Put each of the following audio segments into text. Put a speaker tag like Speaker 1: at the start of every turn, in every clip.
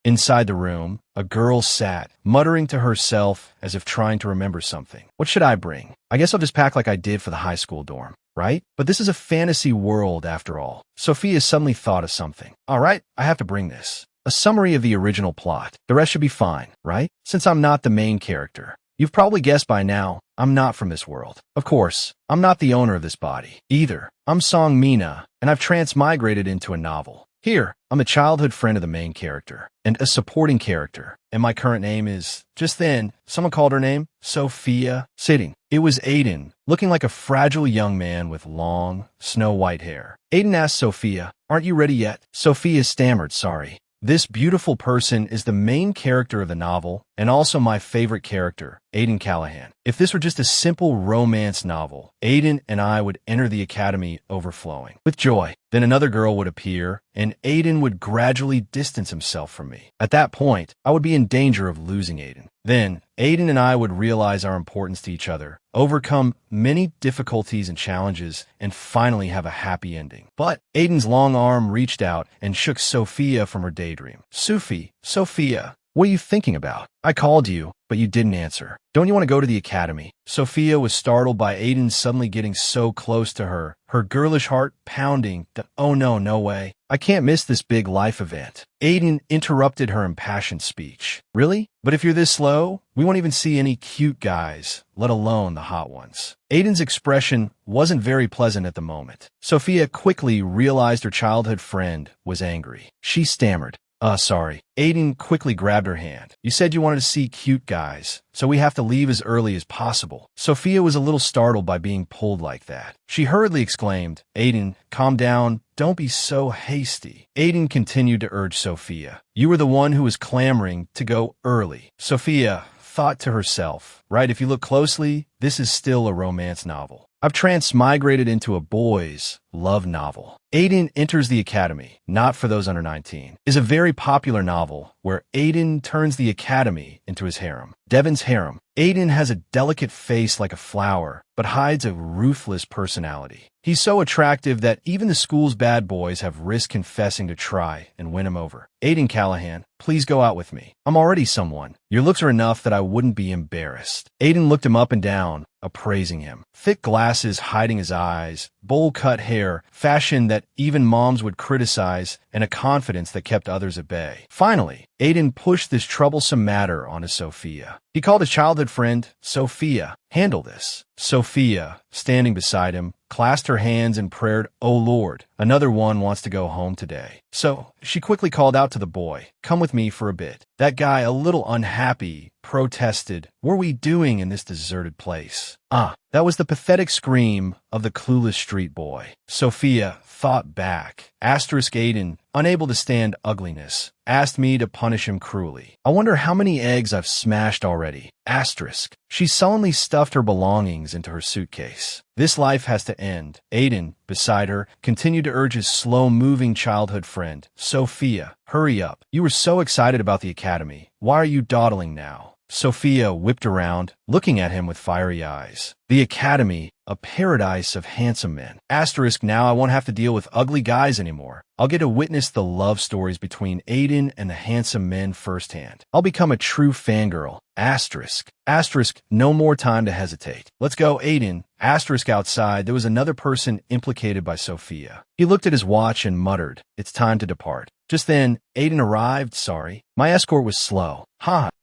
Speaker 1: Inside the room, a girl sat, muttering to herself as if trying to remember something. What should I bring? I guess I'll just pack like I did for the high school dorm, right? But this is a fantasy world after all. Sophia suddenly thought of something. All right, I have to bring this. A summary of the original plot. The rest should be fine, right? Since I'm not the main character. You've probably guessed by now, I'm not from this world. Of course, I'm not the owner of this body, either. I'm Song Mina, and I've transmigrated into a novel. Here, I'm a childhood friend of the main character, and a supporting character, and my current name is... Just then, someone called her name, Sophia. Sitting. It was Aiden, looking like a fragile young man with long, snow-white hair. Aiden asked Sophia, "Aren't you ready yet?" Sophia stammered, "Sorry." This beautiful person is the main character of the novel, and also my favorite character, Aiden Callahan. If this were just a simple romance novel, Aiden and I would enter the academy overflowing with joy. Then another girl would appear, and Aiden would gradually distance himself from me. At that point, I would be in danger of losing Aiden. Then, Aiden and I would realize our importance to each other, overcome many difficulties and challenges, and finally have a happy ending. But Aiden's long arm reached out and shook Sophia from her daydream. Sophia, what are you thinking about? I called you, but you didn't answer. Don't you want to go to the academy? Sophia was startled by Aiden suddenly getting so close to her, her girlish heart pounding that, oh no way. I can't miss this big life event. Aiden interrupted her impassioned speech. Really? But if you're this slow, we won't even see any cute guys, let alone the hot ones. Aiden's expression wasn't very pleasant at the moment. Sophia quickly realized her childhood friend was angry. She stammered, sorry. Aiden quickly grabbed her hand. You said you wanted to see cute guys, so we have to leave as early as possible. Sophia was a little startled by being pulled like that. She hurriedly exclaimed, Aiden, calm down. Don't be so hasty. Aiden continued to urge Sophia. You were the one who was clamoring to go early. Sophia thought to herself, right, if you look closely, this is still a romance novel. I've transmigrated into a boys' love novel. Aiden Enters the Academy, Not for Those Under 19, is a very popular novel where Aiden turns the academy into his harem. Devon's harem. Aiden has a delicate face like a flower, but hides a ruthless personality. He's so attractive that even the school's bad boys have risked confessing to try and win him over. Aiden Callahan, please go out with me. I'm already someone. Your looks are enough that I wouldn't be embarrassed. Aiden looked him up and down, appraising him. Thick glasses hiding his eyes, bowl-cut hair, fashion that even moms would criticize, and a confidence that kept others at bay. Finally, Aiden pushed this troublesome matter onto Sophia. He called his childhood friend, Sophia. Handle this. Sophia, standing beside him, clasped her hands and prayed, Oh Lord, another one wants to go home today. So she quickly called out to the boy, come with me for a bit. That guy, a little unhappy, protested, what are we doing in this deserted place? That was the pathetic scream of the clueless street boy. Sophia thought back. Aiden, unable to stand ugliness, asked me to punish him cruelly. I wonder how many eggs I've smashed already. She sullenly stuffed her belongings into her suitcase. This life has to end. Aiden, beside her, continued to urge his slow-moving childhood friend. Sophia, hurry up. You were so excited about the academy. Why are you dawdling now? Sophia whipped around, looking at him with fiery eyes. The academy, a paradise of handsome men. Now I won't have to deal with ugly guys anymore. I'll get to witness the love stories between Aiden and the handsome men firsthand. I'll become a true fangirl. No more time to hesitate. Let's go, Aiden. Outside, there was another person implicated by Sophia. He looked at his watch and muttered, it's time to depart. Just then, Aiden arrived. Sorry. My escort was slow.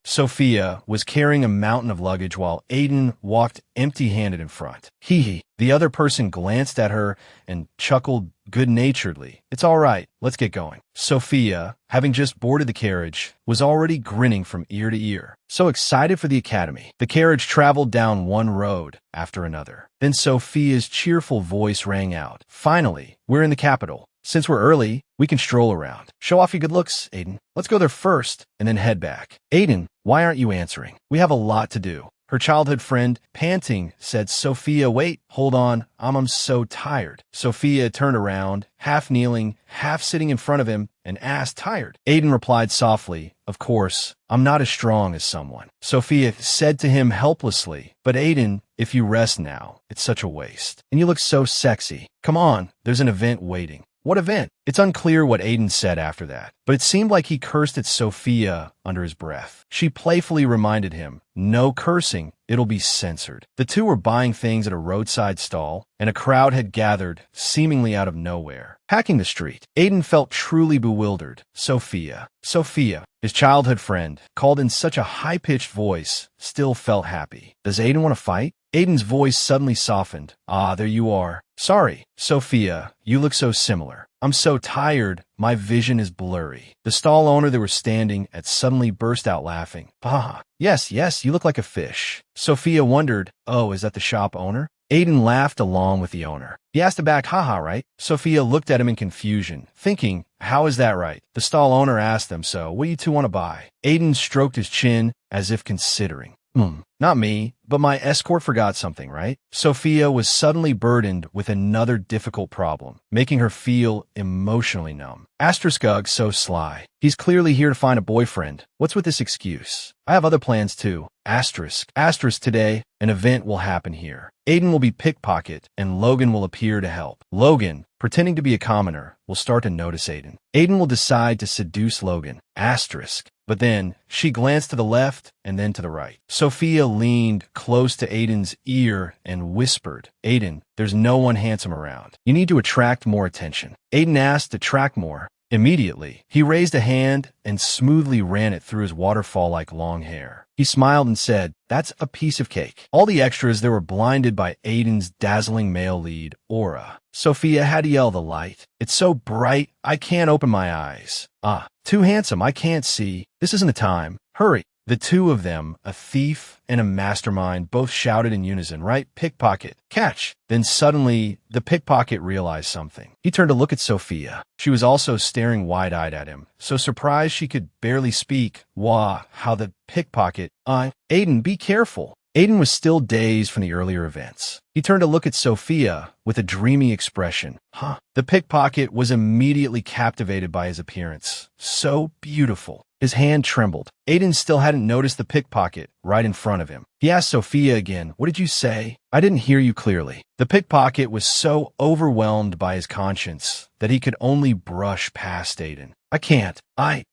Speaker 1: Sophia was carrying a mountain of luggage while Aiden walked empty-handed in front. The other person glanced at her and chuckled good-naturedly. It's all right. Let's get going. Sophia, having just boarded the carriage, was already grinning from ear to ear. So excited for the academy. The carriage traveled down one road after another. Then Sophia's cheerful voice rang out. Finally, we're in the capital. Since we're early, we can stroll around. Show off your good looks, Aiden. Let's go there first and then head back. Aiden, why aren't you answering? We have a lot to do. Her childhood friend, panting, said, Sophia, wait, hold on, I'm so tired. Sophia turned around, half kneeling, half sitting in front of him, and asked, tired? Aiden replied softly, of course, I'm not as strong as someone. Sophia said to him helplessly, but Aiden, if you rest now, it's such a waste. And you look so sexy. Come on, there's an event waiting. What event? It's unclear what Aiden said after that, but it seemed like he cursed at Sophia under his breath. She playfully reminded him, no cursing, it'll be censored. The two were buying things at a roadside stall, and a crowd had gathered, seemingly out of nowhere. Packing the street, Aiden felt truly bewildered. Sophia, his childhood friend, called in such a high-pitched voice, still felt happy. Does Aiden want to fight? Aiden's voice suddenly softened. Ah, there you are. Sorry, Sophia, you look so similar. I'm so tired, my vision is blurry. The stall owner they were standing at suddenly burst out laughing. Ah, yes, you look like a fish. Sophia wondered, oh, is that the shop owner? Aiden laughed along with the owner. He asked back, haha, right? Sophia looked at him in confusion, thinking, how is that right? The stall owner asked them, so what do you two want to buy? Aiden stroked his chin as if considering. Not me, but my escort forgot something, right? Sophia was suddenly burdened with another difficult problem, making her feel emotionally numb. Ugh, so sly. He's clearly here to find a boyfriend. What's with this excuse? I have other plans too. Today, an event will happen here. Aiden will be pickpocket, and Logan will appear to help. Logan, pretending to be a commoner, will start to notice Aiden. Aiden will decide to seduce Logan. But then, she glanced to the left and then to the right. Sophia leaned close to Aiden's ear and whispered, Aiden, there's no one handsome around. You need to attract more attention. Aiden asked to attract more. Immediately, he raised a hand and smoothly ran it through his waterfall-like long hair. He smiled and said, that's a piece of cake. All the extras there were blinded by Aiden's dazzling male lead aura. Sophia had to yell the light. It's so bright, I can't open my eyes. Ah, too handsome, I can't see. This isn't the time. Hurry. The two of them, a thief and a mastermind, both shouted in unison, right? Pickpocket. Catch. Then suddenly, the pickpocket realized something. He turned to look at Sophia. She was also staring wide-eyed at him, so surprised she could barely speak. Wah, how the pickpocket. Aiden, be careful. Aiden was still dazed from the earlier events. He turned to look at Sophia with a dreamy expression. The pickpocket was immediately captivated by his appearance. So beautiful. His hand trembled. Aiden still hadn't noticed the pickpocket right in front of him. He asked Sophia again, what did you say? I didn't hear you clearly. The pickpocket was so overwhelmed by his conscience that he could only brush past Aiden. I can't.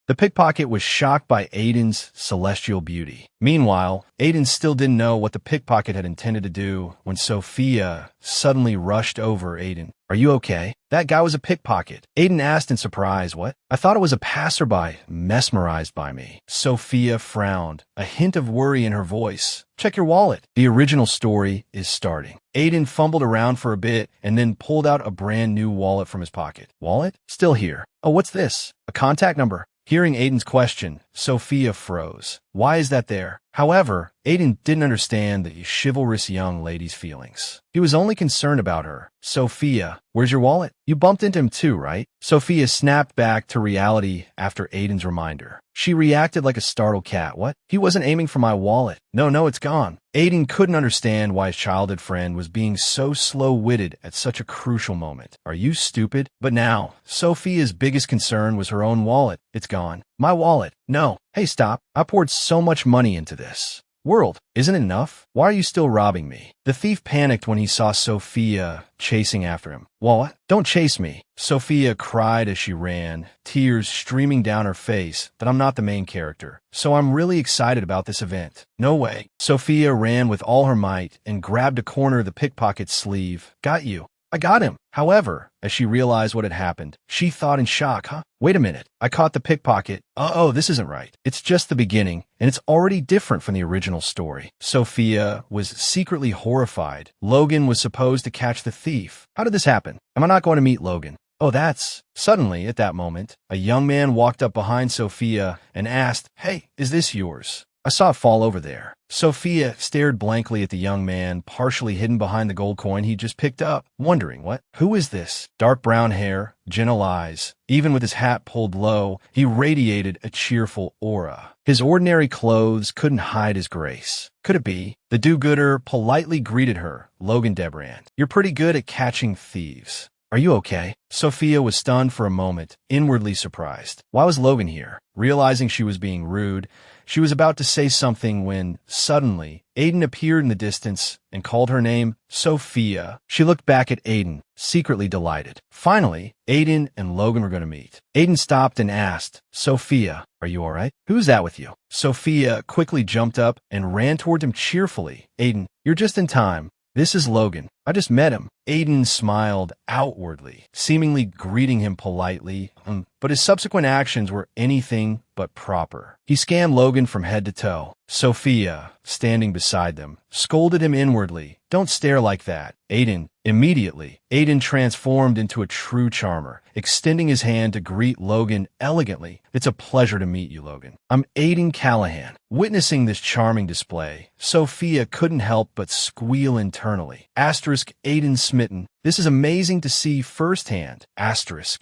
Speaker 1: The pickpocket was shocked by Aiden's celestial beauty. Meanwhile, Aiden still didn't know what the pickpocket had intended to do when Sophia suddenly rushed over Aiden. Are you okay? That guy was a pickpocket. Aiden asked in surprise, what? I thought it was a passerby, mesmerized by me. Sophia frowned, a hint of worry in her voice. Check your wallet. The original story is starting. Aiden fumbled around for a bit and then pulled out a brand new wallet from his pocket. Wallet? Still here. Oh, what's this? A contact number. Hearing Aiden's question, Sophia froze. Why is that there? However, Aiden didn't understand the chivalrous young lady's feelings. He was only concerned about her. Sophia, where's your wallet? You bumped into him too, right? Sophia snapped back to reality after Aiden's reminder. She reacted like a startled cat. What? He wasn't aiming for my wallet. No, it's gone. Aiden couldn't understand why his childhood friend was being so slow-witted at such a crucial moment. Are you stupid? But now, Sophia's biggest concern was her own wallet. It's gone. My wallet. No. Hey, stop. I poured so much money into this. World, isn't it enough? Why are you still robbing me? The thief panicked when he saw Sophia chasing after him. What? Don't chase me. Sophia cried as she ran, tears streaming down her face, that I'm not the main character. So I'm really excited about this event. No way. Sophia ran with all her might and grabbed a corner of the pickpocket's sleeve. Got you. I got him. However, as she realized what had happened, she thought in shock, wait a minute, I caught the pickpocket. Oh, this isn't right. It's just the beginning, and it's already different from the original story. Sophia was secretly horrified. Logan was supposed to catch the thief. How did this happen? Am I not going to meet Logan? Oh, that's... Suddenly, at that moment, a young man walked up behind Sophia and asked, hey, is this yours? I saw it fall over there. Sophia stared blankly at the young man, partially hidden behind the gold coin he just picked up, wondering, what? Who is this? Dark brown hair, gentle eyes. Even with his hat pulled low, he radiated a cheerful aura. His ordinary clothes couldn't hide his grace. Could it be? The do-gooder politely greeted her, Logan Debrand. You're pretty good at catching thieves. Are you okay? Sophia was stunned for a moment, inwardly surprised. Why was Logan here? Realizing she was being rude, she was about to say something when, suddenly, Aiden appeared in the distance and called her name, Sophia. She looked back at Aiden, secretly delighted. Finally, Aiden and Logan were going to meet. Aiden stopped and asked, Sophia, are you all right? Who's that with you? Sophia quickly jumped up and ran toward him cheerfully. Aiden, you're just in time. This is Logan. I just met him. Aiden smiled outwardly, seemingly greeting him politely, but his subsequent actions were anything but proper. He scanned Logan from head to toe. Sophia, standing beside them, scolded him inwardly. Don't stare like that. Immediately, Aiden transformed into a true charmer, extending his hand to greet Logan elegantly. It's a pleasure to meet you, Logan. I'm Aiden Callahan. Witnessing this charming display, Sophia couldn't help but squeal internally. Aiden smitten. This is amazing to see firsthand.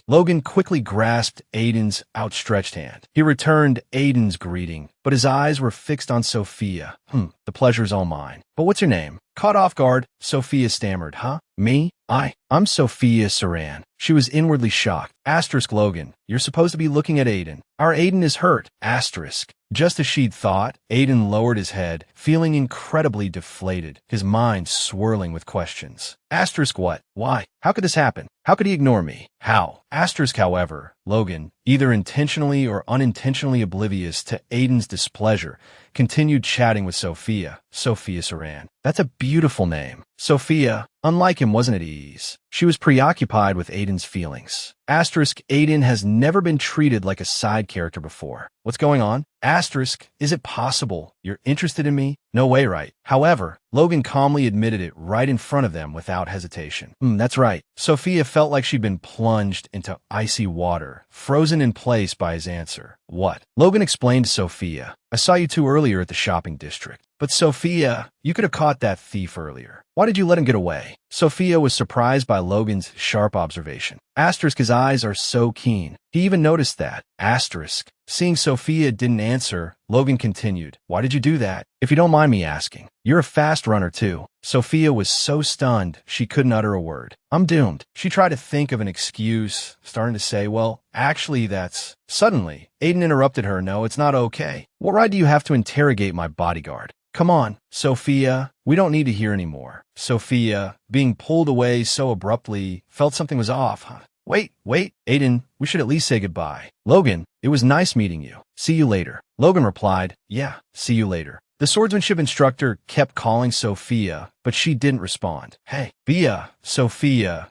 Speaker 1: Logan quickly grasped Aiden's outstretched hand. He returned Aiden's greeting, but his eyes were fixed on Sophia. The pleasure's all mine. But what's your name? Caught off guard, Sophia stammered. Huh? Me? I'm Sophia Saran. She was inwardly shocked. Logan, you're supposed to be looking at Aiden. Our Aiden is hurt. Just as she'd thought, Aiden lowered his head, feeling incredibly deflated, his mind swirling with questions. What? Why? How could this happen? How could he ignore me? How? However, Logan, either intentionally or unintentionally oblivious to Aiden's displeasure, continued chatting with Sophia. Sophia Saran. That's a beautiful name. Sophia, unlike him, wasn't at ease. She was preoccupied with Aiden's feelings. Aiden has never been treated like a side character before. What's going on? Is it possible you're interested in me? No way, right? However, Logan calmly admitted it right in front of them without hesitation. That's right. Sophia felt like she'd been plunged into icy water, frozen in place by his answer. What? Logan explained to Sophia. I saw you two earlier at the shopping district. But Sophia, you could have caught that thief earlier. Why did you let him get away? Sophia was surprised by Logan's sharp observation. His eyes are so keen. He even noticed that. Seeing Sophia didn't answer, Logan continued. Why did you do that? If you don't mind me asking. You're a fast runner too. Sophia was so stunned she couldn't utter a word. I'm doomed. She tried to think of an excuse, starting to say, well, actually that's... Suddenly, Aiden interrupted her. No, it's not okay. What right do you have to interrogate my bodyguard? Come on, Sophia, we don't need to hear any more. Sophia, being pulled away so abruptly, felt something was off. Wait, Aiden, we should at least say goodbye. Logan, it was nice meeting you. See you later. Logan replied, yeah, see you later. The swordsmanship instructor kept calling Sophia, but she didn't respond. Hey, Sophia,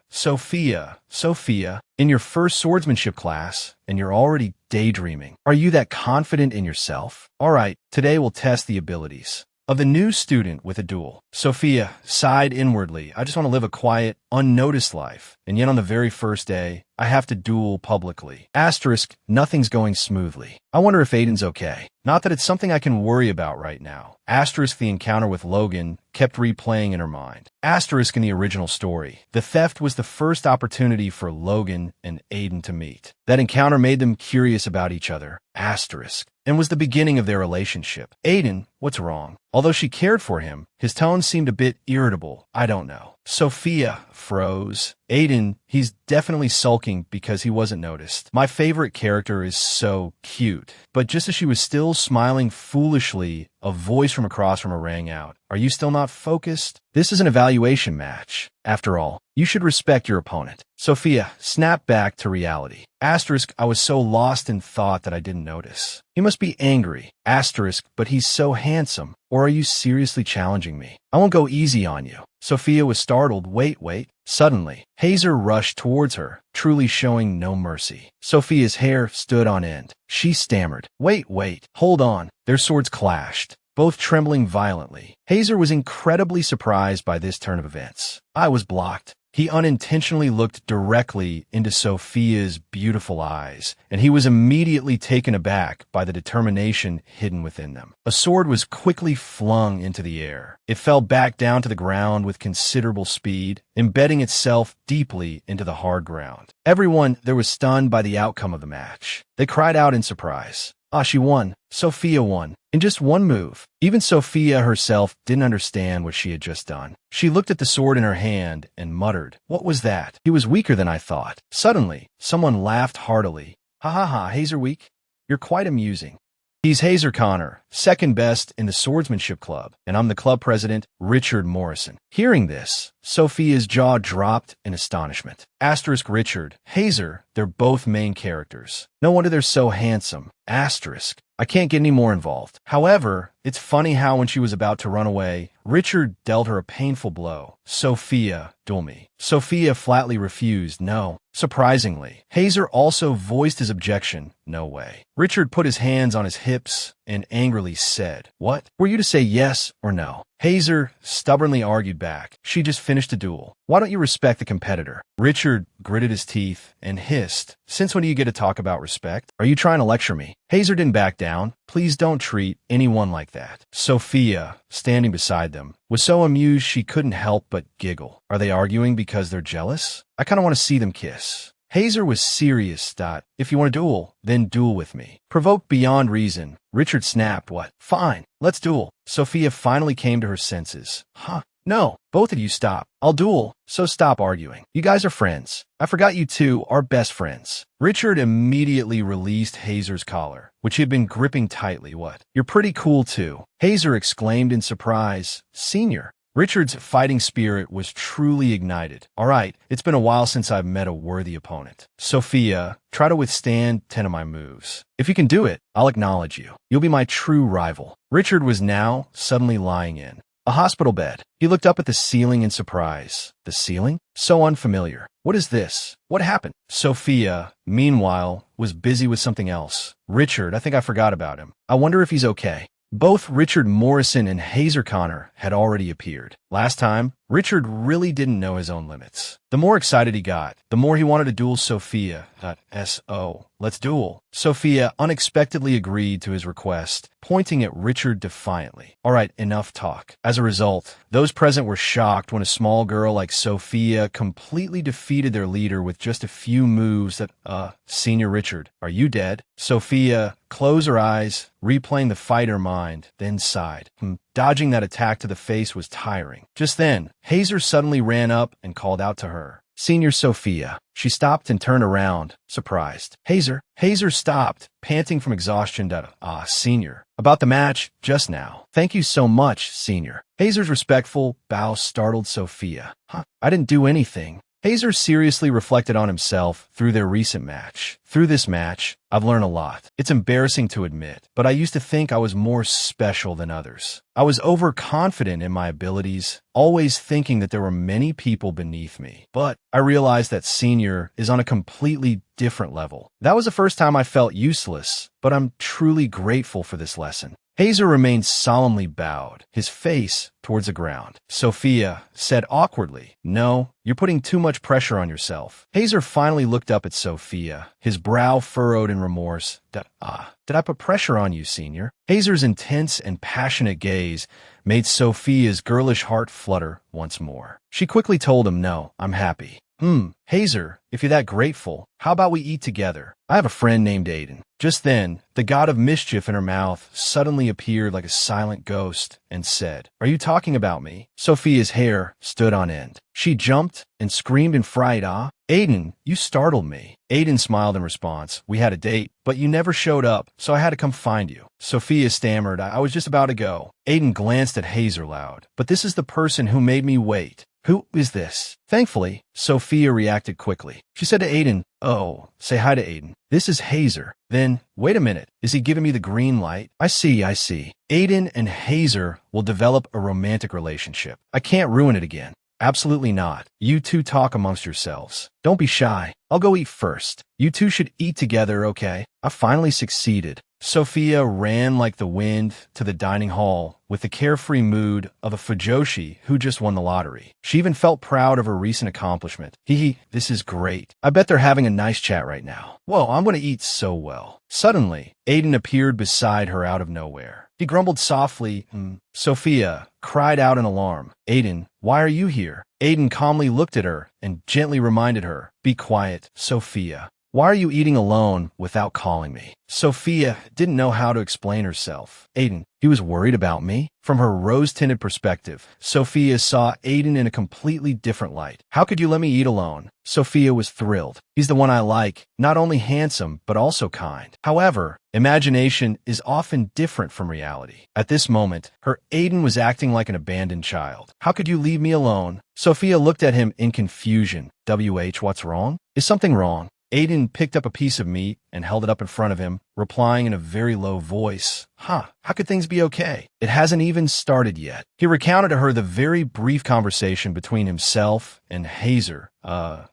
Speaker 1: in your first swordsmanship class, and you're already daydreaming. Are you that confident in yourself? All right, today we'll test the abilities of the new student with a duel. Sophia sighed inwardly. I just want to live a quiet, unnoticed life. And yet on the very first day, I have to duel publicly. Nothing's going smoothly. I wonder if Aiden's okay. Not that it's something I can worry about right now. The encounter with Logan kept replaying in her mind. In the original story, the theft was the first opportunity for Logan and Aiden to meet. That encounter made them curious about each other. And was the beginning of their relationship. Aiden, what's wrong? Although she cared for him, his tone seemed a bit irritable. I don't know. Sophia froze. Aiden, he's definitely sulking because he wasn't noticed. My favorite character is so cute. But just as she was still smiling foolishly, a voice from across from her rang out. Are you still not focused? This is an evaluation match. After all, you should respect your opponent. Sophia snapped back to reality. I was so lost in thought that I didn't notice. He must be angry. But he's so handsome. Or are you seriously challenging me? I won't go easy on you. Sophia was startled. Wait. Suddenly, Hazer rushed towards her, truly showing no mercy. Sophia's hair stood on end. She stammered. Wait, hold on. Their swords clashed, both trembling violently. Hazer was incredibly surprised by this turn of events. I was blocked. He unintentionally looked directly into Sophia's beautiful eyes, and he was immediately taken aback by the determination hidden within them. A sword was quickly flung into the air. It fell back down to the ground with considerable speed, embedding itself deeply into the hard ground. Everyone there was stunned by the outcome of the match. They cried out in surprise. She won. Sophia won. In just one move. Even Sophia herself didn't understand what she had just done. She looked at the sword in her hand and muttered, "What was that? He was weaker than I thought." Suddenly, someone laughed heartily. "Ha ha ha, Hazer weak? You're quite amusing. He's Hazer Connor, second best in the Swordsmanship Club, and I'm the club president, Richard Morrison." Hearing this, Sophia's jaw dropped in astonishment. Asterisk Richard, Hazer, they're both main characters. No wonder they're so handsome. Asterisk. I can't get any more involved. However, it's funny how when she was about to run away, Richard dealt her a painful blow. "Sophia, duel me." Sophia flatly refused, "No." Surprisingly, Hazer also voiced his objection, "No way." Richard put his hands on his hips and angrily said, "What? Were you to say yes or no?" Hazer stubbornly argued back. "She just finished a duel. Why don't you respect the competitor?" Richard gritted his teeth and hissed, "Since when do you get to talk about respect? Are you trying to lecture me?" Hazer didn't back down. "Please don't treat anyone like that." Sophia, standing beside them, was so amused she couldn't help but giggle. Are they arguing because they're jealous? I kind of want to see them kiss. Hazer was serious. "If you want to duel, then duel with me." Provoked beyond reason, Richard snapped, "What? Fine, let's duel." Sophia finally came to her senses. No, both of you stop. I'll duel, so stop arguing. You guys are friends. I forgot you two are best friends." Richard immediately released Hazer's collar, which he had been gripping tightly. "What? You're pretty cool too." Hazer exclaimed in surprise, "Senior." Richard's fighting spirit was truly ignited. "All right, it's been a while since I've met a worthy opponent. Sophia, try to withstand 10 of my moves. If you can do it, I'll acknowledge you. You'll be my true rival." Richard was now suddenly lying in a hospital bed. He looked up at the ceiling in surprise. The ceiling? So unfamiliar. What is this? What happened? Sophia, meanwhile, was busy with something else. "Richard, I think I forgot about him. I wonder if he's okay." Both Richard Morrison and Hazer Connor had already appeared. Last time, Richard really didn't know his own limits. The more excited he got, the more he wanted to duel Sophia. Let's duel. Sophia unexpectedly agreed to his request, pointing at Richard defiantly. "All right, enough talk." As a result, those present were shocked when a small girl like Sophia completely defeated their leader with just a few moves that, Senior Richard, are you dead? Sophia closed her eyes, replaying the fight in her mind, then sighed. Dodging that attack to the face was tiring. Just then, Hazer suddenly ran up and called out to her, "Senior Sophia." She stopped and turned around, surprised. "Hazer." Hazer stopped, panting from exhaustion. Senior. About the match just now. "Thank you so much, Senior." Hazer's respectful bow startled Sophia. I didn't do anything." Hazer seriously reflected on himself through their recent match. "Through this match, I've learned a lot. It's embarrassing to admit, but I used to think I was more special than others. I was overconfident in my abilities, always thinking that there were many people beneath me. But I realized that Senior is on a completely different level. That was the first time I felt useless, but I'm truly grateful for this lesson." Hazer remained solemnly bowed, his face towards the ground. Sophia said awkwardly, "No, you're putting too much pressure on yourself." Hazer finally looked up at Sophia, his brow furrowed in remorse. Did I put pressure on you, Senior?" Hazer's intense and passionate gaze made Sophia's girlish heart flutter once more. She quickly told him, "No, I'm happy." Hazer, if you're that grateful, how about we eat together? I have a friend named Aiden." Just then, the god of mischief in her mouth suddenly appeared like a silent ghost and said, "Are you talking about me?" Sophia's hair stood on end. She jumped and screamed in fright, Aiden, you startled me." Aiden smiled in response. "We had a date, but you never showed up, so I had to come find you." Sophia stammered, I was just about to go." Aiden glanced at Hazer loud. "But this is the person who made me wait. Who is this?" Thankfully, Sophia reacted quickly. She said to Aiden, "Oh, say hi to Aiden. This is Hazer." Then, "Wait a minute, is he giving me the green light? I see. Aiden and Hazer will develop a romantic relationship. I can't ruin it again." "Absolutely not. You two talk amongst yourselves. Don't be shy. I'll go eat first. You two should eat together, okay?" I finally succeeded. Sophia ran like the wind to the dining hall with the carefree mood of a fujoshi who just won the lottery. She even felt proud of her recent accomplishment. This is great. I bet they're having a nice chat right now. Whoa, I'm going to eat so well. Suddenly, Aiden appeared beside her out of nowhere. He grumbled softly. Sophia cried out in alarm. "Aiden, why are you here?" Aiden calmly looked at her and gently reminded her, "Be quiet, Sophia." Why are you eating alone without calling me? Sophia didn't know how to explain herself. Aiden, he was worried about me? From her rose-tinted perspective, Sophia saw Aiden in a completely different light. How could you let me eat alone? Sophia was thrilled. He's the one I like, not only handsome, but also kind. However, imagination is often different from reality. At this moment, her Aiden was acting like an abandoned child. How could you leave me alone? Sophia looked at him in confusion. What's wrong? Is something wrong? Aiden picked up a piece of meat and held it up in front of him, replying in a very low voice. How could things be okay? It hasn't even started yet. He recounted to her the very brief conversation between himself and Hazer,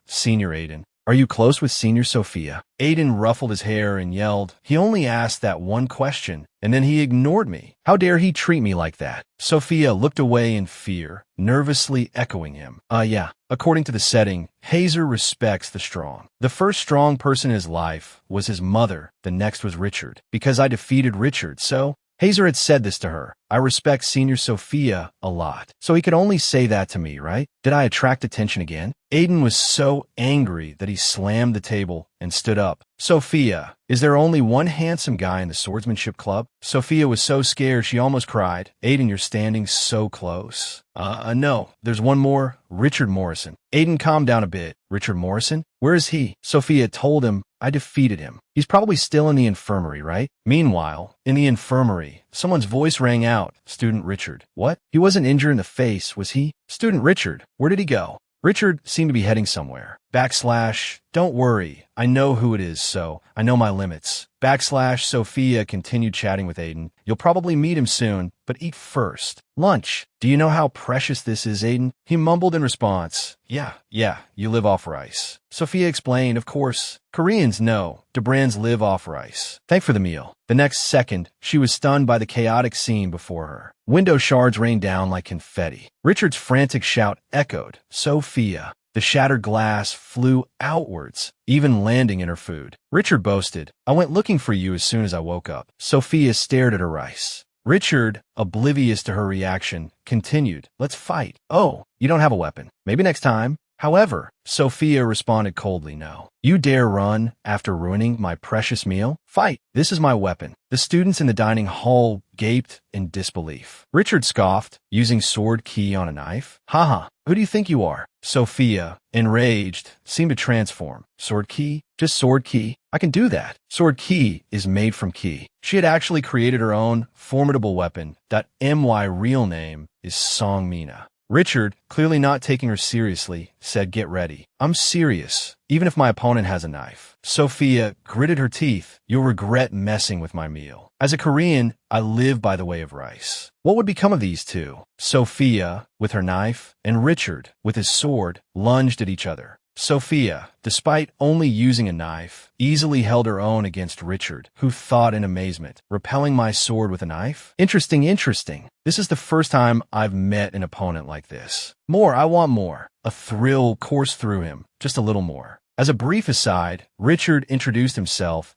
Speaker 1: Senior Aiden. Are you close with Senior Sophia? Aiden ruffled his hair and yelled. He only asked that one question, and then he ignored me. How dare he treat me like that? Sophia looked away in fear, nervously echoing him. Yeah. According to the setting, Hazer respects the strong. The first strong person in his life was his mother. The next was Richard. Because I defeated Richard, so Hazer had said this to her. I respect Senior Sophia a lot. So he could only say that to me, right? Did I attract attention again? Aiden was so angry that he slammed the table and stood up. Sophia, is there only one handsome guy in the Swordsmanship club? Sophia was so scared she almost cried. Aiden, you're standing so close. No, there's one more. Richard Morrison. Aiden calmed down a bit. Richard Morrison? Where is he? Sophia told him, I defeated him. He's probably still in the infirmary, right? Meanwhile, in the infirmary, someone's voice rang out. Student Richard. What? He wasn't injured in the face, was he? Student Richard. Where did he go? Richard seemed to be heading somewhere. Don't worry. I know who it is, so I know my limits. Sophia continued chatting with Aiden. You'll probably meet him soon, but eat first. Lunch. Do you know how precious this is, Aiden? He mumbled in response. Yeah, you live off rice. Sophia explained, of course. Koreans know. Deepen's live off rice. Thank for the meal. The next second, she was stunned by the chaotic scene before her. Window shards rained down like confetti. Richard's frantic shout echoed. Sophia. The shattered glass flew outwards, even landing in her food. Richard boasted, I went looking for you as soon as I woke up. Sophia stared at her rice. Richard, oblivious to her reaction, continued, let's fight. Oh, you don't have a weapon. Maybe next time. However, Sophia responded coldly, no. You dare run after ruining my precious meal? Fight. This is my weapon. The students in the dining hall gaped in disbelief. Richard scoffed, using sword key on a knife. Haha, who do you think you are? Sophia, enraged, seemed to transform. Sword key? Just sword key? I can do that. Sword key is made from key. She had actually created her own formidable weapon. My real name is Songmina. Richard, clearly not taking her seriously, said, get ready. I'm serious, even if my opponent has a knife. Sophia gritted her teeth. You'll regret messing with my meal. As a Korean, I live by the way of rice. What would become of these two? Sophia, with her knife, and Richard, with his sword, lunged at each other. Sophia, despite only using a knife, easily held her own against Richard, who thought in amazement, repelling my sword with a knife? Interesting. This is the first time I've met an opponent like this. More, I want more. A thrill coursed through him, just a little more. As a brief aside, Richard introduced himself.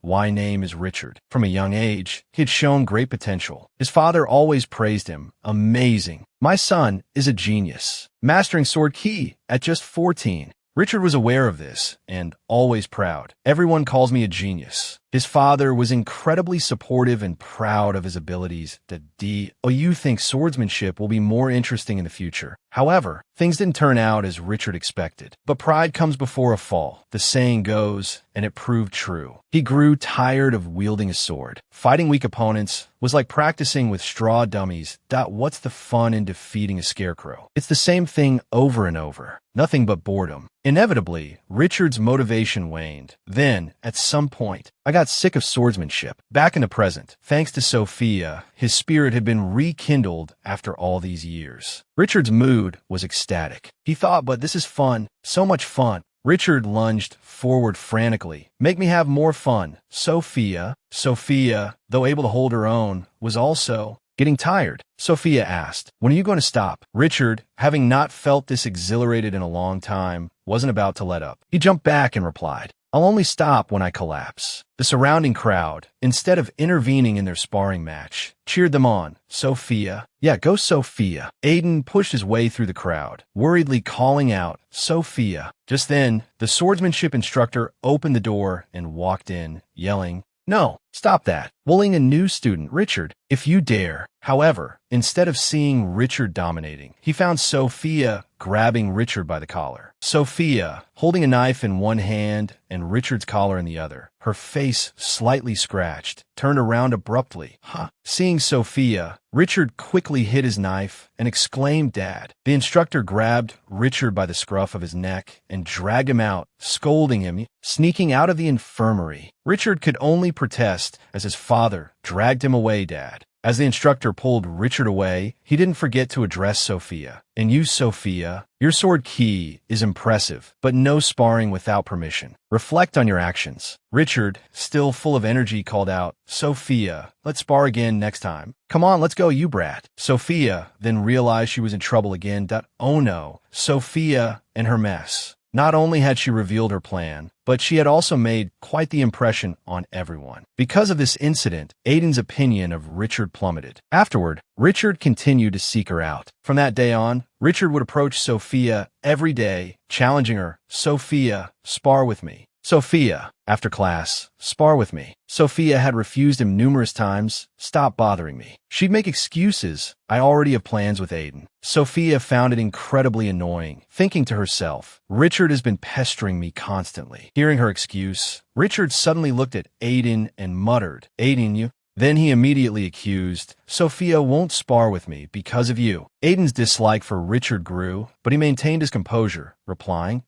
Speaker 1: My name is Richard. From a young age, he had shown great potential. His father always praised him. Amazing. My son is a genius. Mastering sword key at just 14. Richard was aware of this and always proud. Everyone calls me a genius. His father was incredibly supportive and proud of his abilities. You think swordsmanship will be more interesting in the future. However, things didn't turn out as Richard expected. But pride comes before a fall, the saying goes, and it proved true. He grew tired of wielding a sword. Fighting weak opponents was like practicing with straw dummies. What's the fun in defeating a scarecrow? It's the same thing over and over. Nothing but boredom. Inevitably, Richard's motivation waned. Then, at some point, I got sick of swordsmanship. Back in the present, thanks to Sophia, his spirit had been rekindled after all these years. Richard's mood was ecstatic. He thought, but this is fun. So much fun. Richard lunged forward frantically. Make me have more fun. Sophia, though able to hold her own, was also getting tired. Sophia asked, when are you going to stop? Richard, having not felt this exhilarated in a long time, wasn't about to let up. He jumped back and replied, I'll only stop when I collapse. The surrounding crowd, instead of intervening in their sparring match, cheered them on. Sophia. Yeah, go Sophia. Aiden pushed his way through the crowd, worriedly calling out, Sophia. Just then, the swordsmanship instructor opened the door and walked in, yelling, No, stop that. Bullying a new student, Richard, if you dare. However, instead of seeing Richard dominating, he found Sophia grabbing Richard by the collar. Sophia, holding a knife in one hand and Richard's collar in the other, her face slightly scratched, turned around abruptly. Seeing Sophia, Richard quickly hid his knife and exclaimed, Dad. The instructor grabbed Richard by the scruff of his neck and dragged him out, scolding him, sneaking out of the infirmary. Richard could only protest as his father dragged him away, Dad. As the instructor pulled Richard away, he didn't forget to address Sophia. And you, Sophia, your sword key is impressive, but no sparring without permission. Reflect on your actions. Richard, still full of energy, called out, Sophia, let's spar again next time. Come on, let's go, you brat. Sophia then realized she was in trouble again. Oh no, Sophia and her mess. Not only had she revealed her plan, but she had also made quite the impression on everyone. Because of this incident, Aiden's opinion of Richard plummeted. Afterward, Richard continued to seek her out. From that day on, Richard would approach Sophia every day, challenging her, Sophia, spar with me. Sophia, after class, spar with me. Sophia had refused him numerous times. Stop bothering me. She'd make excuses. I already have plans with Aiden. Sophia found it incredibly annoying, thinking to herself, Richard has been pestering me constantly. Hearing her excuse, Richard suddenly looked at Aiden and muttered, Aiden, you. Then he immediately accused, Sophia won't spar with me because of you. Aiden's dislike for Richard grew, but he maintained his composure, replying,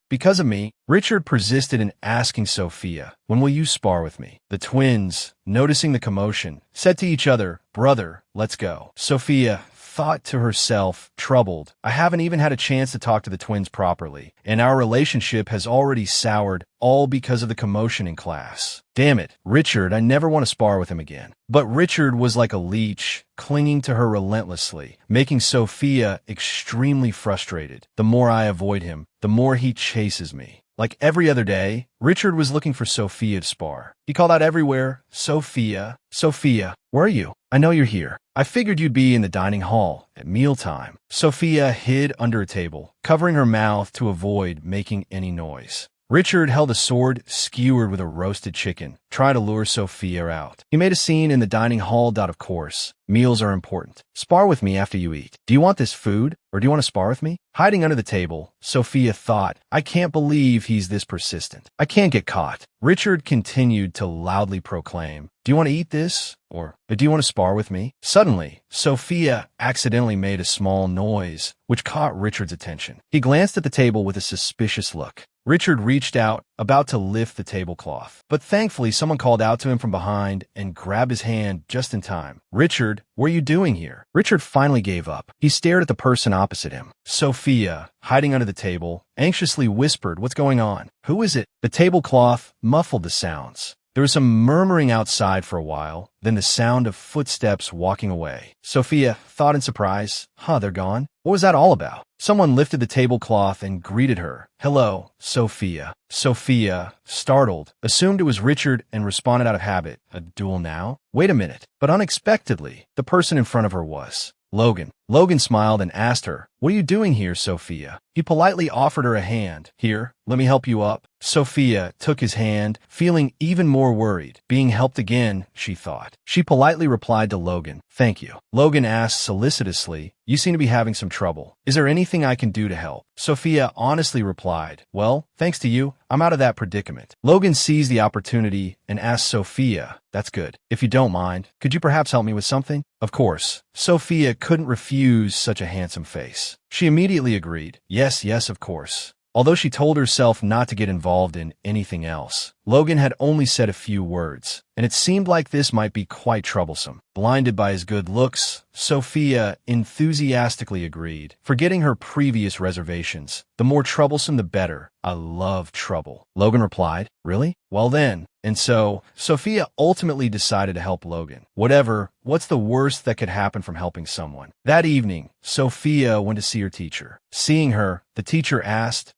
Speaker 1: because of me. Richard persisted in asking Sophia, when will you spar with me? The twins, noticing the commotion, said to each other, Brother, let's go. Sophia thought to herself, troubled, I haven't even had a chance to talk to the twins properly, and our relationship has already soured, all because of the commotion in class. Damn it, Richard, I never want to spar with him again. But Richard was like a leech, clinging to her relentlessly, making Sophia extremely frustrated. The more I avoid him, the more he chases me. Like every other day, Richard was looking for Sophia to spar. He called out everywhere, Sophia, Sophia, where are you? I know you're here. I figured you'd be in the dining hall at mealtime. Sophia hid under a table, covering her mouth to avoid making any noise. Richard held a sword skewered with a roasted chicken, trying to lure Sophia out. He made a scene in the dining hall. Of course, meals are important. Spar with me after you eat. Do you want this food, or do you want to spar with me? Hiding under the table, Sophia thought, I can't believe he's this persistent. I can't get caught. Richard continued to loudly proclaim, do you want to eat this, or do you want to spar with me? Suddenly, Sophia accidentally made a small noise, which caught Richard's attention. He glanced at the table with a suspicious look. Richard reached out, about to lift the tablecloth. But thankfully, someone called out to him from behind and grabbed his hand just in time. Richard, what are you doing here? Richard finally gave up. He stared at the person opposite him. Sophia, hiding under the table, anxiously whispered, what's going on? Who is it? The tablecloth muffled the sounds. There was some murmuring outside for a while, then the sound of footsteps walking away. Sophia thought in surprise, they're gone. What was that all about? Someone lifted the tablecloth and greeted her. Hello, Sophia. Sophia, startled, assumed it was Richard and responded out of habit. A duel now? Wait a minute. But unexpectedly, the person in front of her was Logan. Logan smiled and asked her, what are you doing here, Sophia? He politely offered her a hand. Here, let me help you up. Sophia took his hand, feeling even more worried. Being helped again, she thought. She politely replied to Logan, thank you. Logan asked solicitously, you seem to be having some trouble. Is there anything I can do to help? Sophia honestly replied, well, thanks to you, I'm out of that predicament. Logan seized the opportunity and asked Sophia, that's good. If you don't mind, could you perhaps help me with something? Of course. Sophia couldn't refuse such a handsome face. She immediately agreed. Yes, of course. Although she told herself not to get involved in anything else, Logan had only said a few words, and it seemed like this might be quite troublesome. Blinded by his good looks, Sophia enthusiastically agreed, forgetting her previous reservations. The more troublesome, the better. I love trouble. Logan replied, really? Well then. And so, Sophia ultimately decided to help Logan. What's the worst that could happen from helping someone? That evening, Sophia went to see her teacher. Seeing her, the teacher asked,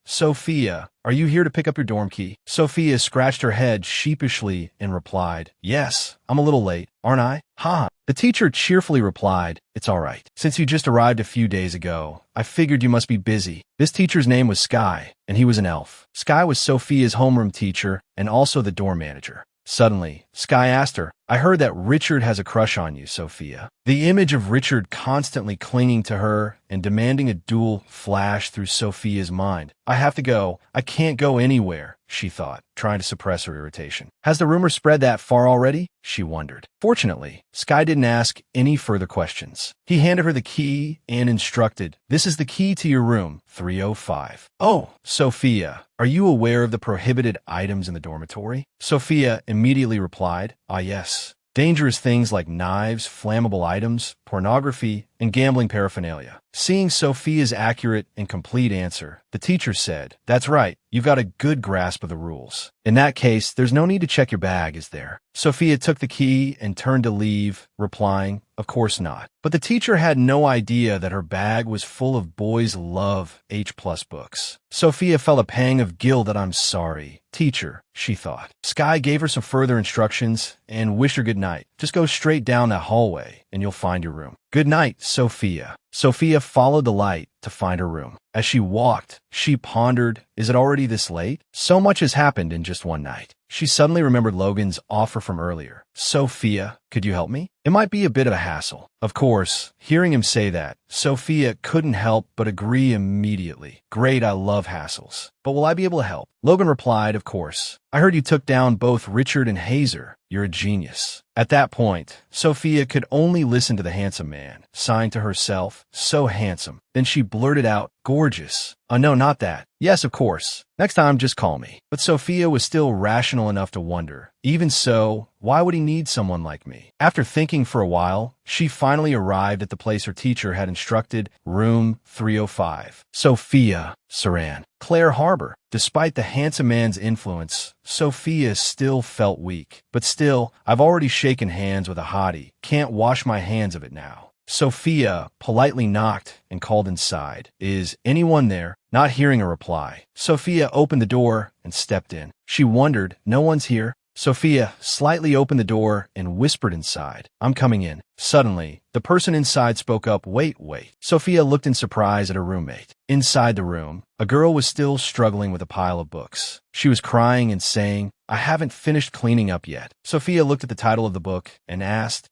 Speaker 1: Sophia, Are you here to pick up your dorm key? Sophia scratched her head sheepishly and replied, Yes, I'm a little late, aren't I? Ha! The teacher cheerfully replied, It's all right. Since you just arrived a few days ago, I figured you must be busy. This teacher's name was Sky, and he was an elf. Sky was Sophia's homeroom teacher and also the dorm manager. Suddenly, Sky asked her, I heard that Richard has a crush on you, Sophia. The image of Richard constantly clinging to her and demanding a duel flashed through Sophia's mind. I have to go. I can't go anywhere, she thought, trying to suppress her irritation. Has the rumor spread that far already? She wondered. Fortunately, Sky didn't ask any further questions. He handed her the key and instructed, This is the key to your room, 305. Oh, Sophia, are you aware of the prohibited items in the dormitory? Sophia immediately replied, Ah, yes. Dangerous things like knives, flammable items, pornography, and gambling paraphernalia. Seeing Sophia's accurate and complete answer, the teacher said, That's right, you've got a good grasp of the rules. In that case, there's no need to check your bag, is there? Sophia took the key and turned to leave, replying, Of course not. But the teacher had no idea that her bag was full of boys' love H+ books. Sophia felt a pang of guilt. That I'm sorry, teacher, she thought. Sky gave her some further instructions and wished her good night. Just go straight down that hallway and you'll find your room. Good night, Sophia. Sophia followed the light to find her room. As she walked, she pondered, Is it already this late? So much has happened in just one night. She suddenly remembered Logan's offer from earlier. Sophia, could you help me? It might be a bit of a hassle. Of course, hearing him say that, Sophia couldn't help but agree immediately. Great, I love hassles. But will I be able to help? Logan replied, Of course. I heard you took down both Richard and Hazer. You're a genius. At that point, Sophia could only listen to the handsome man, sighing to herself, So handsome. Then she blurted out, Gorgeous. No, not that. Yes, of course. Next time, just call me. But Sophia was still rational enough to wonder, Even so, why would he need someone like me? After thinking for a while, she finally arrived at the place her teacher had instructed, room 305. Sophia, Saran. Clare Harbor. Despite the handsome man's influence, Sophia still felt weak. But still, I've already shaken hands with a hottie. Can't wash my hands of it now. Sophia politely knocked and called inside. Is anyone there? Not hearing a reply, Sophia opened the door and stepped in. She wondered, No one's here. Sophia slightly opened the door and whispered inside, I'm coming in. Suddenly, the person inside spoke up, Wait. Sophia looked in surprise at her roommate. Inside the room, a girl was still struggling with a pile of books. She was crying and saying, I haven't finished cleaning up yet. Sophia looked at the title of the book and asked,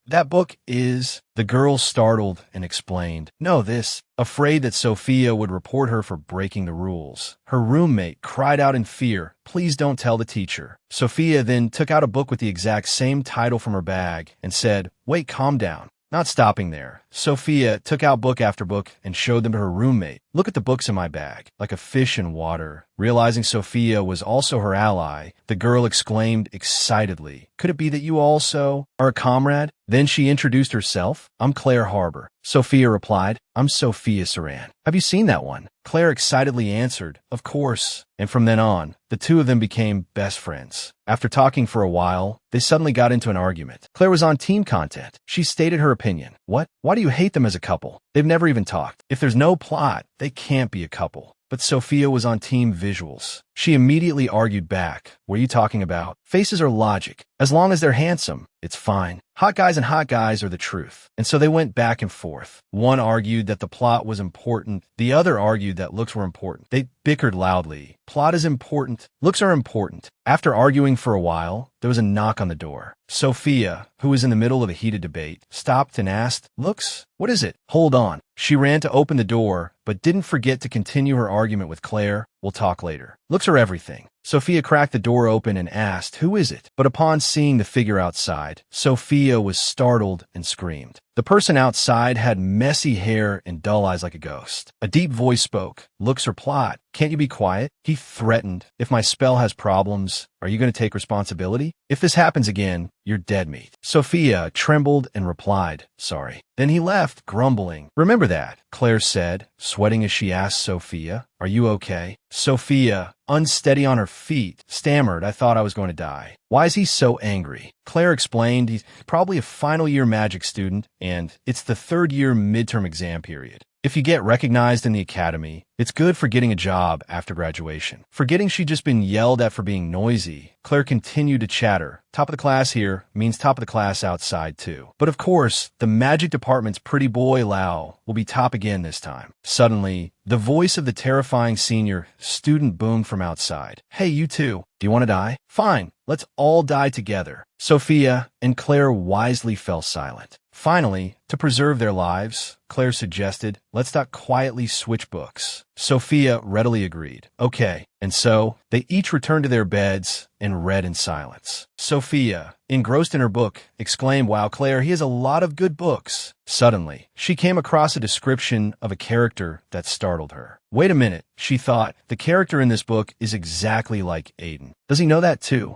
Speaker 1: That book is... The girl startled and explained, No, this... Afraid that Sophia would report her for breaking the rules, her roommate cried out in fear, Please don't tell the teacher. Sophia then took out a book with the exact same title from her bag and said, Wait, calm down. Not stopping there, Sophia took out book after book and showed them to her roommate. Look at the books in my bag, like a fish in water. Realizing Sophia was also her ally, the girl exclaimed excitedly, Could it be that you also are a comrade? Then she introduced herself. I'm Clare Harbor. Sophia replied, I'm Sophia Saran. Have you seen that one? Clare excitedly answered, Of course. And from then on, the two of them became best friends. After talking for a while, they suddenly got into an argument. Clare was on team content. She stated her opinion. What? Why do you hate them as a couple? They've never even talked. If there's no plot, they can't be a couple. But Sophia was on team visuals. She immediately argued back. What are you talking about? Faces are logic. As long as they're handsome, it's fine. Hot guys and hot guys are the truth. And so they went back and forth. One argued that the plot was important. The other argued that looks were important. They bickered loudly. Plot is important. Looks are important. After arguing for a while, there was a knock on the door. Sophia, who was in the middle of a heated debate, stopped and asked, Looks? What is it? Hold on. She ran to open the door, but didn't forget to continue her argument with Clare. We'll talk later. Looks are everything. Sophia cracked the door open and asked, Who is it? But upon seeing the figure outside, Sophia was startled and screamed. The person outside had messy hair and dull eyes like a ghost. A deep voice spoke. Looks or plot? Can't you be quiet? He threatened. If my spell has problems, are you going to take responsibility? If this happens again, you're dead meat. Sophia trembled and replied, Sorry. Then he left, grumbling. Remember that, Clare said, sweating as she asked Sophia, Are you okay? Sophia, unsteady on her feet, stammered, I thought I was going to die. Why is he so angry? Clare explained, He's probably a final year magic student, and it's the third year midterm exam period. If you get recognized in the academy, it's good for getting a job after graduation. Forgetting she'd just been yelled at for being noisy, Claire continued to chatter. Top of the class here means top of the class outside too. But of course, the magic department's pretty boy Lao will be top again this time. Suddenly, the voice of the terrifying senior student boomed from outside. Hey, you two, do you want to die? Fine, let's all die together. Sophia and Claire wisely fell silent. Finally, to preserve their lives, Claire suggested, let's not quietly switch books. Sophia readily agreed. Okay, and so they each returned to their beds and read in silence. Sophia, engrossed in her book, exclaimed, wow, Claire, he has a lot of good books. Suddenly, she came across a description of a character that startled her. Wait a minute, she thought, the character in this book is exactly like Aiden. Does he know that too?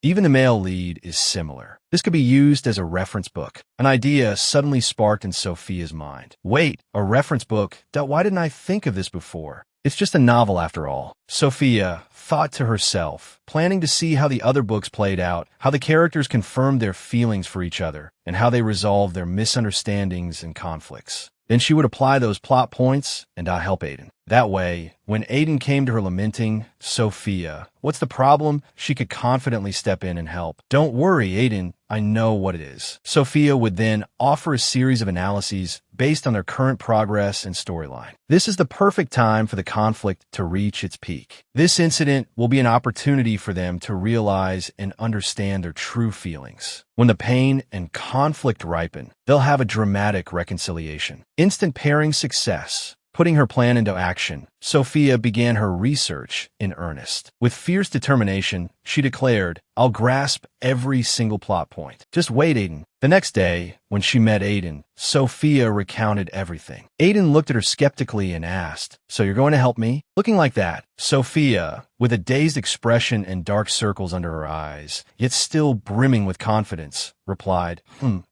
Speaker 1: Even the male lead is similar. This could be used as a reference book. An idea suddenly sparked in Sophia's mind. Wait, a reference book? Why didn't I think of this before? It's just a novel after all. Sophia thought to herself, planning to see how the other books played out, how the characters confirmed their feelings for each other, and how they resolved their misunderstandings and conflicts. Then she would apply those plot points, and I'll help Aiden. That way, when Aiden came to her lamenting, Sophia, what's the problem? She could confidently step in and help. Don't worry, Aiden, I know what it is. Sophia would then offer a series of analyses based on their current progress and storyline. This is the perfect time for the conflict to reach its peak. This incident will be an opportunity for them to realize and understand their true feelings. When the pain and conflict ripen, they'll have a dramatic reconciliation. Instant pairing success. Putting her plan into action, Sophia began her research in earnest. With fierce determination, she declared, I'll grasp every single plot point. Just wait, Aiden. The next day, when she met Aiden, Sophia recounted everything. Aiden looked at her skeptically and asked, so you're going to help me? Looking like that, Sophia, with a dazed expression and dark circles under her eyes, yet still brimming with confidence, replied,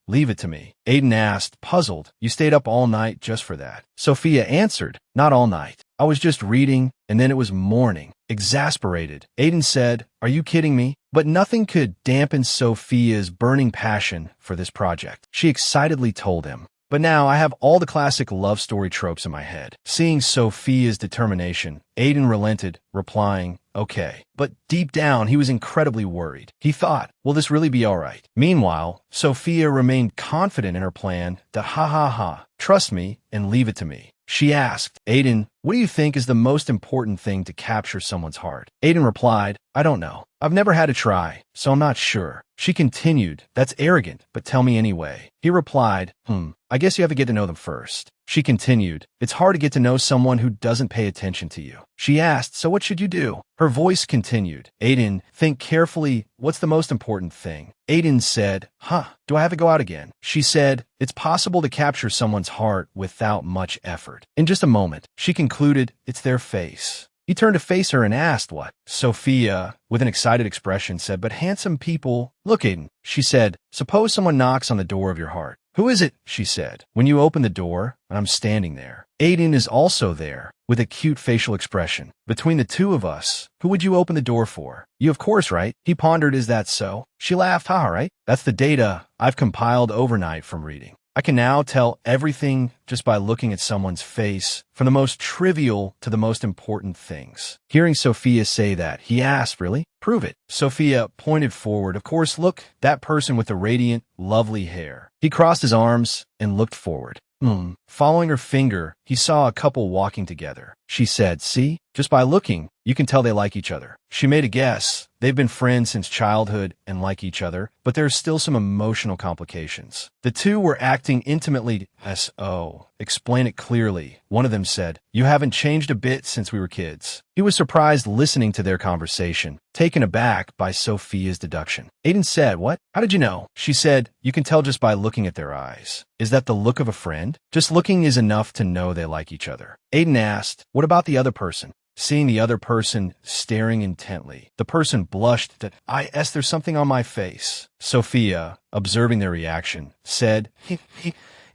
Speaker 1: leave it to me. Aiden asked, puzzled, you stayed up all night just for that? Sophia answered, not all night. I was just reading, and then it was morning. Exasperated, Aiden said, are you kidding me? But nothing could dampen Sophia's burning passion for this project. She excitedly told him, but now I have all the classic love story tropes in my head. Seeing Sophia's determination, Aiden relented, replying, okay. But deep down, he was incredibly worried. He thought, will this really be all right? Meanwhile, Sophia remained confident in her plan to trust me and leave it to me. She asked, Aiden, what do you think is the most important thing to capture someone's heart? Aiden replied, I don't know. I've never had to try, so I'm not sure. She continued, that's arrogant, but tell me anyway. He replied, I guess you have to get to know them first. She continued, it's hard to get to know someone who doesn't pay attention to you. She asked, so what should you do? Her voice continued, Aiden, think carefully, what's the most important thing? Aiden said, do I have to go out again? She said, it's possible to capture someone's heart without much effort. In just a moment, she concluded, it's their face. He turned to face her and asked what? Sophia, with an excited expression, said, but handsome people. Look, Aiden, she said, suppose someone knocks on the door of your heart. Who is it? She said. When you open the door, and I'm standing there. Aiden is also there, with a cute facial expression. Between the two of us, who would you open the door for? You, of course, right? He pondered, is that so? She laughed, right? That's the data I've compiled overnight from reading. I can now tell everything just by looking at someone's face, from the most trivial to the most important things. Hearing Sophia say that, he asked, really? Prove it. Sophia pointed forward. Of course, look, that person with the radiant, lovely hair. He crossed his arms and looked forward. Following her finger, he saw a couple walking together. She said, see, just by looking, you can tell they like each other. She made a guess. They've been friends since childhood and like each other, but there's still some emotional complications. The two were acting intimately. Explain it clearly. One of them said, you haven't changed a bit since we were kids. He was surprised listening to their conversation, taken aback by Sophia's deduction. Aiden said, what? How did you know? She said, you can tell just by looking at their eyes. Is that the look of a friend? Just looking is enough to know they like each other. Aiden asked, what about the other person? Seeing the other person staring intently, the person blushed that, there's something on my face. Sophia, observing their reaction, said,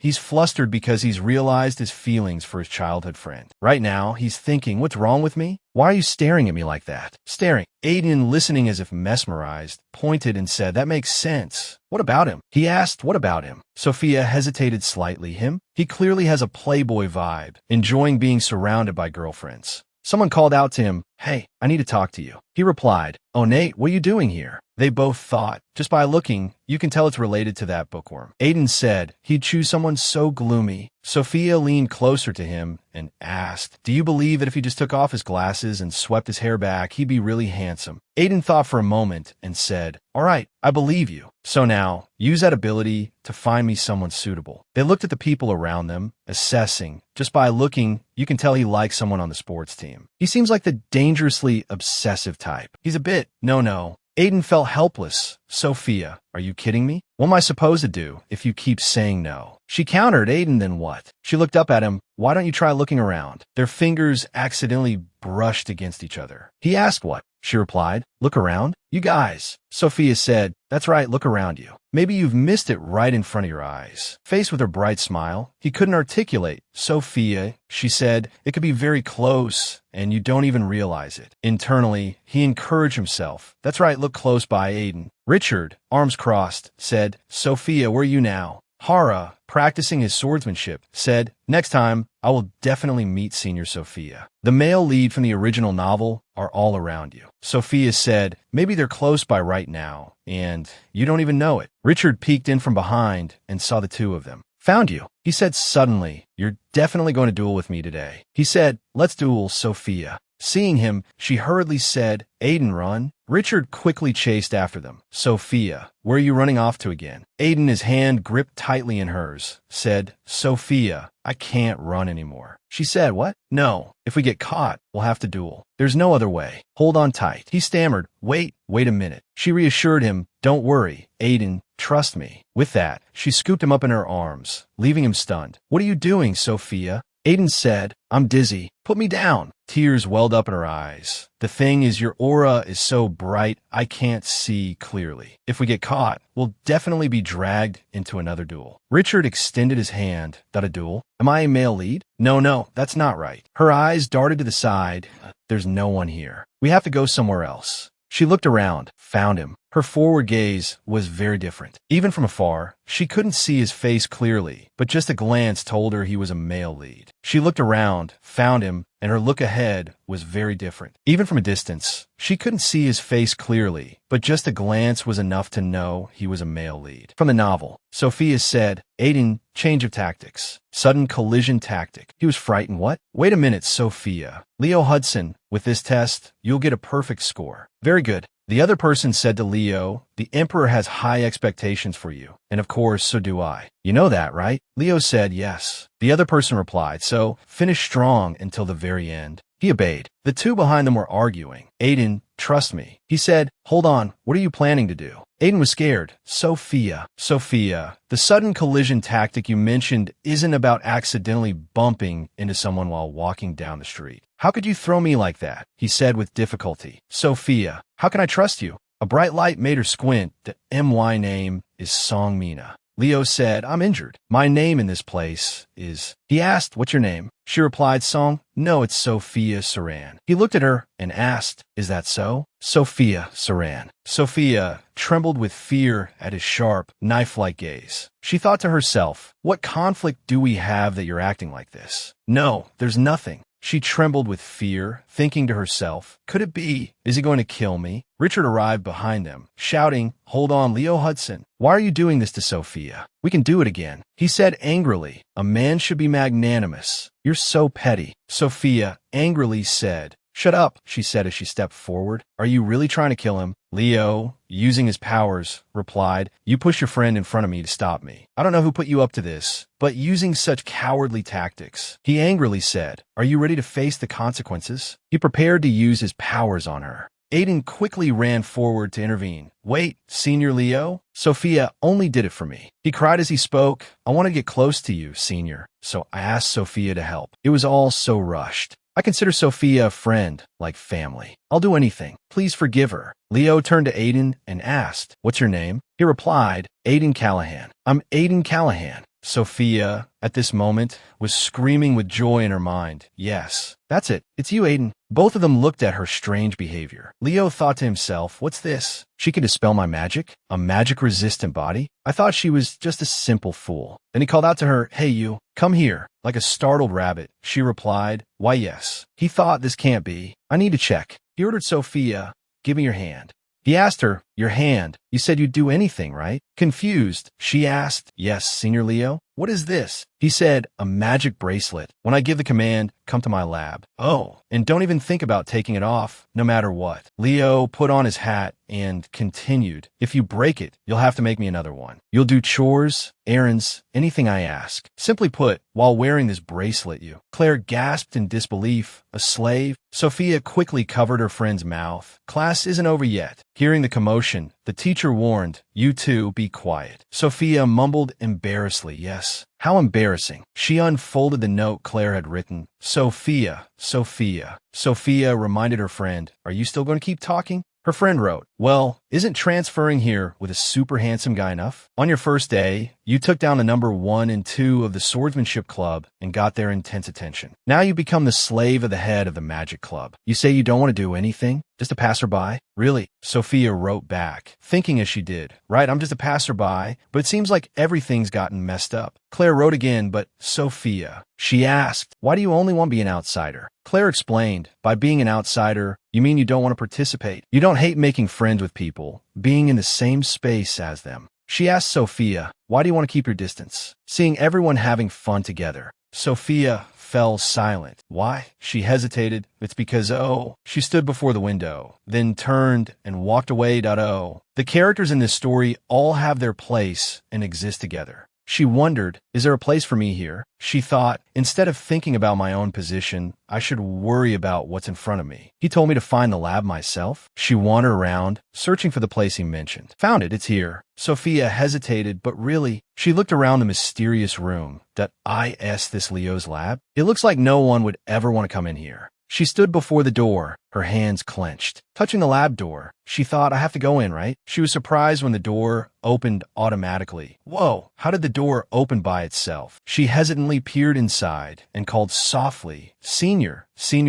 Speaker 1: He's flustered because he's realized his feelings for his childhood friend. Right now, he's thinking, what's wrong with me? Why are you staring at me like that? Staring. Aiden, listening as if mesmerized, pointed and said, that makes sense. What about him? He asked, what about him? Sophia hesitated slightly. Him? He clearly has a playboy vibe, enjoying being surrounded by girlfriends. Someone called out to him, hey, I need to talk to you. He replied, oh, Nate, what are you doing here? They both thought, just by looking, you can tell it's related to that bookworm. Aiden said he'd choose someone so gloomy. Sophia leaned closer to him and asked, do you believe that if he just took off his glasses and swept his hair back, he'd be really handsome? Aiden thought for a moment and said, all right, I believe you. So now, use that ability to find me someone suitable. They looked at the people around them, assessing. Just by looking, you can tell he likes someone on the sports team. He seems like the dangerously obsessive type. He's a bit, no. Aiden felt helpless. Sophia, are you kidding me? What am I supposed to do if you keep saying no? She countered. Aiden, then what? She looked up at him. Why don't you try looking around? Their fingers accidentally brushed against each other. He asked what? She replied, look around. You guys. Sophia said, that's right, look around you. Maybe you've missed it right in front of your eyes. Faced with her bright smile, he couldn't articulate. Sophia, she said, it could be very close, and you don't even realize it. Internally, he encouraged himself. That's right, look close by, Aiden. Richard, arms crossed, said, Sophia, where are you now? Hara, practicing his swordsmanship, said, next time, I will definitely meet Senior Sophia. The male lead from the original novel are all around you. Sophia said, maybe they're close by right now, and you don't even know it. Richard peeked in from behind and saw the two of them. Found you, he said suddenly. You're definitely going to duel with me today. He said, let's duel, Sophia. Seeing him, she hurriedly said, Aiden, run. Richard quickly chased after them. Sophia, where are you running off to again? Aiden, his hand gripped tightly in hers, said, Sophia, I can't run anymore. She said, what? No, if we get caught, we'll have to duel. There's no other way. Hold on tight. He stammered, wait a minute. She reassured him, don't worry, Aiden, trust me. With that, she scooped him up in her arms, leaving him stunned. What are you doing, Sophia? Aiden said, I'm dizzy. Put me down. Tears welled up in her eyes. The thing is, your aura is so bright, I can't see clearly. If we get caught, we'll definitely be dragged into another duel. Richard extended his hand. That a duel? Am I a male lead? No, that's not right. Her eyes darted to the side. There's no one here. We have to go somewhere else. She looked around, found him. Her forward gaze was very different. Even from afar, she couldn't see his face clearly, but just a glance told her he was a male lead. She looked around, found him, and her look ahead was very different. Even from a distance, she couldn't see his face clearly, but just a glance was enough to know he was a male lead. From the novel, Sophia said, Aiden, change of tactics. Sudden collision tactic. He was frightened. What? Wait a minute, Sophia. Leo Hudson, with this test, you'll get a perfect score. Very good. The other person said to Leo, the Emperor has high expectations for you, and of course, so do I. You know that, right? Leo said yes. The other person replied, so finish strong until the very end. He obeyed. The two behind them were arguing. Aiden, trust me. He said, hold on, what are you planning to do? Aiden was scared. Sophia, the sudden collision tactic you mentioned isn't about accidentally bumping into someone while walking down the street. How could you throw me like that? He said with difficulty. Sophia, how can I trust you? A bright light made her squint. The MY name is Songmina. Leo said, I'm injured. My name in this place is... He asked, what's your name? She replied, Song. No, it's Sophia Saran. He looked at her and asked, is that so? Sophia Saran. Sophia trembled with fear at his sharp, knife-like gaze. She thought to herself, what conflict do we have that you're acting like this? No, there's nothing. She trembled with fear, thinking to herself, could it be? Is he going to kill me? Richard arrived behind them, shouting, hold on, Leo Hudson. Why are you doing this to Sophia? We can do it again. He said angrily, a man should be magnanimous. You're so petty. Sophia angrily said, shut up, she said as she stepped forward. Are you really trying to kill him? Leo, using his powers, replied, you push your friend in front of me to stop me. I don't know who put you up to this, but using such cowardly tactics. He angrily said, are you ready to face the consequences? He prepared to use his powers on her. Aiden quickly ran forward to intervene. Wait, Senior Leo? Sophia only did it for me. He cried as he spoke, I want to get close to you, Senior. So I asked Sophia to help. It was all so rushed. I consider Sophia a friend, like family. I'll do anything. Please forgive her. Leo turned to Aiden and asked, what's your name? He replied, Aiden Callahan. I'm Aiden Callahan. Sophia, at this moment, was screaming with joy in her mind. Yes, that's it. It's you, Aiden. Both of them looked at her strange behavior. Leo thought to himself, what's this? She can dispel my magic? A magic-resistant body? I thought she was just a simple fool. Then he called out to her, hey you, come here. Like a startled rabbit, she replied, why yes. He thought this can't be. I need to check. He ordered Sophia, give me your hand. He asked her, your hand. You said you'd do anything, right? Confused, she asked, yes, Senior Leo. What is this? He said, a magic bracelet. When I give the command, come to my lab. Oh, and don't even think about taking it off, no matter what. Leo put on his hat and continued, if you break it, you'll have to make me another one. You'll do chores, errands, anything I ask. Simply put, while wearing this bracelet, you. Claire gasped in disbelief. A slave? Sophia quickly covered her friend's mouth. Class isn't over yet. Hearing the commotion, the teacher warned, you two be quiet. Sophia mumbled embarrassedly, yes. How embarrassing. She unfolded the note Claire had written. Sophia, Sophia. Sophia reminded her friend, are you still going to keep talking? Her friend wrote, well, isn't transferring here with a super handsome guy enough? On your first day, you took down the number 1 and 2 of the Swordsmanship Club and got their intense attention. Now you become the slave of the head of the Magic Club. You say you don't want to do anything? Just a passerby? Really? Sophia wrote back, thinking as she did. Right, I'm just a passerby, but it seems like everything's gotten messed up. Claire wrote again, but Sophia. She asked, why do you only want to be an outsider? Claire explained, by being an outsider, you mean you don't want to participate. You don't hate making friends with people, being in the same space as them. She asked Sophia, why do you want to keep your distance? Seeing everyone having fun together. Sophia fell silent. Why? She hesitated. It's because, oh, she stood before the window, then turned and walked away. Oh. The characters in this story all have their place and exist together. She wondered, is there a place for me here? She thought, instead of thinking about my own position, I should worry about what's in front of me. He told me to find the lab myself. She wandered around, searching for the place he mentioned. Found it, it's here. Sophia hesitated, but really, she looked around the mysterious room. This Leo's lab? It looks like no one would ever want to come in here. She stood before the door, her hands clenched. Touching the lab door, she thought, I have to go in, right? She was surprised when the door opened automatically. Whoa, how did the door open by itself? She hesitantly peered inside and called softly, Senior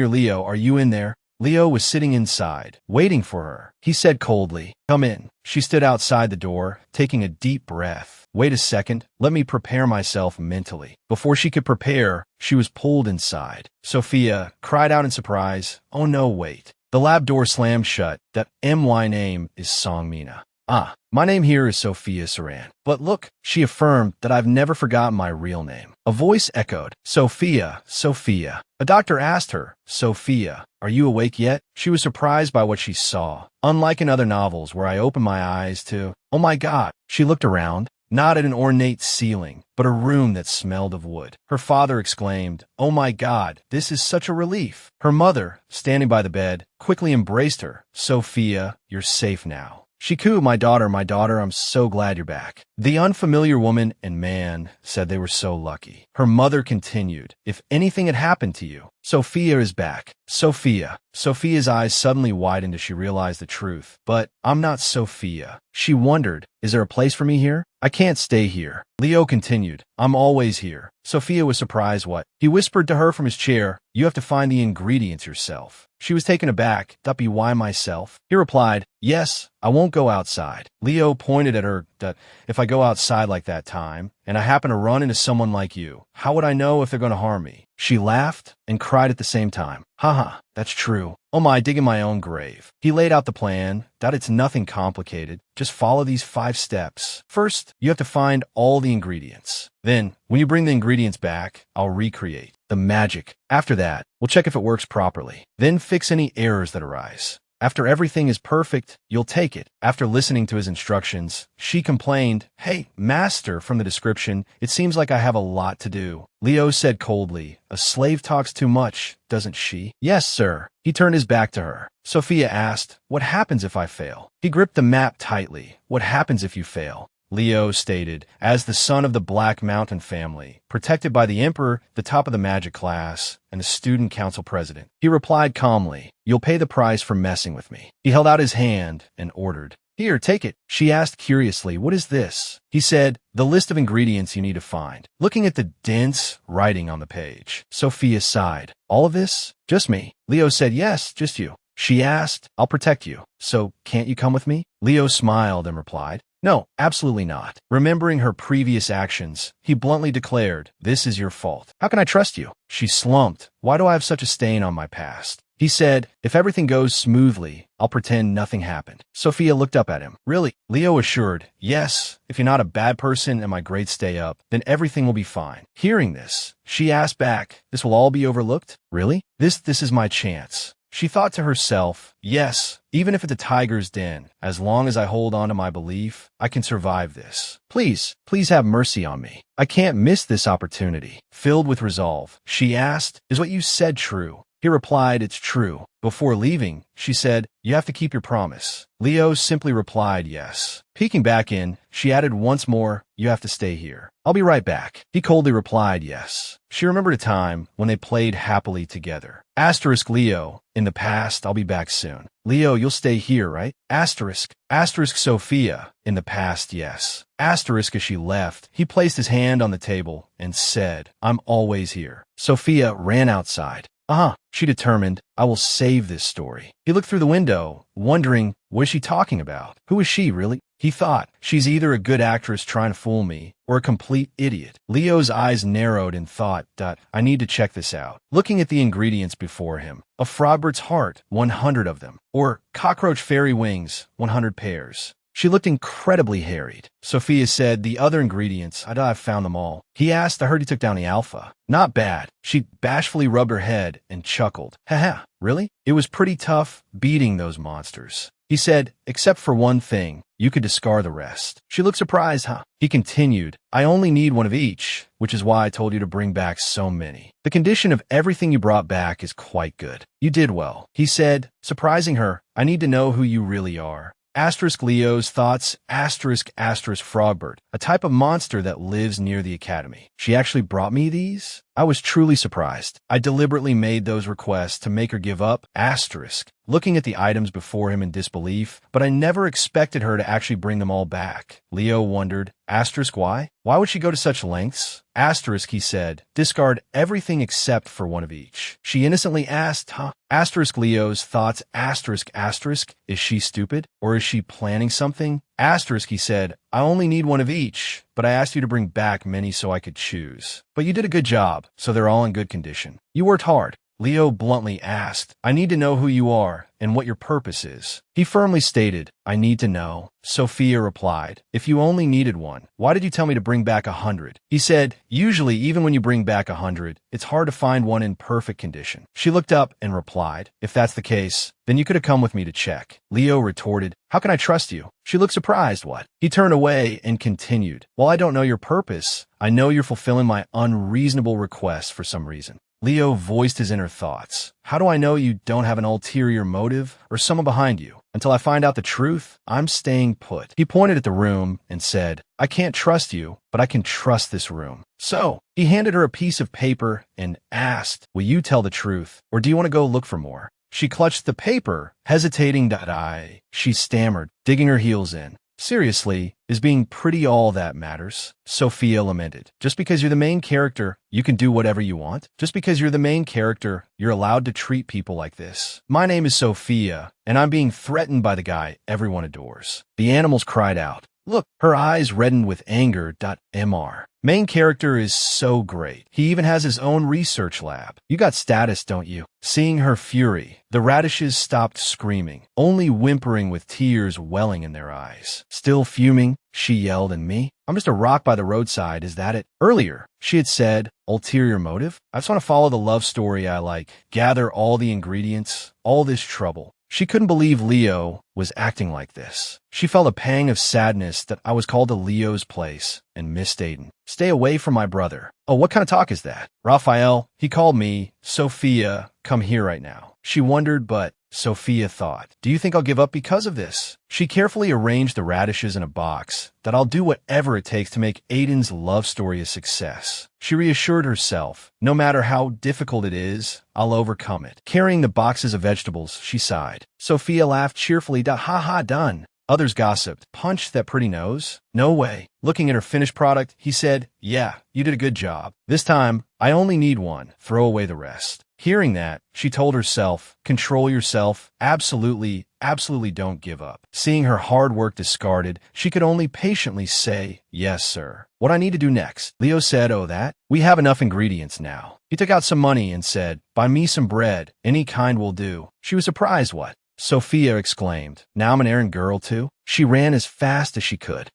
Speaker 1: Leo, are you in there? Leo was sitting inside, waiting for her. He said coldly, come in. She stood outside the door, taking a deep breath. Wait a second, let me prepare myself mentally. Before she could prepare, she was pulled inside. Sophia cried out in surprise, oh no, wait. The lab door slammed shut. That my name is Songmina. My name here is Sophia Saran. But look, she affirmed that I've never forgotten my real name. A voice echoed, Sophia, Sophia. A doctor asked her, Sophia, are you awake yet? She was surprised by what she saw. Unlike in other novels where I opened my eyes to, oh my God, she looked around, not at an ornate ceiling, but a room that smelled of wood. Her father exclaimed, oh my God, this is such a relief. Her mother, standing by the bed, quickly embraced her. Sophia, you're safe now. She cooed, my daughter, I'm so glad you're back. The unfamiliar woman and man said they were so lucky. Her mother continued, if anything had happened to you, Sophia is back. Sophia. Sophia's eyes suddenly widened as she realized the truth. But I'm not Sophia. She wondered, is there a place for me here? I can't stay here. Leo continued, I'm always here. Sophia was surprised what? He whispered to her from his chair, you have to find the ingredients yourself. She was taken aback. Why myself? He replied, yes, I won't go outside. Leo pointed at her, if I go outside like that time, and I happen to run into someone like you, how would I know if they're going to harm me? She laughed and cried at the same time. Haha, that's true. Oh my, digging my own grave. He laid out the plan, it's nothing complicated. Just follow these 5 steps. First, you have to find all the ingredients. Then, when you bring the ingredients back, I'll recreate the magic. After that, we'll check if it works properly. Then fix any errors that arise. After everything is perfect, you'll take it. After listening to his instructions, she complained, hey, master, from the description, it seems like I have a lot to do. Leo said coldly, a slave talks too much, doesn't she? Yes, sir. He turned his back to her. Sophia asked, what happens if I fail? He gripped the map tightly. What happens if you fail? Leo stated, as the son of the Black Mountain family, protected by the Emperor, the top of the magic class, and the student council president. He replied calmly, you'll pay the price for messing with me. He held out his hand and ordered, Here, take it. She asked curiously, what is this? He said, the list of ingredients you need to find. Looking at the dense writing on the page, Sophia sighed. All of this? Just me. Leo said, yes, just you. She asked, I'll protect you. So, can't you come with me? Leo smiled and replied, no, absolutely not. Remembering her previous actions, he bluntly declared, this is your fault. How can I trust you? She slumped. Why do I have such a stain on my past? He said, if everything goes smoothly, I'll pretend nothing happened. Sophia looked up at him. Really? Leo assured, yes, if you're not a bad person and my grades stay up, then everything will be fine. Hearing this, she asked back, this will all be overlooked? Really? This is my chance. She thought to herself, yes, even if it's a tiger's den, as long as I hold on to my belief, I can survive this. Please have mercy on me. I can't miss this opportunity. Filled with resolve, she asked, is what you said true? He replied, it's true. Before leaving, she said, you have to keep your promise. Leo simply replied, yes. Peeking back in, she added once more, you have to stay here. I'll be right back. He coldly replied, yes. She remembered a time when they played happily together. Asterisk Leo, in the past, I'll be back soon. Leo, you'll stay here, right? Asterisk Sophia, in the past, yes. Asterisk as she left, he placed his hand on the table and said, I'm always here. Sophia ran outside. She determined, I will save this story. He looked through the window, wondering, what is she talking about? Who is she, really? He thought, she's either a good actress trying to fool me, or a complete idiot. Leo's eyes narrowed in thought, I need to check this out. Looking at the ingredients before him, a frogbird's heart, 100 of them, or cockroach fairy wings, 100 pairs. She looked incredibly harried. Sophia said, the other ingredients, I've found them all. He asked, I heard he took down the alpha. Not bad. She bashfully rubbed her head and chuckled. Haha, really? It was pretty tough beating those monsters. He said, except for one thing, you could discard the rest. She looked surprised, He continued, I only need one of each, which is why I told you to bring back so many. The condition of everything you brought back is quite good. You did well. He said, surprising her, I need to know who you really are. Asterisk Leo's thoughts, asterisk frogbird, a type of monster that lives near the academy. She actually brought me these? I was truly surprised. I deliberately made those requests to make her give up, asterisk, looking at the items before him in disbelief, but I never expected her to actually bring them all back. Leo wondered, asterisk why? Why would she go to such lengths? Asterisk, he said, discard everything except for one of each. She innocently asked, Asterisk Leo's thoughts, asterisk, is she stupid? Or is she planning something? Asterisk, he said, I only need one of each, but I asked you to bring back many so I could choose. But you did a good job, so they're all in good condition. You worked hard. Leo bluntly asked, I need to know who you are and what your purpose is. He firmly stated, I need to know. Sophia replied, if you only needed one, why did you tell me to bring back 100? He said, usually even when you bring back 100, it's hard to find one in perfect condition. She looked up and replied, if that's the case, then you could have come with me to check. Leo retorted, how can I trust you? She looked surprised, what? He turned away and continued, while I don't know your purpose, I know you're fulfilling my unreasonable request for some reason. Leo voiced his inner thoughts. How do I know you don't have an ulterior motive or someone behind you? Until I find out the truth, I'm staying put. He pointed at the room and said, I can't trust you, but I can trust this room. So, he handed her a piece of paper and asked, will you tell the truth, or do you want to go look for more? She clutched the paper, hesitating. She stammered, digging her heels in. Seriously, is being pretty all that matters? Sophia lamented. Just because you're the main character, you can do whatever you want? Just because you're the main character, you're allowed to treat people like this? My name is Sophia, and I'm being threatened by the guy everyone adores. The animals cried out. Look, her eyes reddened with anger. Mr. Main character is so great. He even has his own research lab. You got status, don't you? Seeing her fury, the radishes stopped screaming, only whimpering with tears welling in their eyes. Still fuming, she yelled, and me? I'm just a rock by the roadside, is that it? Earlier, she had said, ulterior motive? I just want to follow the love story I like, gather all the ingredients, all this trouble. She couldn't believe Leo was acting like this. She felt a pang of sadness that I was called to Leo's place and missed Aiden. Stay away from my brother. Oh, what kind of talk is that? Raphael, he called me. Sophia, come here right now. She wondered, but Sophia thought, do you think I'll give up because of this? She carefully arranged the radishes in a box that I'll do whatever it takes to make Aiden's love story a success. She reassured herself, no matter how difficult it is, I'll overcome it. Carrying the boxes of vegetables, she sighed. Sophia laughed cheerfully. Ha ha, done. Others gossiped. Punch that pretty nose? No way. Looking at her finished product, he said, yeah, you did a good job. This time, I only need one. Throw away the rest. Hearing that, she told herself, control yourself. Absolutely, absolutely don't give up. Seeing her hard work discarded, she could only patiently say, yes, sir. What I need to do next? Leo said, oh, that? We have enough ingredients now. He took out some money and said, buy me some bread. Any kind will do. She was surprised. What? Sophia exclaimed. Now I'm an errand girl too? She ran as fast as she could.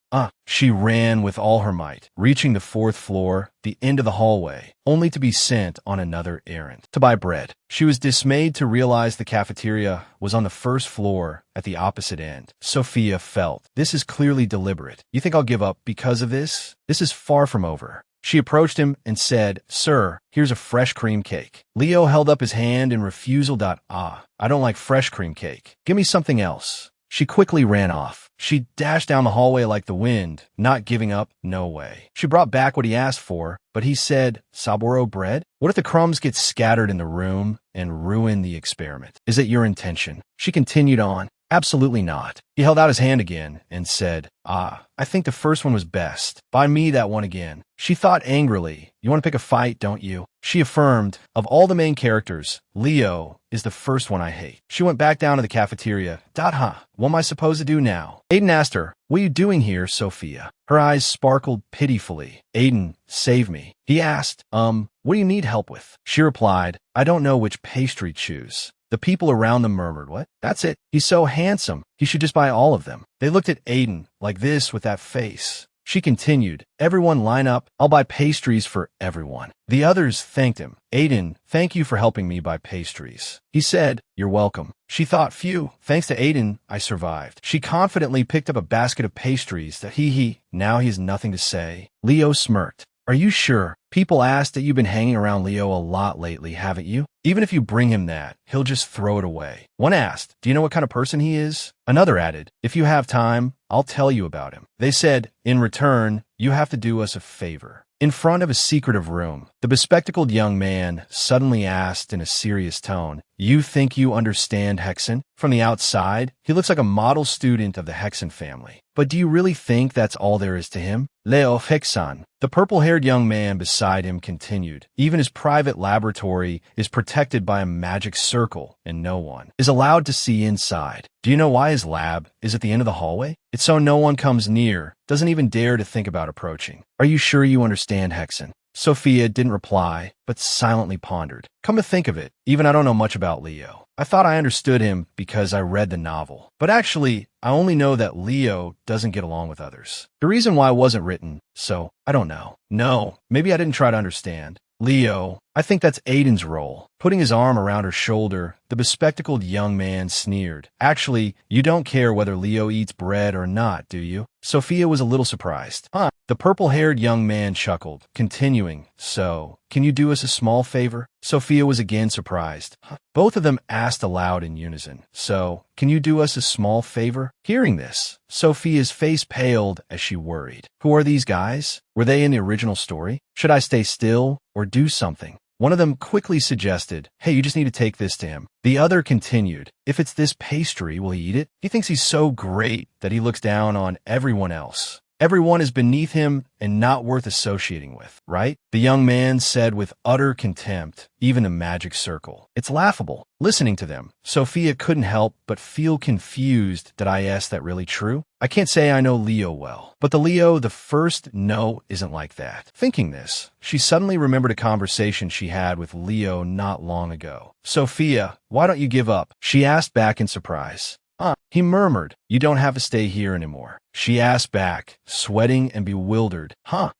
Speaker 1: She ran with all her might, reaching the 4th floor, the end of the hallway, only to be sent on another errand, to buy bread. She was dismayed to realize the cafeteria was on the 1st floor at the opposite end. Sophia felt, this is clearly deliberate. You think I'll give up because of this? This is far from over. She approached him and said, sir, here's a fresh cream cake. Leo held up his hand in refusal. I don't like fresh cream cake. Give me something else. She quickly ran off. She dashed down the hallway like the wind, not giving up, no way. She brought back what he asked for, but he said, Saburo bread? What if the crumbs get scattered in the room and ruin the experiment? Is it your intention? She continued on. Absolutely not. He held out his hand again and said, I think the first one was best. Buy me that one again. She thought angrily, you want to pick a fight, don't you? She affirmed, of all the main characters, Leo is the first one I hate. She went back down to the cafeteria. What am I supposed to do now? Aiden asked her, what are you doing here, Sophia? Her eyes sparkled pitifully. Aiden, save me. He asked, what do you need help with? She replied, I don't know which pastry choose. The people around them murmured, what? That's it. He's so handsome. He should just buy all of them. They looked at Aiden like this with that face. She continued, everyone line up. I'll buy pastries for everyone. The others thanked him. Aiden, thank you for helping me buy pastries. He said, you're welcome. She thought, phew, thanks to Aiden, I survived. She confidently picked up a basket of pastries that now he has nothing to say. Leo smirked. Are you sure? People ask that you've been hanging around Leo a lot lately, haven't you? Even if you bring him that, he'll just throw it away. One asked, do you know what kind of person he is? Another added, if you have time, I'll tell you about him. They said, in return, you have to do us a favor. In front of a secretive room, the bespectacled young man suddenly asked in a serious tone, you think you understand Hexen? From the outside, he looks like a model student of the Hexen family. But do you really think that's all there is to him? Leo Hexan. The purple-haired young man beside him continued. Even his private laboratory is protected by a magic circle, and no one is allowed to see inside. Do you know why his lab is at the end of the hallway? It's so no one comes near, doesn't even dare to think about approaching. Are you sure you understand, Hexen? Sophia didn't reply, but silently pondered. Come to think of it, even I don't know much about Leo. I thought I understood him because I read the novel. But actually, I only know that Leo doesn't get along with others. The reason why wasn't written, so I don't know. No, maybe I didn't try to understand. Leo, I think that's Aiden's role. Putting his arm around her shoulder, the bespectacled young man sneered. Actually, you don't care whether Leo eats bread or not, do you? Sophia was a little surprised. The purple-haired young man chuckled, continuing, so, can you do us a small favor? Sophia was again surprised. Both of them asked aloud in unison, so, can you do us a small favor? Hearing this, Sophia's face paled as she worried. Who are these guys? Were they in the original story? Should I stay still or do something? One of them quickly suggested, hey, you just need to take this to him. The other continued, if it's this pastry, will he eat it? He thinks he's so great that he looks down on everyone else. Everyone is beneath him and not worth associating with, right? The young man said with utter contempt, even a magic circle. It's laughable. Listening to them, Sophia couldn't help but feel confused. Did I ask that really true? I can't say I know Leo well, but the Leo, the first, no, isn't like that. Thinking this, she suddenly remembered a conversation she had with Leo not long ago. Sophia, why don't you give up? She asked back in surprise. He murmured, you don't have to stay here anymore. She asked back, sweating and bewildered.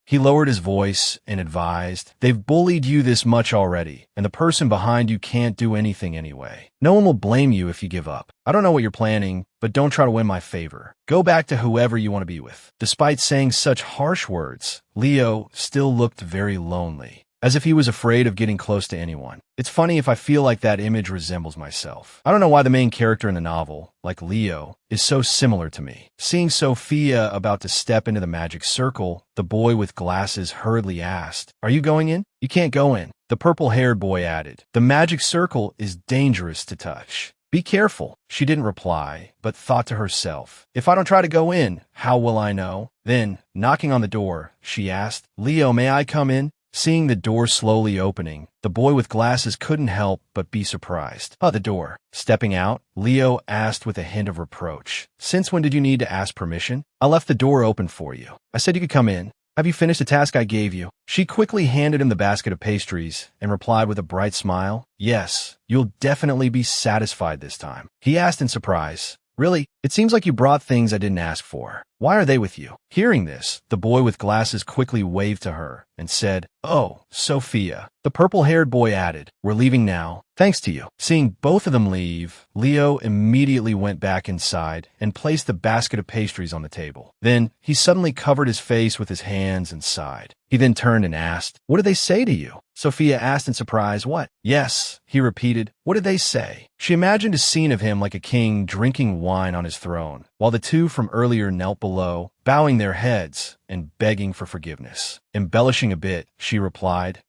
Speaker 1: He lowered his voice and advised, they've bullied you this much already, and the person behind you can't do anything anyway. No one will blame you if you give up. I don't know what you're planning, but don't try to win my favor. Go back to whoever you want to be with. Despite saying such harsh words, Leo still looked very lonely, as if he was afraid of getting close to anyone. It's funny if I feel like that image resembles myself. I don't know why the main character in the novel, like Leo, is so similar to me. Seeing Sophia about to step into the magic circle, the boy with glasses hurriedly asked, are you going in? You can't go in. The purple-haired boy added, the magic circle is dangerous to touch. Be careful. She didn't reply, but thought to herself, if I don't try to go in, how will I know? Then, knocking on the door, she asked, Leo, may I come in? Seeing the door slowly opening, the boy with glasses couldn't help but be surprised. The door. Stepping out, Leo asked with a hint of reproach. Since when did you need to ask permission? I left the door open for you. I said you could come in. Have you finished the task I gave you? She quickly handed him the basket of pastries and replied with a bright smile, Yes, you'll definitely be satisfied this time. He asked in surprise, Really? It seems like you brought things I didn't ask for. Why are they with you? Hearing this, the boy with glasses quickly waved to her and said, Oh, Sophia. The purple-haired boy added, We're leaving now. Thanks to you. Seeing both of them leave, Leo immediately went back inside and placed the basket of pastries on the table. Then, he suddenly covered his face with his hands and sighed. He then turned and asked, What did they say to you? Sophia asked in surprise, What? Yes, he repeated. What did they say? She imagined a scene of him like a king drinking wine on his throne, while the two from earlier knelt below, bowing their heads and begging for forgiveness. Embellishing a bit, she replied,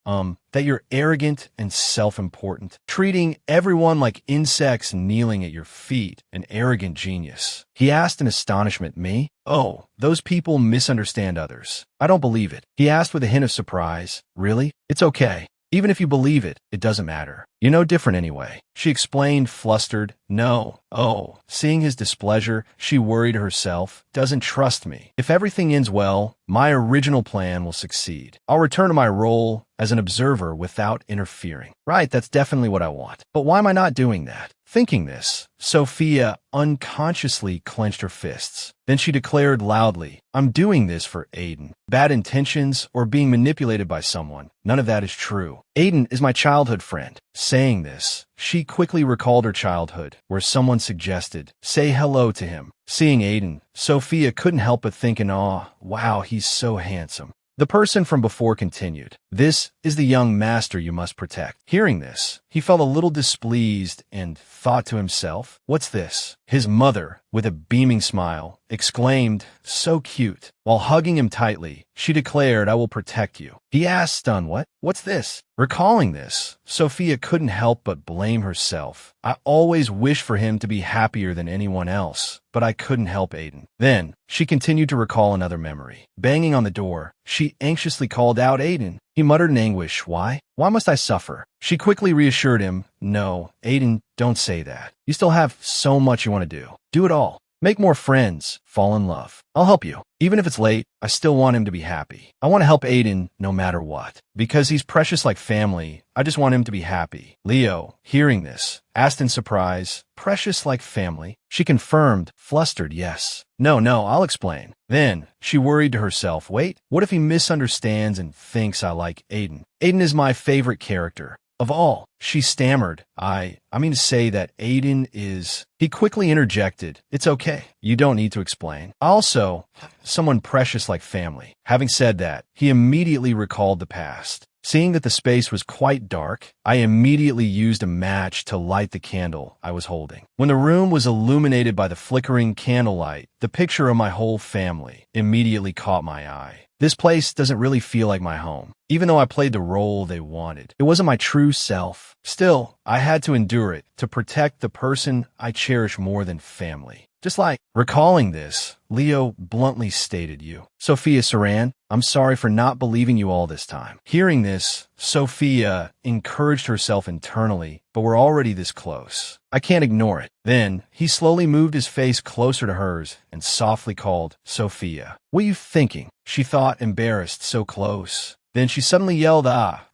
Speaker 1: that you're arrogant and self-important, treating everyone like insects kneeling at your feet, an arrogant genius. He asked in astonishment, Me? Oh, those people misunderstand others. I don't believe it. He asked with a hint of surprise, Really? It's okay. Even if you believe it, it doesn't matter. You're no different anyway. She explained, flustered. No. Oh. Seeing his displeasure, she worried herself. Doesn't trust me. If everything ends well, my original plan will succeed. I'll return to my role as an observer without interfering. Right, that's definitely what I want. But why am I not doing that? Thinking this, Sophia unconsciously clenched her fists. Then she declared loudly, I'm doing this for Aiden. Bad intentions or being manipulated by someone. None of that is true. Aiden is my childhood friend. Saying this, she quickly recalled her childhood, where someone suggested, Say hello to him. Seeing Aiden, Sophia couldn't help but think in awe, Wow, he's so handsome. The person from before continued, This is the young master you must protect. Hearing this, he felt a little displeased and thought to himself, What's this? His mother, with a beaming smile, exclaimed, So cute. While hugging him tightly, she declared, I will protect you. He asked, stunned, What's this? Recalling this, Sophia couldn't help but blame herself. I always wished for him to be happier than anyone else, but I couldn't help Aiden. Then, she continued to recall another memory. Banging on the door, she anxiously called out, Aiden. He muttered in anguish, Why? Why must I suffer? She quickly reassured him, No, Aiden, don't say that. You still have so much you want to do. Do it all. Make more friends. Fall in love. I'll help you. Even if it's late, I still want him to be happy. I want to help Aiden no matter what. Because he's precious like family, I just want him to be happy. Leo, hearing this, asked in surprise, Precious like family? She confirmed, flustered, yes. No, I'll explain. Then, she worried to herself, Wait, what if he misunderstands and thinks I like Aiden? Aiden is my favorite character. Of all, she stammered, I mean to say that Aiden is... He quickly interjected, It's okay. You don't need to explain. Also, someone precious like family. Having said that, he immediately recalled the past. Seeing that the space was quite dark, I immediately used a match to light the candle I was holding. When the room was illuminated by the flickering candlelight, the picture of my whole family immediately caught my eye. This place doesn't really feel like my home, even though I played the role they wanted. It wasn't my true self. Still, I had to endure it to protect the person I cherish more than family. Just like recalling this, Leo bluntly stated, Sophia Saran, I'm sorry for not believing you all this time. Hearing this, Sophia encouraged herself internally, but we're already this close. I can't ignore it. Then, he slowly moved his face closer to hers and softly called, Sophia. What are you thinking? She thought, embarrassed, so close. Then she suddenly yelled,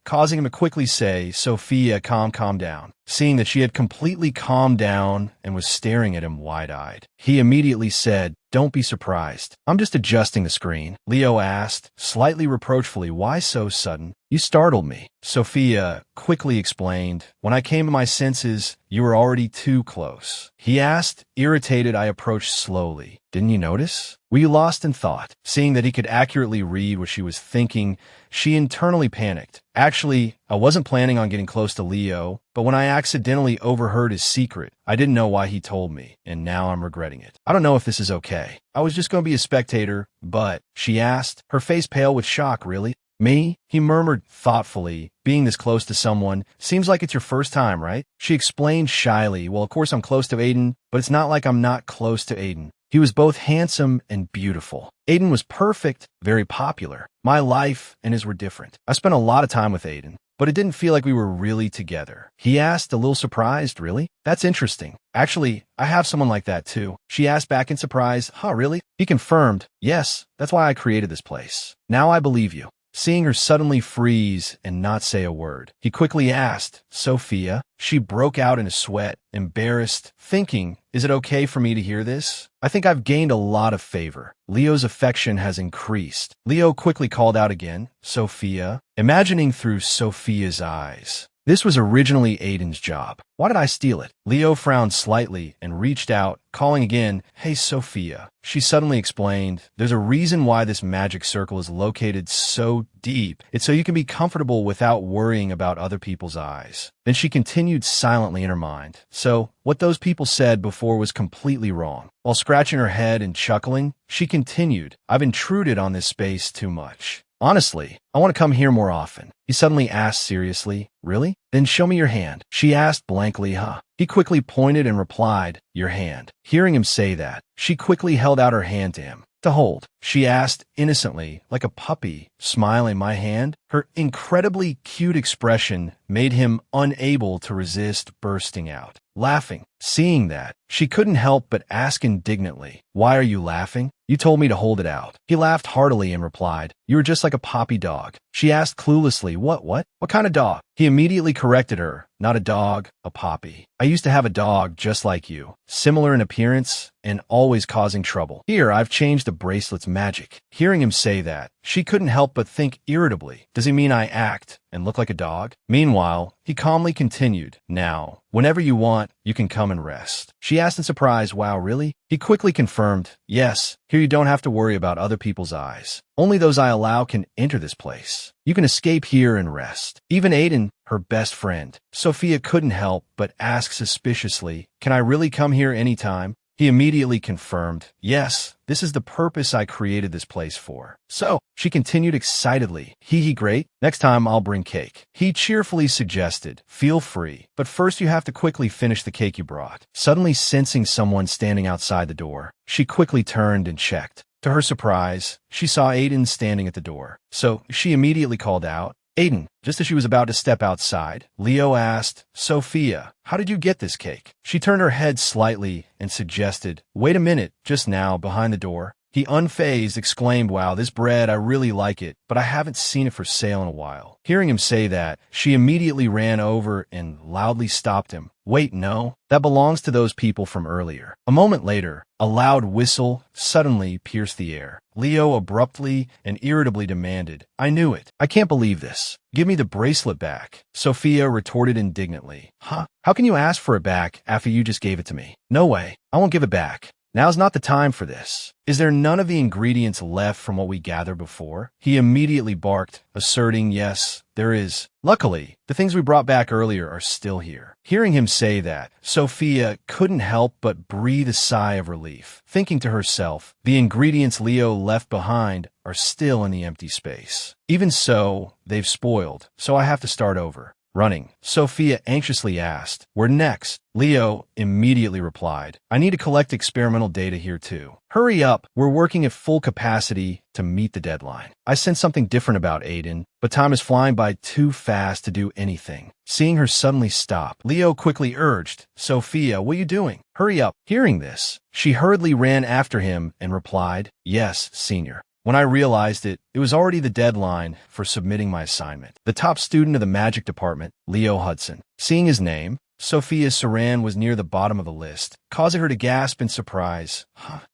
Speaker 1: causing him to quickly say, Sophia, calm down. Seeing that she had completely calmed down and was staring at him wide-eyed, he immediately said, Don't be surprised. I'm just adjusting the screen. Leo asked, slightly reproachfully, Why so sudden? You startled me. Sophia quickly explained, When I came to my senses, you were already too close. He asked, irritated. I approached slowly. Didn't you notice? Were you lost in thought? Seeing that he could accurately read what she was thinking, she internally panicked. Actually, I wasn't planning on getting close to Leo, but when I accidentally overheard his secret, I didn't know why he told me, and now I'm regretting it. I don't know if this is okay. I was just going to be a spectator, but, she asked, her face pale with shock, Really? Me? He murmured thoughtfully. Being this close to someone seems like it's your first time, right? She explained shyly, well, of course I'm close to Aiden, but it's not like I'm not close to Aiden. He was both handsome and beautiful. Aiden was perfect, very popular. My life and his were different. I spent a lot of time with Aiden, but it didn't feel like we were really together. He asked, a little surprised, really? That's interesting. Actually, I have someone like that too. She asked back in surprise, huh, really? He confirmed, yes, that's why I created this place. Now I believe you. Seeing her suddenly freeze and not say a word, he quickly asked, Sophia? She broke out in a sweat, embarrassed, thinking, is it okay for me to hear this? I think I've gained a lot of favor. Leo's affection has increased. Leo quickly called out again, Sophia, imagining through Sophia's eyes. This was originally Aiden's job. Why did I steal it? Leo frowned slightly and reached out, calling again, hey, Sophia. She suddenly explained, there's a reason why this magic circle is located so deep. It's so you can be comfortable without worrying about other people's eyes. Then she continued silently in her mind. So, what those people said before was completely wrong. While scratching her head and chuckling, she continued, I've intruded on this space too much. Honestly, I want to come here more often. He suddenly asked seriously, really? Then show me your hand. She asked blankly, huh? He quickly pointed and replied, your hand. Hearing him say that, she quickly held out her hand to him. To hold. She asked innocently, like a puppy, smiling my hand. Her incredibly cute expression made him unable to resist bursting out, laughing. Seeing that, she couldn't help but ask indignantly, why are you laughing? You told me to hold it out. He laughed heartily and replied, you were just like a poppy dog. She asked cluelessly, what? What kind of dog? He immediately corrected her, not a dog, a poppy. I used to have a dog just like you, similar in appearance and always causing trouble. Here, I've changed the bracelet's magic. Hearing him say that, she couldn't help but think irritably, does he mean I act and look like a dog? Meanwhile, he calmly continued, now, whenever you want, you can come and rest. She asked in surprise, wow, really? He quickly confirmed, yes, here you don't have to worry about other people's eyes. Only those I allow can enter this place. You can escape here and rest. Even Aiden, her best friend, Sophia couldn't help but ask suspiciously, can I really come here anytime? He immediately confirmed, yes, this is the purpose I created this place for. So, she continued excitedly, hee great, next time I'll bring cake. He cheerfully suggested, feel free, but first you have to quickly finish the cake you brought. Suddenly sensing someone standing outside the door, she quickly turned and checked. To her surprise, she saw Aiden standing at the door. So, she immediately called out, Aiden. Just as she was about to step outside, Leo asked, Sophia, how did you get this cake? She turned her head slightly and suggested, wait a minute, just now, behind the door. He unfazed exclaimed, wow, this bread, I really like it, but I haven't seen it for sale in a while. Hearing him say that, she immediately ran over and loudly stopped him. Wait, no, that belongs to those people from earlier. A moment later, a loud whistle suddenly pierced the air. Leo abruptly and irritably demanded, I knew it. I can't believe this. Give me the bracelet back. Sophia retorted indignantly. Huh? How can you ask for it back after you just gave it to me? No way. I won't give it back. Now's not the time for this. Is there none of the ingredients left from what we gathered before? He immediately barked, asserting, yes, there is. Luckily, the things we brought back earlier are still here. Hearing him say that, Sophia couldn't help but breathe a sigh of relief, thinking to herself, the ingredients Leo left behind are still in the empty space. Even so, they've spoiled, so I have to start over. Running, Sophia anxiously asked, where next? Leo immediately replied, I need to collect experimental data here too. Hurry up, we're working at full capacity to meet the deadline. I sense something different about Aiden, but time is flying by too fast to do anything. Seeing her suddenly stop, Leo quickly urged, Sophia, what are you doing? Hurry up. Hearing this, she hurriedly ran after him and replied, yes, senior. When I realized it, it was already the deadline for submitting my assignment. The top student of the magic department, Leo Hudson. Seeing his name, Sophia Saran was near the bottom of the list, causing her to gasp in surprise.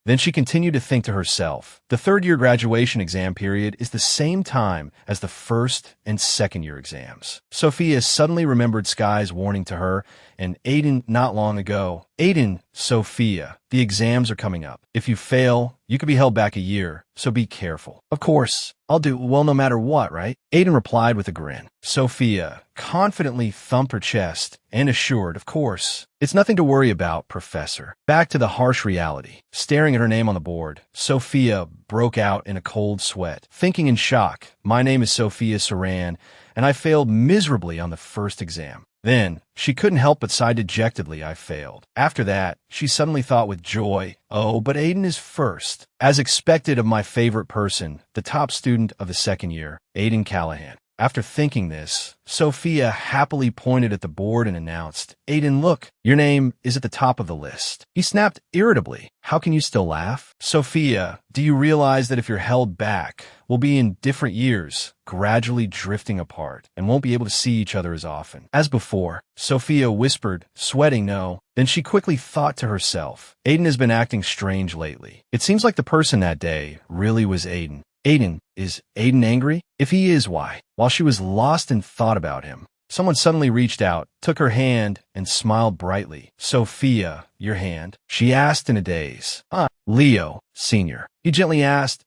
Speaker 1: Then she continued to think to herself, the third-year graduation exam period is the same time as the first and second-year exams. Sophia suddenly remembered Sky's warning to her and Aiden not long ago. Aiden, Sophia, the exams are coming up. If you fail, you could be held back a year, so be careful. Of course, I'll do well no matter what, right? Aiden replied with a grin. Sophia confidently thumped her chest and assured, of course. It's nothing to worry about, Professor. Back to the harsh reality. Staring at her name on the board, Sophia broke out in a cold sweat, thinking in shock, my name is Sophia Saran, and I failed miserably on the first exam. Then, she couldn't help but sigh dejectedly, I failed. After that, she suddenly thought with joy, oh, but Aiden is first. As expected of my favorite person, the top student of the second year, Aiden Callahan. After thinking this, Sophia happily pointed at the board and announced, Aiden, look, your name is at the top of the list. He snapped irritably. How can you still laugh? Sophia, do you realize that if you're held back, we'll be in different years, gradually drifting apart, and won't be able to see each other as often? As before, Sophia whispered, sweating no. Then she quickly thought to herself, Aiden has been acting strange lately. It seems like the person that day really was Aiden. Aiden, is Aiden angry? If he is, why? While she was lost in thought about him, someone suddenly reached out, took her hand, and smiled brightly. Sophia, your hand? She asked in a daze. Leo, Sr. He gently asked,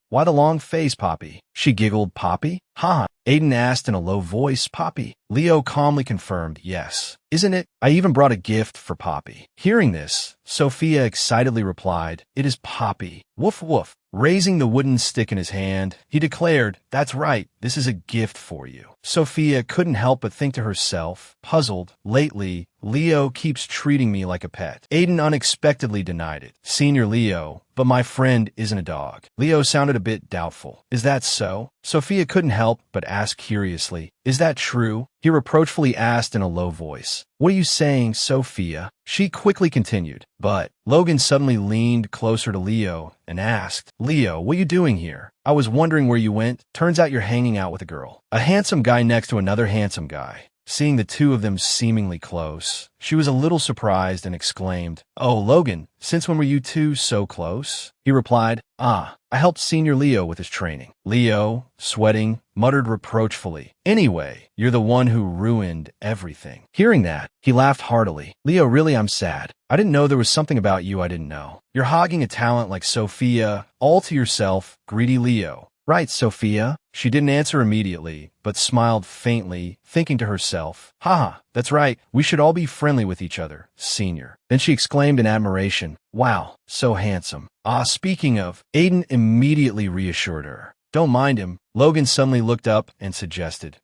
Speaker 1: why the long face, Poppy? She giggled, Poppy? Aiden asked in a low voice, Poppy? Leo calmly confirmed, yes. Isn't it? I even brought a gift for Poppy. Hearing this, Sophia excitedly replied, it is Poppy. Woof woof. Raising the wooden stick in his hand, he declared, that's right, this is a gift for you. Sophia couldn't help but think to herself, puzzled, lately, Leo keeps treating me like a pet. Aiden unexpectedly denied it. Senior Leo, but my friend isn't a dog. Leo sounded a bit doubtful. Is that so? Sophia couldn't help but ask curiously, is that true? He reproachfully asked in a low voice. What are you saying, Sophia? She quickly continued. But Logan suddenly leaned closer to Leo and asked, Leo, what are you doing here? I was wondering where you went. Turns out you're hanging out with a girl. A handsome guy next to another handsome guy. Seeing the two of them seemingly close, she was a little surprised and exclaimed, oh, Logan, since when were you two so close? He replied, I helped Senior Leo with his training. Leo, sweating, muttered reproachfully, anyway, you're the one who ruined everything. Hearing that, he laughed heartily. Leo, really, I'm sad. I didn't know there was something about you I didn't know. You're hogging a talent like Sophia, all to yourself, greedy Leo. Right, Sophia. She didn't answer immediately, but smiled faintly, thinking to herself, that's right, we should all be friendly with each other, Senior. Then she exclaimed in admiration, wow, so handsome. Speaking of, Aiden immediately reassured her. Don't mind him. Logan suddenly looked up and suggested,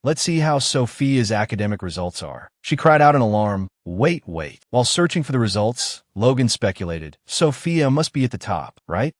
Speaker 1: let's see how Sophia's academic results are. She cried out in alarm, wait. While searching for the results, Logan speculated, Sophia must be at the top, right?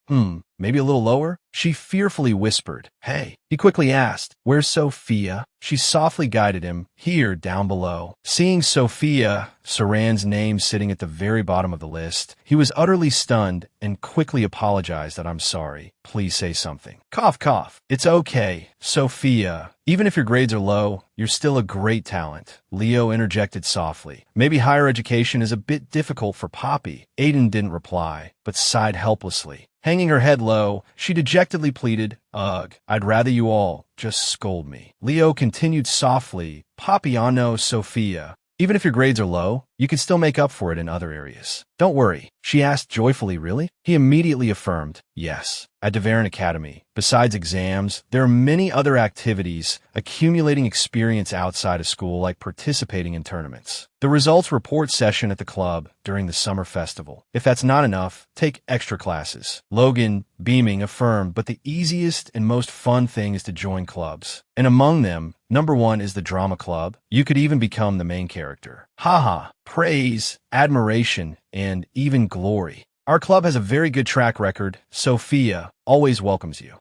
Speaker 1: Maybe a little lower? She fearfully whispered, hey. He quickly asked, where's Sophia? She softly guided him, here, down below. Seeing Sophia Saran's name sitting at the very bottom of the list, he was utterly stunned and quickly apologized that I'm sorry. Please say something. Cough, cough. It's okay, Sophia. Even if your grades are low, you're still a great talent. Leo interjected softly. Maybe higher education is a bit difficult for Poppy. Aiden didn't reply, but sighed helplessly. Hanging her head low, she dejectedly pleaded, ugh, I'd rather you all just scold me. Leo continued softly, Poppy, no, Sophia. Even if your grades are low, you can still make up for it in other areas. Don't worry. She asked joyfully, really? He immediately affirmed, yes. At Deepening Academy, besides exams, there are many other activities, accumulating experience outside of school like participating in tournaments. The results report session at the club during the summer festival. If that's not enough, take extra classes. Logan, beaming, affirmed, but the easiest and most fun thing is to join clubs. And among them, number one is the drama club. You could even become the main character. Praise, admiration, and even glory. Our club has a very good track record. Sophia always welcomes you.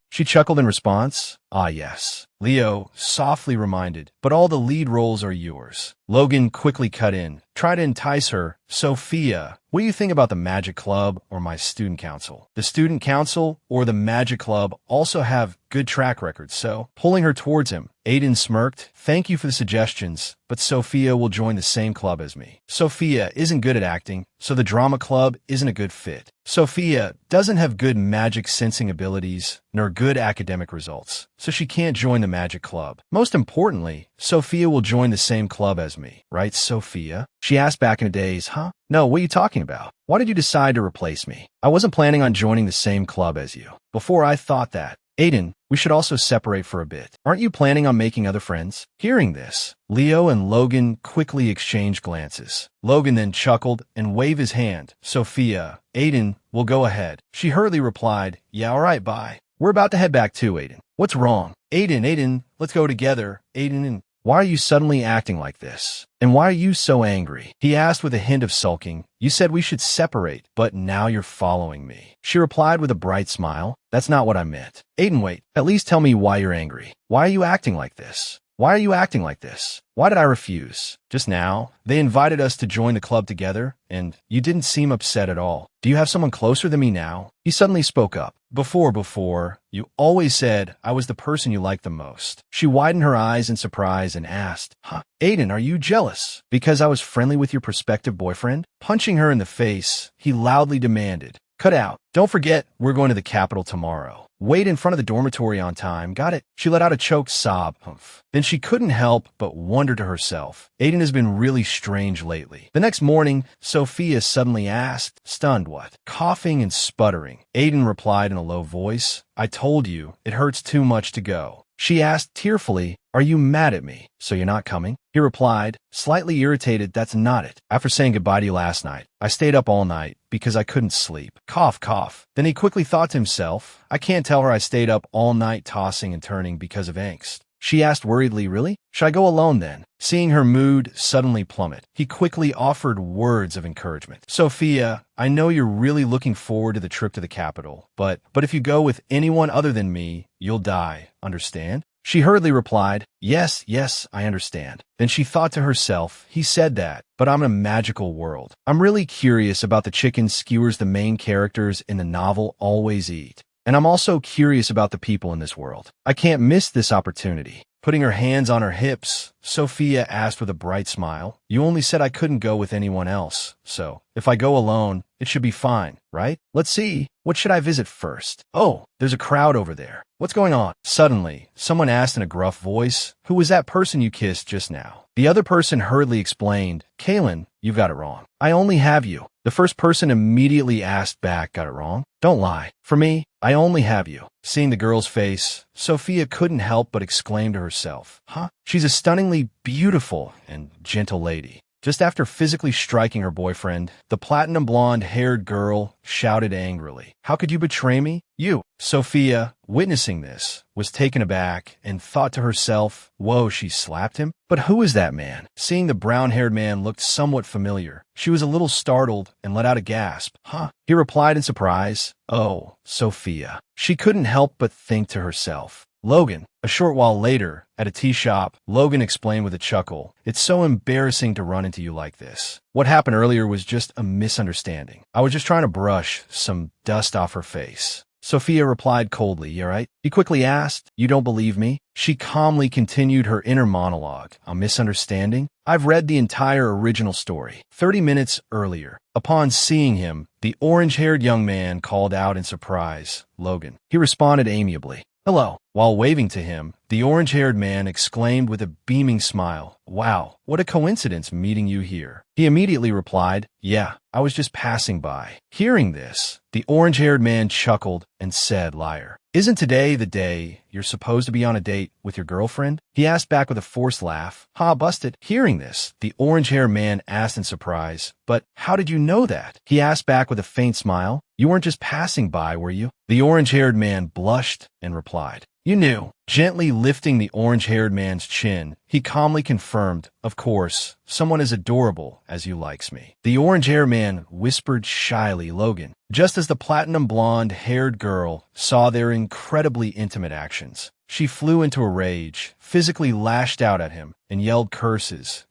Speaker 1: She chuckled in response. Yes. Leo softly reminded, but all the lead roles are yours. Logan quickly cut in, try to entice her. Sophia, what do you think about the Magic Club or my student council? The student council or the Magic Club also have good track records, so pulling her towards him, Aiden smirked. Thank you for the suggestions, but Sophia will join the same club as me. Sophia isn't good at acting, so the drama club isn't a good fit. Sophia doesn't have good magic sensing abilities nor good academic results, so she can't join the magic club. Most importantly, Sophia will join the same club as me, right, Sophia? She asked back in a daze, huh? No, what are you talking about? Why did you decide to replace me? I wasn't planning on joining the same club as you. Before I thought that. Aiden, we should also separate for a bit. Aren't you planning on making other friends? Hearing this, Leo and Logan quickly exchanged glances. Logan then chuckled and waved his hand. Sophia, Aiden, will go ahead. She hurriedly replied, yeah, all right, bye. We're about to head back too, Aiden. What's wrong? Aiden, let's go together. Aiden, why are you suddenly acting like this? And why are you so angry? He asked with a hint of sulking. You said we should separate, but now you're following me. She replied with a bright smile. That's not what I meant. Aiden, wait. At least tell me why you're angry. Why are you acting like this? Why are you acting like this? Why did I refuse? Just now, they invited us to join the club together, and you didn't seem upset at all. Do you have someone closer than me now? He suddenly spoke up. Before, you always said I was the person you liked the most. She widened her eyes in surprise and asked, huh? Aiden, are you jealous? Because I was friendly with your prospective boyfriend? Punching her in the face, he loudly demanded, cut out. Don't forget, we're going to the capital tomorrow. Wait in front of the dormitory on time, got it? She let out a choked sob. Humph. Then she couldn't help but wonder to herself. Aiden has been really strange lately. The next morning, Sophia suddenly asked, stunned what? Coughing and sputtering. Aiden replied in a low voice, I told you, it hurts too much to go. She asked tearfully, are you mad at me? So you're not coming? He replied, slightly irritated, that's not it. After saying goodbye to you last night, I stayed up all night because I couldn't sleep. Cough, cough. Then he quickly thought to himself, I can't tell her I stayed up all night tossing and turning because of angst. She asked worriedly, really? Should I go alone then? Seeing her mood suddenly plummet, he quickly offered words of encouragement. Sophia, I know you're really looking forward to the trip to the capital, but if you go with anyone other than me, you'll die. Understand? She hurriedly replied, yes, I understand. Then she thought to herself, he said that, but I'm in a magical world. I'm really curious about the chicken skewers the main characters in the novel always eat. And I'm also curious about the people in this world. I can't miss this opportunity. Putting her hands on her hips, Sophia asked with a bright smile, you only said I couldn't go with anyone else, so if I go alone, it should be fine, right? Let's see. What should I visit first? Oh, there's a crowd over there. What's going on? Suddenly, someone asked in a gruff voice, who was that person you kissed just now? The other person hurriedly explained, Kaylin, you've got it wrong. I only have you. The first person immediately asked back, got it wrong? Don't lie. For me, I only have you. Seeing the girl's face, Sophia couldn't help but exclaim to herself, huh? She's a stunningly beautiful and gentle lady. Just after physically striking her boyfriend, the platinum blonde-haired girl shouted angrily, how could you betray me? You. Sophia, witnessing this, was taken aback and thought to herself, whoa, she slapped him? But who is that man? Seeing the brown-haired man looked somewhat familiar, she was a little startled and let out a gasp. Huh? He replied in surprise, oh, Sophia. She couldn't help but think to herself, Logan. A short while later, at a tea shop, Logan explained with a chuckle, it's so embarrassing to run into you like this. What happened earlier was just a misunderstanding. I was just trying to brush some dust off her face. Sophia replied coldly, you right? He quickly asked, you don't believe me? She calmly continued her inner monologue. A misunderstanding? I've read the entire original story, 30 minutes earlier. Upon seeing him, the orange-haired young man called out in surprise, Logan. He responded amiably, hello. While waving to him, the orange-haired man exclaimed with a beaming smile, wow, what a coincidence meeting you here. He immediately replied, yeah, I was just passing by. Hearing this, the orange-haired man chuckled and said, liar. Isn't today the day you're supposed to be on a date with your girlfriend? He asked back with a forced laugh. Ha, busted. Hearing this, the orange-haired man asked in surprise, but how did you know that? He asked back with a faint smile. You weren't just passing by, were you? The orange-haired man blushed and replied, you knew. Gently lifting the orange-haired man's chin, he calmly confirmed, of course, someone as adorable as you likes me. The orange-haired man whispered shyly, Logan. Just as the platinum blonde-haired girl saw their incredibly intimate actions, she flew into a rage, physically lashed out at him, and yelled curses.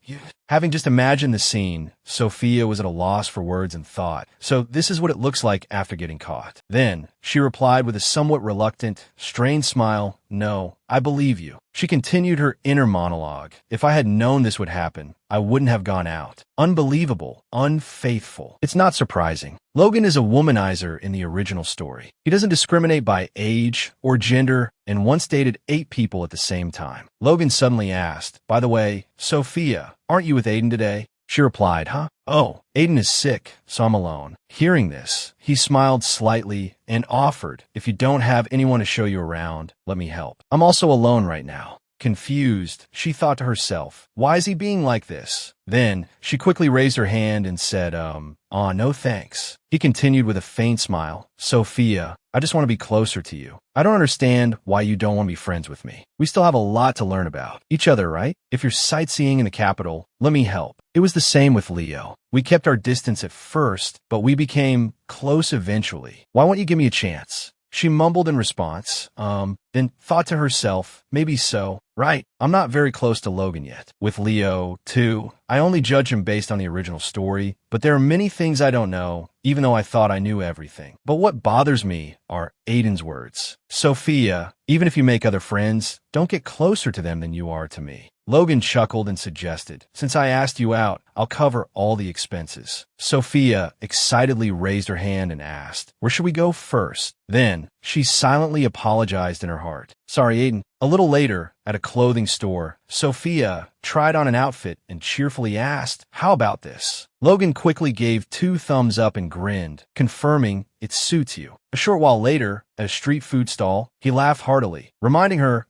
Speaker 1: Having just imagined the scene, Sophia was at a loss for words and thought, so this is what it looks like after getting caught. Then, she replied with a somewhat reluctant, strained smile, no, I believe you. She continued her inner monologue. If I had known this would happen, I wouldn't have gone out. Unbelievable. Unfaithful. It's not surprising. Logan is a womanizer in the original story. He doesn't discriminate by age or gender and once dated 8 people at the same time. Logan suddenly asked, by the way, Sophia, aren't you with Aiden today? She replied, huh? Oh, Aiden is sick, so I'm alone. Hearing this, he smiled slightly and offered, if you don't have anyone to show you around, let me help. I'm also alone right now. Confused, she thought to herself, why is he being like this? Then, she quickly raised her hand and said, aw, no thanks. He continued with a faint smile, Sophia, I just want to be closer to you. I don't understand why you don't want to be friends with me. We still have a lot to learn about each other, right? If you're sightseeing in the capital, let me help. It was the same with Leo. We kept our distance at first, but we became close eventually. Why won't you give me a chance? She mumbled in response, then thought to herself, maybe so. Right, I'm not very close to Logan yet. With Leo, too, I only judge him based on the original story, but there are many things I don't know, even though I thought I knew everything. But what bothers me are Aiden's words. Sophia, even if you make other friends, don't get closer to them than you are to me. Logan chuckled and suggested, since I asked you out, I'll cover all the expenses. Sophia excitedly raised her hand and asked, where should we go first? Then, she silently apologized in her heart. Sorry, Aiden. A little later, at a clothing store, Sophia tried on an outfit and cheerfully asked, how about this? Logan quickly gave 2 thumbs up and grinned, confirming it suits you. A short while later, at a street food stall, he laughed heartily, reminding her,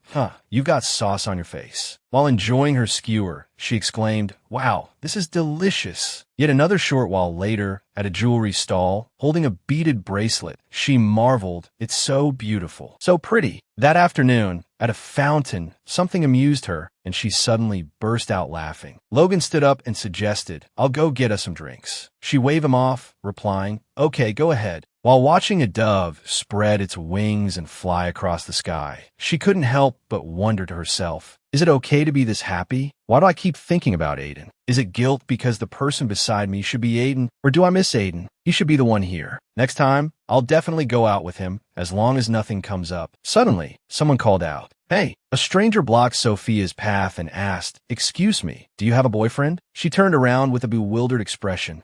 Speaker 1: you've got sauce on your face. While enjoying her skewer, she exclaimed, wow, this is delicious. Yet another short while later, at a jewelry stall, holding a beaded bracelet, she marveled, it's so beautiful, so pretty. That afternoon, at a fountain, something amused her, and she suddenly burst out laughing. Logan stood up and suggested, I'll go get us some drinks. She waved him off, replying, okay, go ahead. While watching a dove spread its wings and fly across the sky, she couldn't help but wonder to herself, is it okay to be this happy? Why do I keep thinking about Aiden? Is it guilt because the person beside me should be Aiden, or do I miss Aiden? He should be the one here. Next time, I'll definitely go out with him, as long as nothing comes up. Suddenly, someone called out, hey! A stranger blocked Sophia's path and asked, excuse me, do you have a boyfriend? She turned around with a bewildered expression.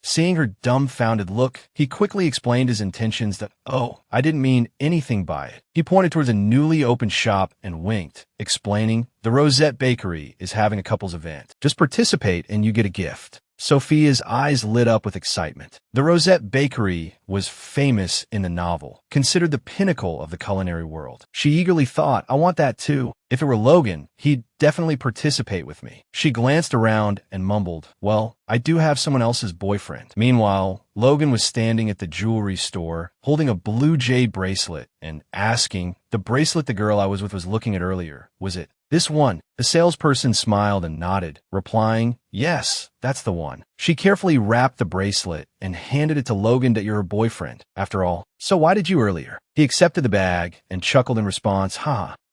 Speaker 1: Seeing her dumbfounded look, he quickly explained his intentions that, oh, I didn't mean anything by it. He pointed towards a newly opened shop and winked, explaining, the Rosette Bakery is having a couples event. Just participate and you get a gift. Sophia's eyes lit up with excitement. The Rosette Bakery was famous in the novel, considered the pinnacle of the culinary world. She eagerly thought, I want that too. If it were Logan, he'd definitely participate with me. She glanced around and mumbled, well, I do have someone else's boyfriend. Meanwhile, Logan was standing at the jewelry store, holding a blue jade bracelet and asking, the bracelet the girl I was with was looking at earlier, was it this one? The salesperson smiled and nodded, replying, yes, that's the one. She carefully wrapped the bracelet and handed it to Logan that you're her boyfriend, after all. So why did you earlier? He accepted the bag and chuckled in response,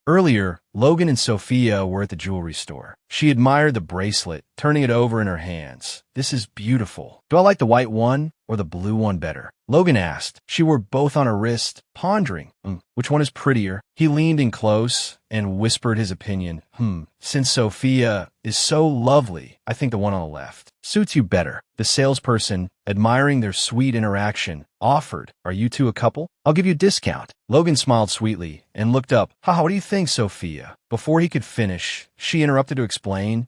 Speaker 1: Earlier, Logan and Sophia were at the jewelry store. She admired the bracelet, turning it over in her hands. This is beautiful. Do I like the white one or the blue one better? Logan asked. She wore both on her wrist, pondering, which one is prettier? He leaned in close and whispered his opinion. Since Sophia is so lovely, I think the one on the left suits you better. The salesperson, admiring their sweet interaction, offered, are you two a couple? I'll give you a discount. Logan smiled sweetly and looked up. What do you think, Sophia? Before he could finish, she interrupted to explain,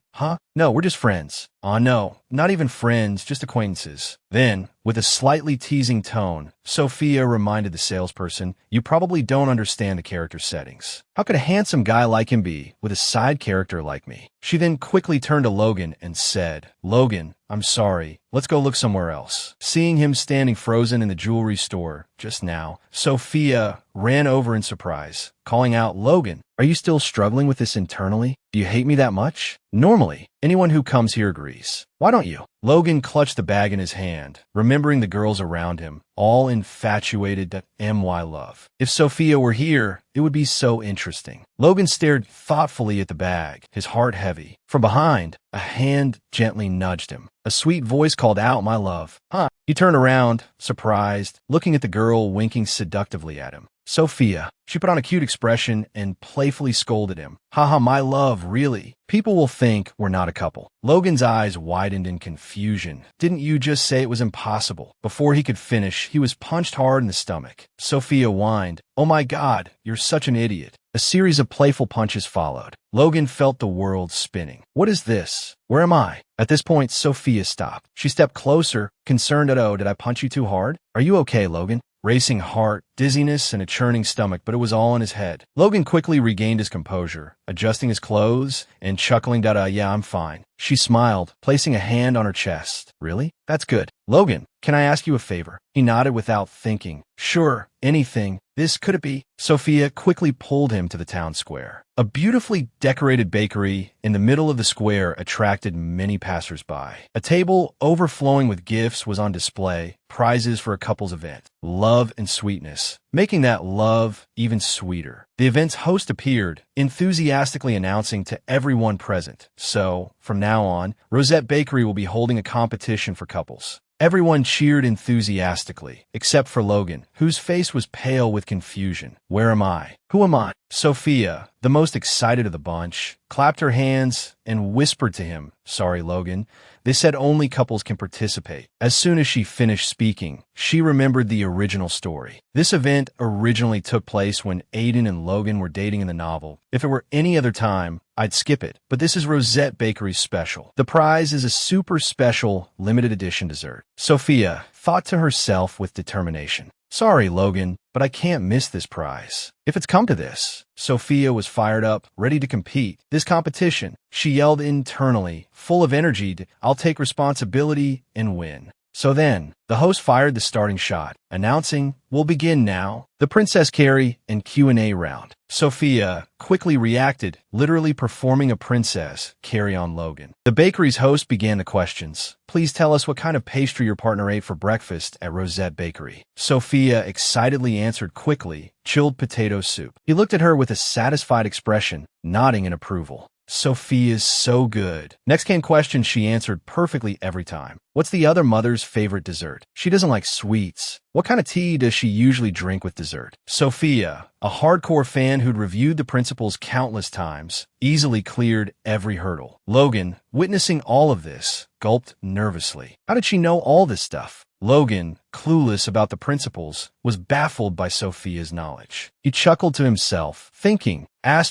Speaker 1: no, we're just friends. No, not even friends, just acquaintances. Then, with a slightly teasing tone, Sophia reminded the salesperson, you probably don't understand the character settings. How could a handsome guy like him be with a side character like me? She then quickly turned to Logan and said, Logan, I'm sorry. Let's go look somewhere else. Seeing him standing frozen in the jewelry store just now, Sophia ran over in surprise, calling out, Logan, are you still struggling with this internally? Do you hate me that much? Normally, anyone who comes here agrees. Why don't you? Logan clutched the bag in his hand, remembering the girls around him, all infatuated that MY love. If Sophia were here, it would be so interesting. Logan stared thoughtfully at the bag, his heart heavy. From behind, a hand gently nudged him. A sweet voice called out, my love. He turned around, surprised, looking at the girl winking seductively at him. Sophia. She put on a cute expression and playfully scolded him. Haha, my love, really? People will think we're not a couple. Logan's eyes widened in confusion. Didn't you just say it was impossible? Before he could finish, he was punched hard in the stomach. Sophia whined, "Oh my God, you're such an idiot." A series of playful punches followed. Logan felt the world spinning. What is this? Where am I? At this point, Sophia stopped. She stepped closer, concerned at, "Oh, did I punch you too hard? Are you okay, Logan?" Racing heart, dizziness, and a churning stomach, but it was all in his head. Logan quickly regained his composure, adjusting his clothes and chuckling that, "Yeah, I'm fine." She smiled, placing a hand on her chest. "Really? That's good. Logan, can I ask you a favor?" He nodded without thinking. "Sure, anything. This could it be?" Sophia quickly pulled him to the town square. A beautifully decorated bakery in the middle of the square attracted many passers-by. A table overflowing with gifts was on display, prizes for a couple's event. Love and sweetness, making that love even sweeter. The event's host appeared, enthusiastically announcing to everyone present. So, from now on, Rosette Bakery will be holding a competition for couples. Everyone cheered enthusiastically, except for Logan, whose face was pale with confusion. Where am I? Who am I? Sophia, the most excited of the bunch, clapped her hands and whispered to him, "Sorry, Logan. They said only couples can participate." As soon as she finished speaking, she remembered the original story. This event originally took place when Aiden and Logan were dating in the novel. If it were any other time, I'd skip it, but this is Rosette Bakery's special. The prize is a super special, limited edition dessert. Sophia thought to herself with determination. "Sorry, Logan, but I can't miss this prize. If it's come to this." Sophia was fired up, ready to compete. This competition, she yelled internally, full of energy, "I'll take responsibility and win." So then, the host fired the starting shot, announcing, "We'll begin now. The Princess Carrie and Q&A round." Sophia quickly reacted, literally performing a princess carry on Logan. The bakery's host began the questions. "Please tell us what kind of pastry your partner ate for breakfast at Rosette Bakery." Sophia excitedly answered quickly, "Chilled potato soup." He looked at her with a satisfied expression, nodding in approval. Sophia's so good. Next came questions she answered perfectly every time. What's the other mother's favorite dessert? She doesn't like sweets. What kind of tea does she usually drink with dessert? Sophia, a hardcore fan who'd reviewed the principles countless times, easily cleared every hurdle. Logan, witnessing all of this, gulped nervously. How did she know all this stuff? Logan, clueless about the principles, was baffled by Sophia's knowledge. He chuckled to himself, thinking, I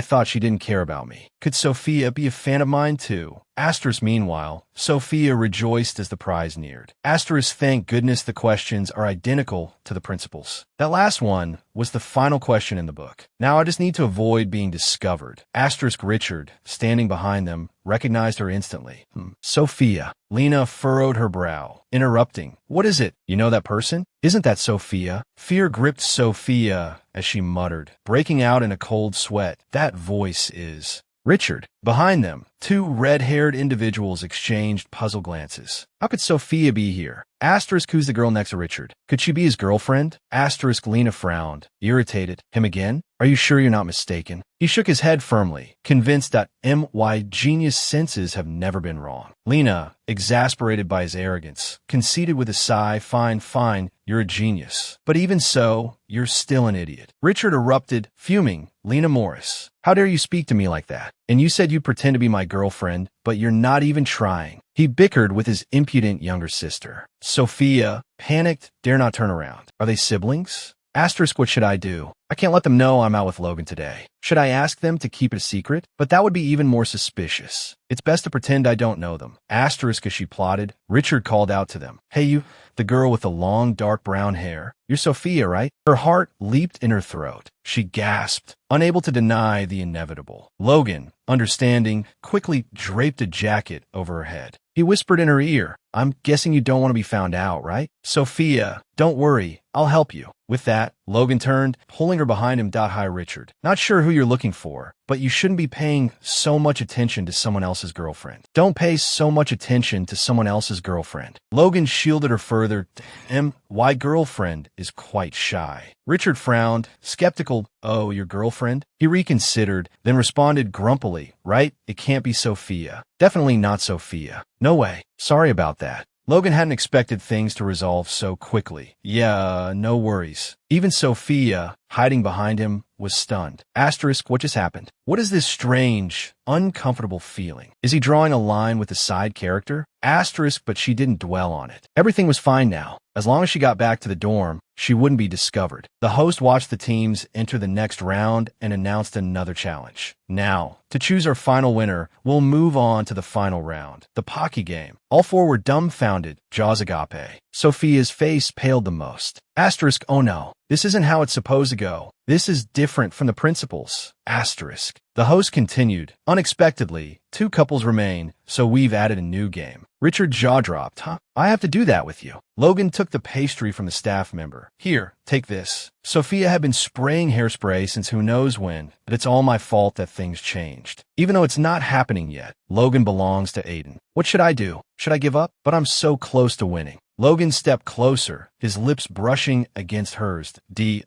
Speaker 1: thought she didn't care about me. Could Sophia be a fan of mine too? Meanwhile, Sophia rejoiced as the prize neared. Thank goodness the questions are identical to the principles. That last one was the final question in the book. Now I just need to avoid being discovered. Richard, standing behind them, recognized her instantly. Sophia. Lena furrowed her brow, interrupting. What is it? You know that person? Isn't that Sophia? Fear gripped Sophia as she muttered, breaking out in a cold sweat. That voice is Richard. Behind them, two red-haired individuals exchanged puzzled glances. How could Sophia be here? Who's the girl next to Richard? Could she be his girlfriend? Lena frowned, irritated. Him again? Are you sure you're not mistaken? He shook his head firmly, convinced that my genius senses have never been wrong. Lena, exasperated by his arrogance, conceded with a sigh, Fine, you're a genius. But even so, you're still an idiot. Richard erupted, fuming. Lena Morris, how dare you speak to me like that? And you said you'd pretend to be my girlfriend, but you're not even trying. He bickered with his impudent younger sister. Sophia, panicked, dare not turn around. Are they siblings? What should I do? I can't let them know I'm out with Logan today. Should I ask them to keep it a secret? But that would be even more suspicious. It's best to pretend I don't know them. As she plotted, Richard called out to them. Hey you, the girl with the long dark brown hair. You're Sophia, right? Her heart leaped in her throat. She gasped, unable to deny the inevitable. Logan, understanding, quickly draped a jacket over her head. He whispered in her ear, I'm guessing you don't want to be found out, right? Sophia, don't worry, I'll help you. With that, Logan turned, pulling her behind him. Hi, Richard. Not sure who you're looking for, but you shouldn't be paying so much attention to someone else's girlfriend. Don't pay so much attention to someone else's girlfriend. Logan shielded her further. My girlfriend is quite shy. Richard frowned, skeptical. Oh, your girlfriend? He reconsidered, then responded grumpily. Right? It can't be Sophia. Definitely not Sophia. No way. Sorry about that. Logan hadn't expected things to resolve so quickly. Yeah, no worries. Even Sophia, hiding behind him, was stunned. Asterisk, what just happened? What is this strange, uncomfortable feeling? Is he drawing a line with the side character? Asterisk, but she didn't dwell on it. Everything was fine now. As long as she got back to the dorm, she wouldn't be discovered. The host watched the teams enter the next round and announced another challenge. Now, to choose our final winner, we'll move on to the final round, the pocky game. All four were dumbfounded, jaws agape. Sophia's face paled the most. Asterisk, oh no, this isn't how it's supposed to go. This is different from the principles. Asterisk. The host continued. Unexpectedly, 2 couples remain, so we've added a new game. Richard jaw dropped. Huh? I have to do that with you. Logan took the pastry from the staff member. Here, take this. Sophia had been spraying hairspray since who knows when, but it's all my fault that things changed. Even though it's not happening yet, Logan belongs to Aiden. What should I do? Should I give up? But I'm so close to winning. Logan stepped closer, his lips brushing against hers.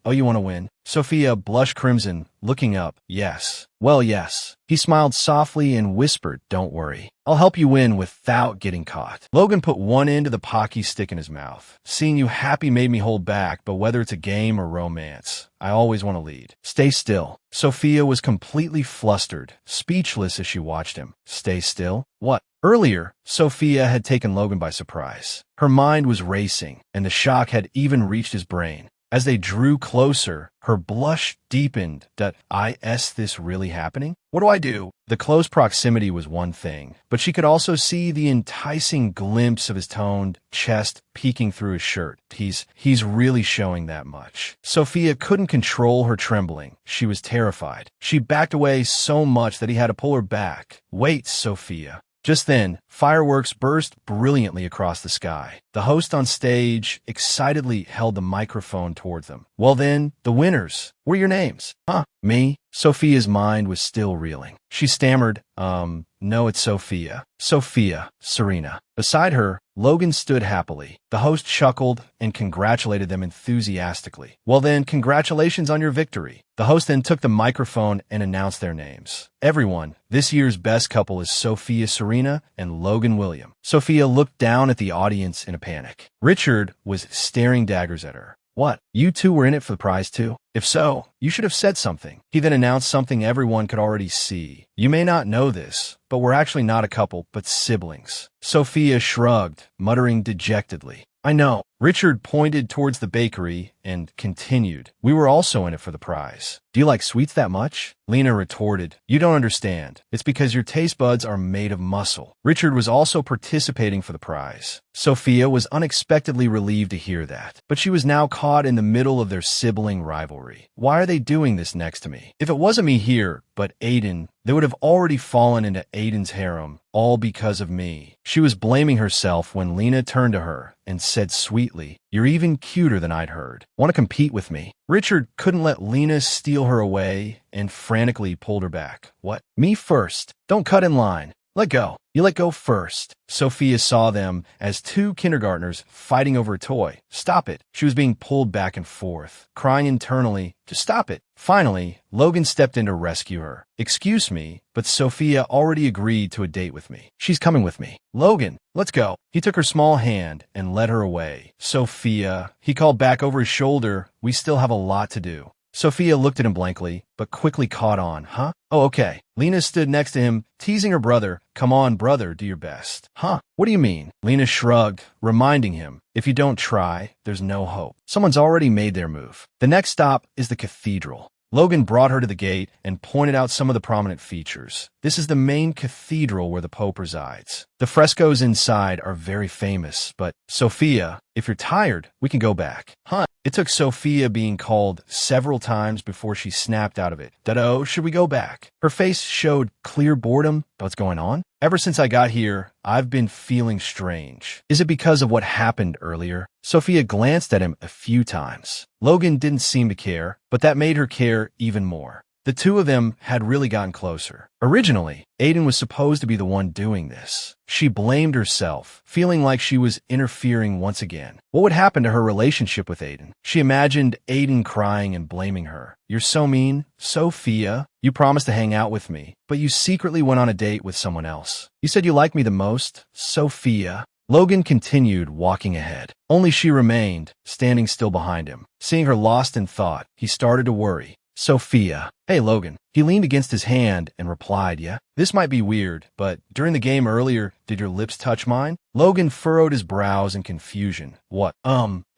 Speaker 1: Oh, you want to win? Sophia blushed crimson, looking up. Yes. Well, yes. He smiled softly and whispered, don't worry. I'll help you win without getting caught. Logan put one end of the pocky stick in his mouth. Seeing you happy made me hold back, but whether it's a game or romance, I always want to lead. Stay still. Sophia was completely flustered, speechless as she watched him. Stay still? What? Earlier, Sophia had taken Logan by surprise. Her mind was racing, and the shock had even reached his brain. As they drew closer, her blush deepened. Is this really happening? What do I do? The close proximity was one thing, but she could also see the enticing glimpse of his toned chest peeking through his shirt. He's really showing that much. Sophia couldn't control her trembling. She was terrified. She backed away so much that he had to pull her back. Wait, Sophia. Just then, fireworks burst brilliantly across the sky. The host on stage excitedly held the microphone towards them. Well then, the winners. What are your names? Huh? Me? Sophia's mind was still reeling. She stammered, no, it's Sophia. Sophia, Serena. Beside her, Logan stood happily. The host chuckled and congratulated them enthusiastically. Well then, congratulations on your victory. The host then took the microphone and announced their names. Everyone, this year's best couple is Sophia Serena and Logan William. Sophia looked down at the audience in a panic. Richard was staring daggers at her. What? You two were in it for the prize too? If so, you should have said something. He then announced something everyone could already see. You may not know this, but we're actually not a couple, but siblings. Sophia shrugged, muttering dejectedly. I know. Richard pointed towards the bakery and continued. We were also in it for the prize. Do you like sweets that much? Lena retorted. You don't understand. It's because your taste buds are made of muscle. Richard was also participating for the prize. Sophia was unexpectedly relieved to hear that, but she was now caught in the middle of their sibling rivalry. Why are they doing this next to me? If it wasn't me here, but Aiden, they would have already fallen into Aiden's harem, all because of me. She was blaming herself when Lena turned to her and said sweetly, you're even cuter than I'd heard. Want to compete with me? Richard couldn't let Lena steal her away and frantically pulled her back. What? Me first. Don't cut in line. Let go. You let go first. Sophia saw them as 2 kindergartners fighting over a toy. Stop it. She was being pulled back and forth, crying internally, just stop it. Finally, Logan stepped in to rescue her. Excuse me, but Sophia already agreed to a date with me. She's coming with me. Logan, let's go. He took her small hand and led her away. Sophia, he called back over his shoulder, we still have a lot to do. Sophia looked at him blankly, but quickly caught on. Huh? Oh, okay. Lena stood next to him, teasing her brother. Come on, brother, do your best. Huh? What do you mean? Lena shrugged, reminding him, if you don't try, there's no hope. Someone's already made their move. The next stop is the cathedral. Logan brought her to the gate and pointed out some of the prominent features. This is the main cathedral where the Pope resides. The frescoes inside are very famous, but Sophia, if you're tired, we can go back. Huh? It took Sophia being called several times before she snapped out of it. Dado, should we go back? Her face showed clear boredom. What's going on? Ever since I got here, I've been feeling strange. Is it because of what happened earlier? Sophia glanced at him a few times. Logan didn't seem to care, but that made her care even more. The two of them had really gotten closer. Originally, Aiden was supposed to be the one doing this. She blamed herself, feeling like she was interfering once again. What would happen to her relationship with Aiden? She imagined Aiden crying and blaming her. You're so mean. Sophia, you promised to hang out with me, but you secretly went on a date with someone else. You said you liked me the most. Sophia. Logan continued walking ahead. Only she remained, standing still behind him. Seeing her lost in thought, he started to worry. Sophia. Hey, Logan. He leaned against his hand and replied, yeah? This might be weird, but during the game earlier, did your lips touch mine? Logan furrowed his brows in confusion. What?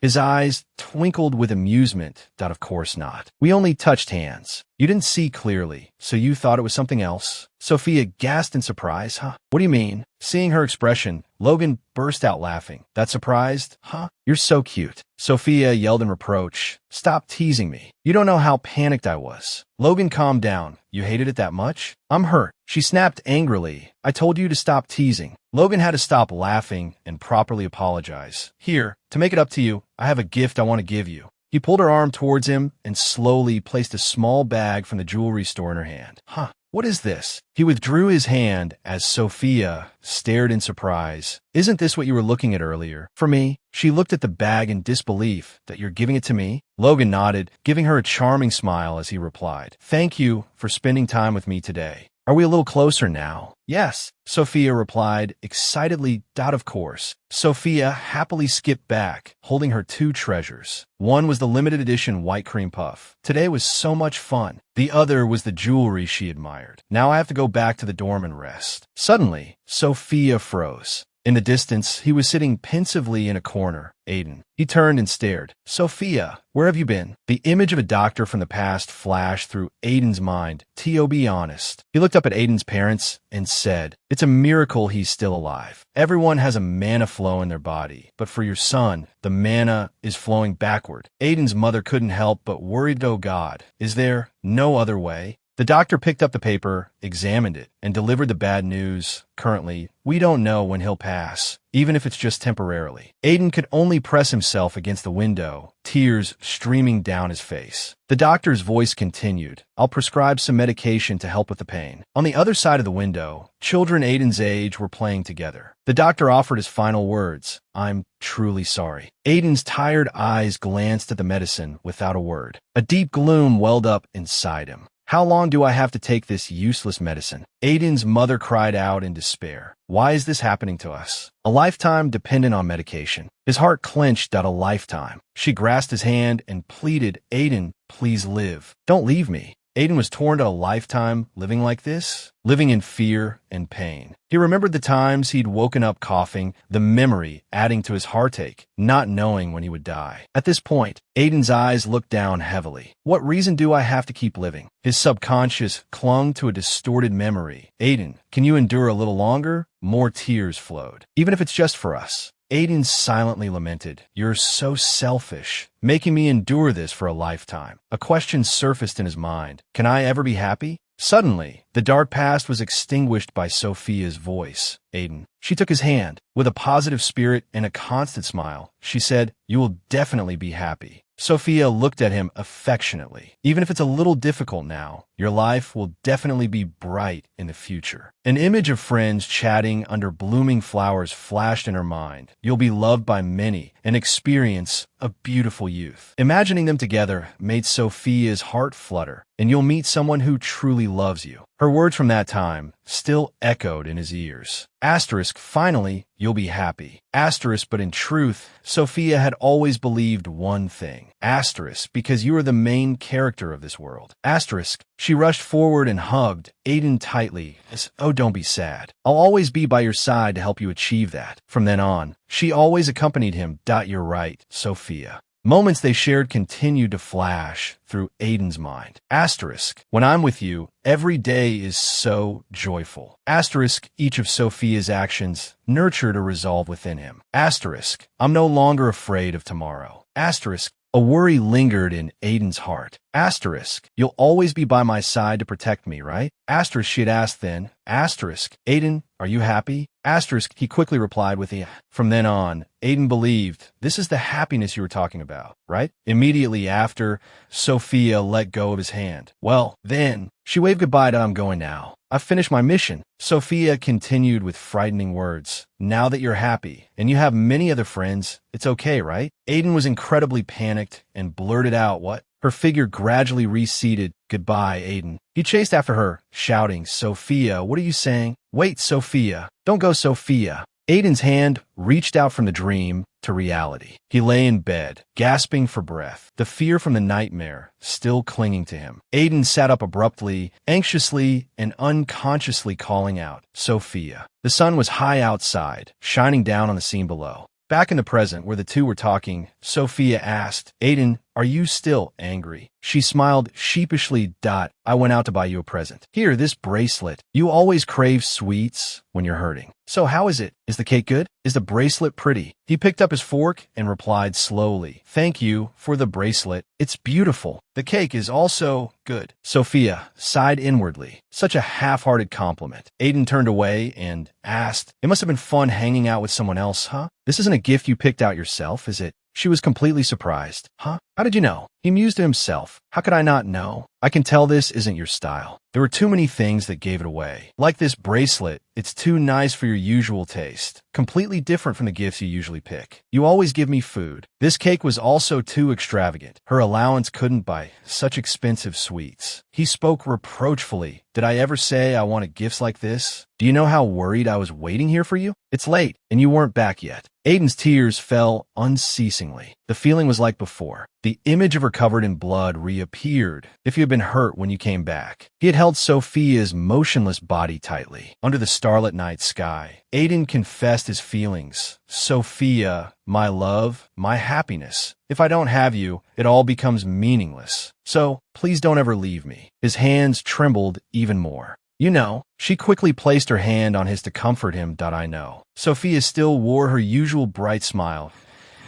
Speaker 1: His eyes twinkled with amusement. Of course not. We only touched hands. You didn't see clearly, so you thought it was something else? Sophia gasped in surprise. Huh? What do you mean? Seeing her expression, Logan burst out laughing. That surprised? Huh? You're so cute. Sophia yelled in reproach. Stop teasing me. You don't know how panicked I was. Logan calmed down. You hated it that much? I'm hurt. She snapped angrily. I told you to stop teasing. Logan had to stop laughing and properly apologize. Here, to make it up to you, I have a gift I want to give you. He pulled her arm towards him and slowly placed a small bag from the jewelry store in her hand. Huh? What is this? He withdrew his hand as Sophia stared in surprise. Isn't this what you were looking at earlier? For me? She looked at the bag in disbelief. That you're giving it to me? Logan nodded, giving her a charming smile as he replied. Thank you for spending time with me today. Are we a little closer now? Yes, Sophia replied, excitedly. Of course. Sophia happily skipped back, holding her two treasures. One was the limited edition white cream puff. Today was so much fun. The other was the jewelry she admired. Now I have to go back to the dorm and rest. Suddenly, Sophia froze. In the distance, he was sitting pensively in a corner. Aiden. He turned and stared. Sophia, where have you been? The image of a doctor from the past flashed through Aiden's mind. To be honest. He looked up at Aiden's parents and said, it's a miracle he's still alive. Everyone has a mana flow in their body, but for your son, the mana is flowing backward. Aiden's mother couldn't help but worried. Oh God, is there no other way? The doctor picked up the paper, examined it, and delivered the bad news. Currently, we don't know when he'll pass, even if it's just temporarily. Aiden could only press himself against the window, tears streaming down his face. The doctor's voice continued. I'll prescribe some medication to help with the pain. On the other side of the window, children Aiden's age were playing together. The doctor offered his final words. I'm truly sorry. Aiden's tired eyes glanced at the medicine without a word. A deep gloom welled up inside him. How long do I have to take this useless medicine? Aiden's mother cried out in despair. Why is this happening to us? A lifetime dependent on medication. His heart clenched. A lifetime. She grasped his hand and pleaded, Aiden, please live. Don't leave me. Aiden was torn to a lifetime living like this, living in fear and pain. He remembered the times he'd woken up coughing, the memory adding to his heartache, not knowing when he would die. At this point, Aiden's eyes looked down heavily. What reason do I have to keep living? His subconscious clung to a distorted memory. Aiden, can you endure a little longer? More tears flowed. Even if it's just for us. Aiden silently lamented, you're so selfish, making me endure this for a lifetime. A question surfaced in his mind. Can I ever be happy? Suddenly, the dark past was extinguished by Sophia's voice. Aiden. She took his hand. With a positive spirit and a constant smile, she said, you will definitely be happy. Sophia looked at him affectionately. Even if it's a little difficult now, your life will definitely be bright in the future. An image of friends chatting under blooming flowers flashed in her mind. You'll be loved by many and experience a beautiful youth. Imagining them together made Sophia's heart flutter, and you'll meet someone who truly loves you. Her words from that time still echoed in his ears. Asterisk, finally, you'll be happy. Asterisk, but in truth, Sophia had always believed one thing. Asterisk, because you are the main character of this world. Asterisk, she rushed forward and hugged Aiden tightly as, oh, don't be sad. I'll always be by your side to help you achieve that. From then on, she always accompanied him. You're right, Sophia. Moments they shared continued to flash through Aiden's mind. Asterisk, when I'm with you, every day is so joyful. Asterisk, each of Sophia's actions nurtured a resolve within him. Asterisk, I'm no longer afraid of tomorrow. Asterisk, a worry lingered in Aiden's heart. Asterisk, you'll always be by my side to protect me, right? Asterisk, she had asked then. Asterisk, Aiden, are you happy? Asterisk, he quickly replied with a. From then on, Aiden believed this is the happiness you were talking about, right? Immediately after, Sophia let go of his hand. Well, then, she waved goodbye to I'm going now. I've finished my mission. Sophia continued with frightening words. Now that you're happy, and you have many other friends, it's okay, right? Aiden was incredibly panicked and blurted out what? Her figure gradually receded. Goodbye, Aiden. He chased after her, shouting, Sophia, what are you saying? Wait, Sophia. Don't go, Sophia. Aiden's hand reached out from the dream to reality. He lay in bed, gasping for breath, the fear from the nightmare still clinging to him. Aiden sat up abruptly, anxiously and unconsciously calling out, "Sophia." The sun was high outside, shining down on the scene below. Back in the present, where the two were talking, Sophia asked, "Aiden, are you still angry?" She smiled sheepishly. "I went out to buy you a present. Here, this bracelet. You always crave sweets when you're hurting. So how is it? Is the cake good? Is the bracelet pretty?" He picked up his fork and replied slowly, "Thank you for the bracelet. It's beautiful. The cake is also good." Sophia sighed inwardly. Such a half-hearted compliment. Aiden turned away and asked, "It must have been fun hanging out with someone else, huh? This isn't a gift you picked out yourself, is it?" She was completely surprised. "Huh? How did you know?" He mused to himself. "How could I not know? I can tell this isn't your style." There were too many things that gave it away. Like this bracelet, it's too nice for your usual taste. Completely different from the gifts you usually pick. You always give me food. This cake was also too extravagant. Her allowance couldn't buy such expensive sweets. He spoke reproachfully. "Did I ever say I wanted gifts like this? Do you know how worried I was waiting here for you? It's late, and you weren't back yet." Aiden's tears fell unceasingly. The feeling was like before. The image of her covered in blood reappeared, if you had been hurt when you came back. He had held Sophia's motionless body tightly. Under the starlit night sky, Aiden confessed his feelings. "Sophia, my love, my happiness. If I don't have you, it all becomes meaningless. So, please don't ever leave me." His hands trembled even more. "You know." She quickly placed her hand on his to comfort him. "I know." Sophia still wore her usual bright smile.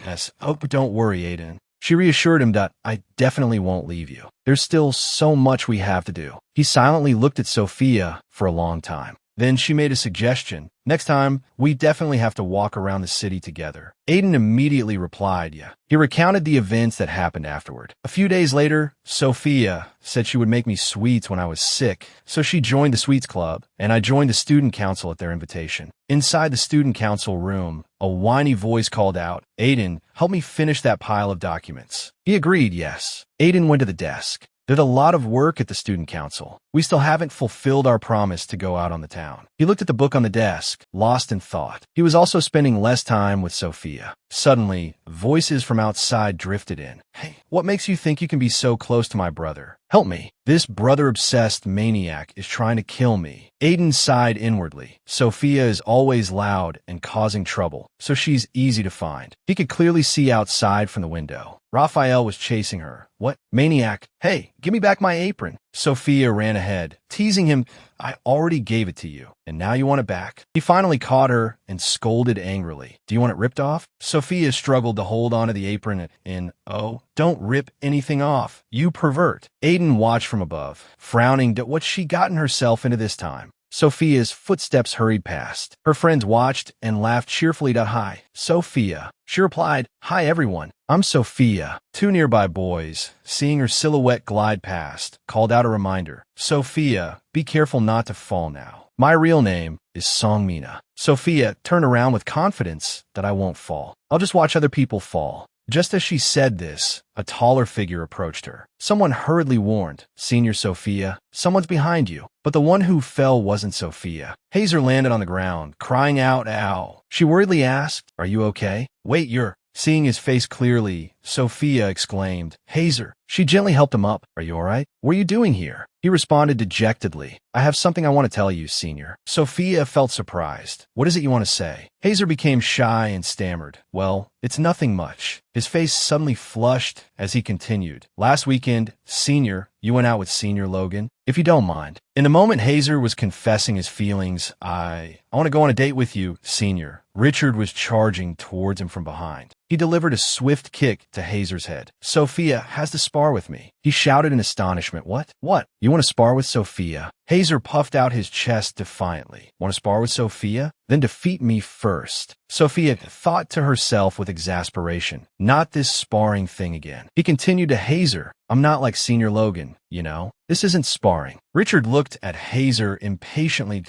Speaker 1: "Yes, oh, but don't worry, Aiden." She reassured him that "I definitely won't leave you. There's still so much we have to do." He silently looked at Sophia for a long time. Then she made a suggestion. "Next time, we definitely have to walk around the city together." Aiden immediately replied, "Yeah." He recounted the events that happened afterward. A few days later, Sophia said she would make me sweets when I was sick, so she joined the sweets club, and I joined the student council at their invitation. Inside the student council room, a whiny voice called out, "Aiden, help me finish that pile of documents." He agreed, yes. Aiden went to the desk. "There's a lot of work at the student council. We still haven't fulfilled our promise to go out on the town." He looked at the book on the desk, lost in thought. He was also spending less time with Sophia. Suddenly, voices from outside drifted in. "Hey, what makes you think you can be so close to my brother? Help me. This brother-obsessed maniac is trying to kill me." Aiden sighed inwardly. Sophia is always loud and causing trouble, so she's easy to find. He could clearly see outside from the window. Raphael was chasing her. "What? Maniac? Hey, give me back my apron." Sophia ran ahead, teasing him. "I already gave it to you, and now you want it back?" He finally caught her and scolded angrily. "Do you want it ripped off?" Sophia struggled to hold onto the apron and, "Oh, don't rip anything off, you pervert." Aiden watched from above, frowning at what she gotten herself into this time. Sophia's footsteps hurried past. Her friends watched and laughed cheerfully. "Hi, Sophia." She replied, "Hi, everyone. I'm Sophia." Two nearby boys, seeing her silhouette glide past, called out a reminder. "Sophia, be careful not to fall now. My real name is Songmina." Sophia turned around with confidence. "I won't fall. I'll just watch other people fall." Just as she said this, a taller figure approached her. Someone hurriedly warned, "Senior Sophia, someone's behind you." But the one who fell wasn't Sophia. Hazer landed on the ground, crying out, "Ow." She worriedly asked, "Are you okay?" "Wait, you're—" Seeing his face clearly, Sophia exclaimed, "Hazer." She gently helped him up. "Are you all right? What are you doing here?" He responded dejectedly, "I have something I want to tell you, Senior." Sophia felt surprised. "What is it you want to say?" Hazer became shy and stammered. "Well, it's nothing much." His face suddenly flushed as he continued. "Last weekend, Senior, you went out with Senior Logan. If you don't mind." In the moment Hazer was confessing his feelings, I want to go on a date with you, Senior." Richard was charging towards him from behind. He delivered a swift kick to Hazer's head. "Sophia has to spar with me." He shouted in astonishment. What? "What? You want to spar with Sophia?" Hazer puffed out his chest defiantly. "Want to spar with Sophia? Then defeat me first." Sophia thought to herself with exasperation, "Not this sparring thing again." He continued to Hazer, "I'm not like Senior Logan, you know? This isn't sparring." Richard looked at Hazer impatiently.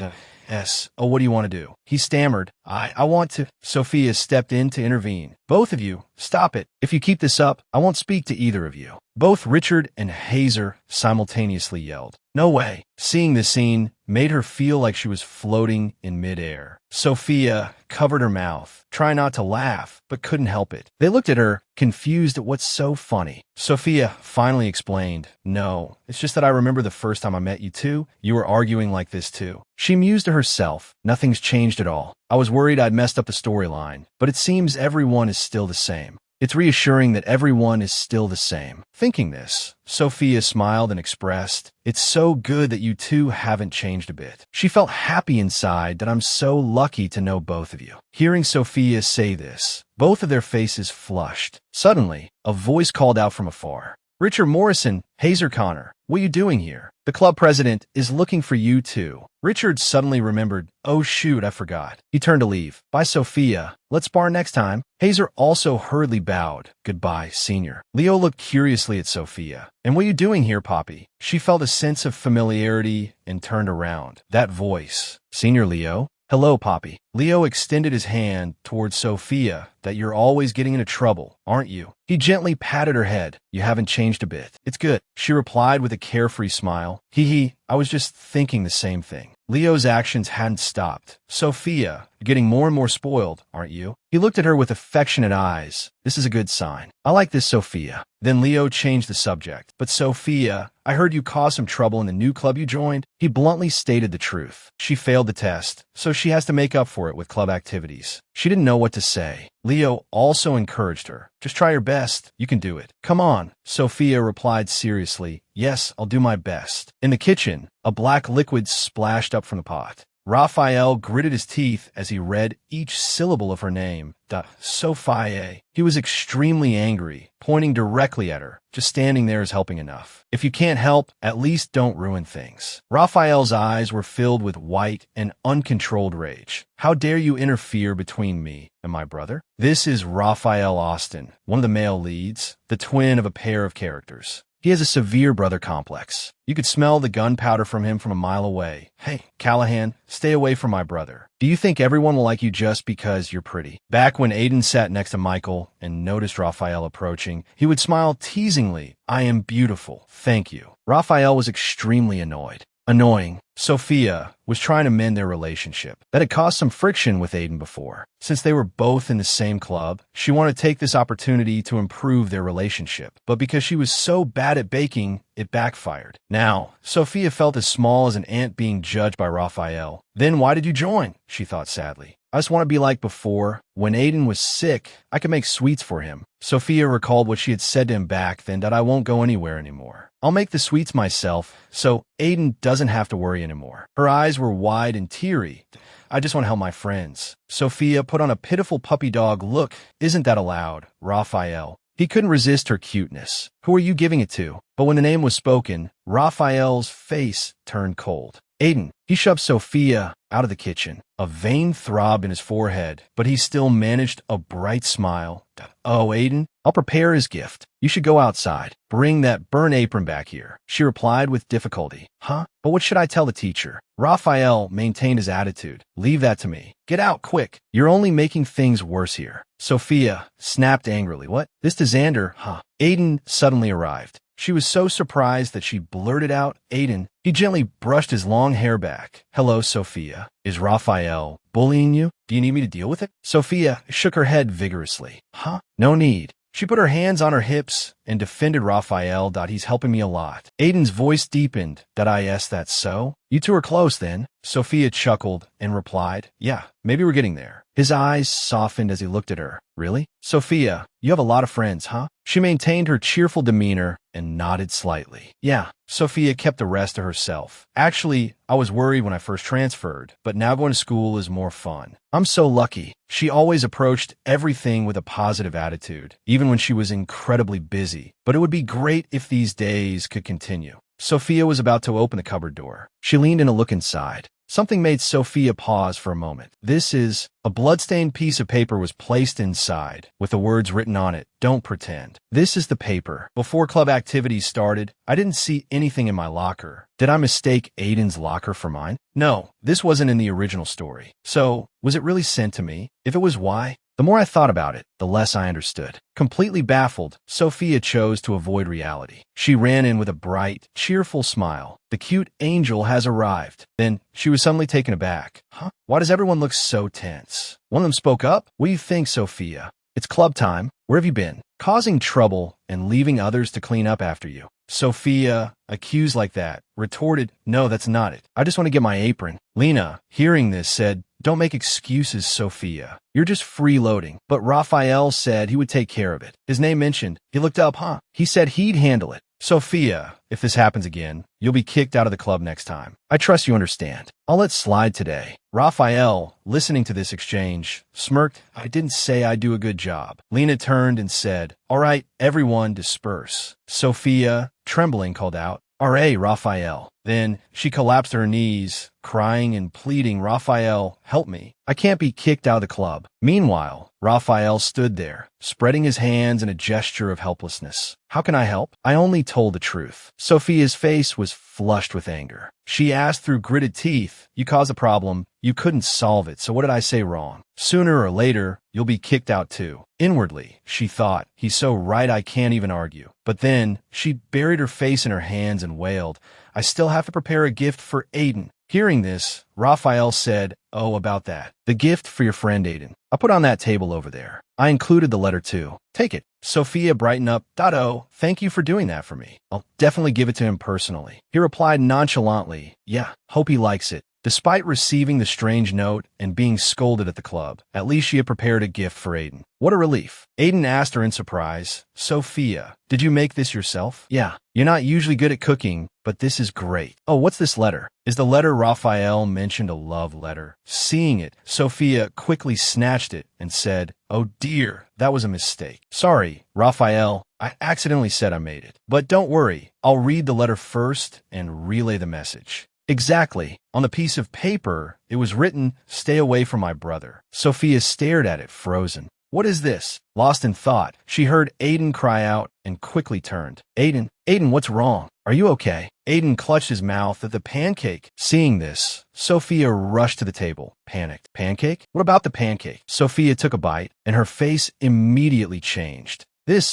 Speaker 1: Oh, what do you want to do?" He stammered, I want to." Sophia stepped in to intervene. "Both of you, stop it. If you keep this up, I won't speak to either of you." Both Richard and Hazer simultaneously yelled. No way. Seeing this scene made her feel like she was floating in midair. Sophia covered her mouth, trying not to laugh, but couldn't help it. They looked at her, confused at what's so funny. Sophia finally explained, no, it's just that I remember the first time I met you two, you were arguing like this too. She mused to herself, nothing's changed at all. I was worried I'd messed up the storyline, but it seems everyone is still the same. It's reassuring that everyone is still the same. Thinking this, Sophia smiled and expressed, it's so good that you two haven't changed a bit. She felt happy inside that I'm so lucky to know both of you. Hearing Sophia say this, both of their faces flushed. Suddenly, a voice called out from afar. Richard Morrison, Hazer Connor, what are you doing here? The club president is looking for you too. Richard suddenly remembered, oh shoot, I forgot. He turned to leave. Bye, Sophia. Let's spar next time. Hazer also hurriedly bowed. Goodbye, senior. Leo looked curiously at Sophia. And what are you doing here, Poppy? She felt a sense of familiarity and turned around. That voice. Senior Leo? Hello, Poppy. Leo extended his hand towards Sophia. That you're always getting into trouble, aren't you? He gently patted her head. You haven't changed a bit. It's good. She replied with a carefree smile. Hee, I was just thinking the same thing. Leo's actions hadn't stopped. Sophia, you're getting more and more spoiled, aren't you? He looked at her with affectionate eyes. This is a good sign. I like this, Sophia. Then Leo changed the subject. But Sophia, I heard you caused some trouble in the new club you joined. He bluntly stated the truth. She failed the test, so she has to make up for it with club activities. She didn't know what to say. Leo also encouraged her. Just try your best. You can do it. Come on. Sophia replied seriously. Yes, I'll do my best. In the kitchen, a black liquid splashed up from the pot. Raphael gritted his teeth as he read each syllable of her name. Sophia. He was extremely angry, pointing directly at her. Just standing there is helping enough. If you can't help, at least don't ruin things. Raphael's eyes were filled with white and uncontrolled rage. How dare you interfere between me and my brother? This is Raphael Austin, one of the male leads, the twin of a pair of characters. He has a severe brother complex. You could smell the gunpowder from him from a mile away. Hey, Callahan, stay away from my brother. Do you think everyone will like you just because you're pretty? Back when Aiden sat next to Michael and noticed Raphael approaching, he would smile teasingly. I am beautiful. Thank you. Raphael was extremely annoyed. Annoying. Sophia was trying to mend their relationship. That had caused some friction with Aiden before. Since they were both in the same club, she wanted to take this opportunity to improve their relationship. But because she was so bad at baking, it backfired. Now, Sophia felt as small as an ant being judged by Raphael. Then why did you join? She thought sadly. I just want to be like before. When Aiden was sick, I could make sweets for him. Sophia recalled what she had said to him back then, that I won't go anywhere anymore. I'll make the sweets myself, so Aiden doesn't have to worry anymore. Her eyes were wide and teary. I just want to help my friends. Sophia put on a pitiful puppy dog look. Isn't that allowed? Raphael. He couldn't resist her cuteness. Who are you giving it to? But when the name was spoken, Raphael's face turned cold. Aiden. He shoved Sophia out of the kitchen. A vein throbbed in his forehead, but he still managed a bright smile. Oh, Aiden, I'll prepare his gift. You should go outside. Bring that burn apron back here. She replied with difficulty. Huh? But what should I tell the teacher? Raphael maintained his attitude. Leave that to me. Get out, quick. You're only making things worse here. Sophia snapped angrily. What? This to Xander, huh? Aiden suddenly arrived. She was so surprised that she blurted out, Aiden. He gently brushed his long hair back. Hello, Sophia. Is Raphael bullying you? Do you need me to deal with it? Sophia shook her head vigorously. Huh? No need. She put her hands on her hips and defended Raphael. He's helping me a lot. Aiden's voice deepened. That's so? You two are close then? Sophia chuckled and replied, yeah, maybe we're getting there. His eyes softened as he looked at her. Really? Sophia, you have a lot of friends, huh? She maintained her cheerful demeanor and nodded slightly. Yeah. Sophia kept the rest to herself. Actually, I was worried when I first transferred, but now going to school is more fun. I'm so lucky. She always approached everything with a positive attitude, even when she was incredibly busy. But it would be great if these days could continue. Sophia was about to open the cupboard door. She leaned in to look inside. Something made Sophia pause for a moment. A bloodstained piece of paper was placed inside, with the words written on it, don't pretend. This is the paper. Before club activities started, I didn't see anything in my locker. Did I mistake Aiden's locker for mine? No, this wasn't in the original story. So, was it really sent to me? If it was, why? The more I thought about it, the less I understood. Completely baffled, Sophia chose to avoid reality. She ran in with a bright, cheerful smile. The cute angel has arrived. Then, she was suddenly taken aback. Huh? Why does everyone look so tense? One of them spoke up. What do you think, Sophia? It's club time. Where have you been? Causing trouble and leaving others to clean up after you. Sophia, accused like that, retorted, no, that's not it. I just want to get my apron. Lena, hearing this, said, don't make excuses, Sophia. You're just freeloading. But Raphael said he would take care of it. His name mentioned. He looked up, huh? He said he'd handle it. Sophia, if this happens again, you'll be kicked out of the club next time. I trust you understand. I'll let slide today. Raphael, listening to this exchange, smirked. I didn't say I'd do a good job. Lena turned and said, all right, everyone disperse. Sophia, trembling, called out, R.A. Raphael. Then she collapsed to her knees, crying and pleading, Raphael, help me. I can't be kicked out of the club. Meanwhile, Raphael stood there, spreading his hands in a gesture of helplessness. How can I help? I only told the truth. Sophia's face was flushed with anger. She asked through gritted teeth, you caused a problem. You couldn't solve it, so what did I say wrong? Sooner or later, you'll be kicked out too. Inwardly, she thought, he's so right I can't even argue. But then, she buried her face in her hands and wailed, I still have to prepare a gift for Aiden. Hearing this, Raphael said, oh, about that. The gift for your friend Aiden. I'll put on that table over there. I included the letter too. Take it. Sophia brightened up. Dotto, thank you for doing that for me. I'll definitely give it to him personally. He replied nonchalantly, yeah, hope he likes it. Despite receiving the strange note and being scolded at the club, at least she had prepared a gift for Aiden. What a relief. Aiden asked her in surprise, Sophia, did you make this yourself? Yeah. You're not usually good at cooking, but this is great. Oh, what's this letter? Is the letter Raphael mentioned a love letter? Seeing it, Sophia quickly snatched it and said, oh dear, that was a mistake. Sorry, Raphael, I accidentally said I made it. But don't worry, I'll read the letter first and relay the message. Exactly. On the piece of paper, it was written, stay away from my brother. Sophia stared at it, frozen. What is this? Lost in thought, she heard Aiden cry out and quickly turned. Aiden, what's wrong? Are you okay? Aiden clutched his mouth at the pancake. Seeing this, Sophia rushed to the table, panicked. Pancake? What about the pancake? Sophia took a bite, and her face immediately changed.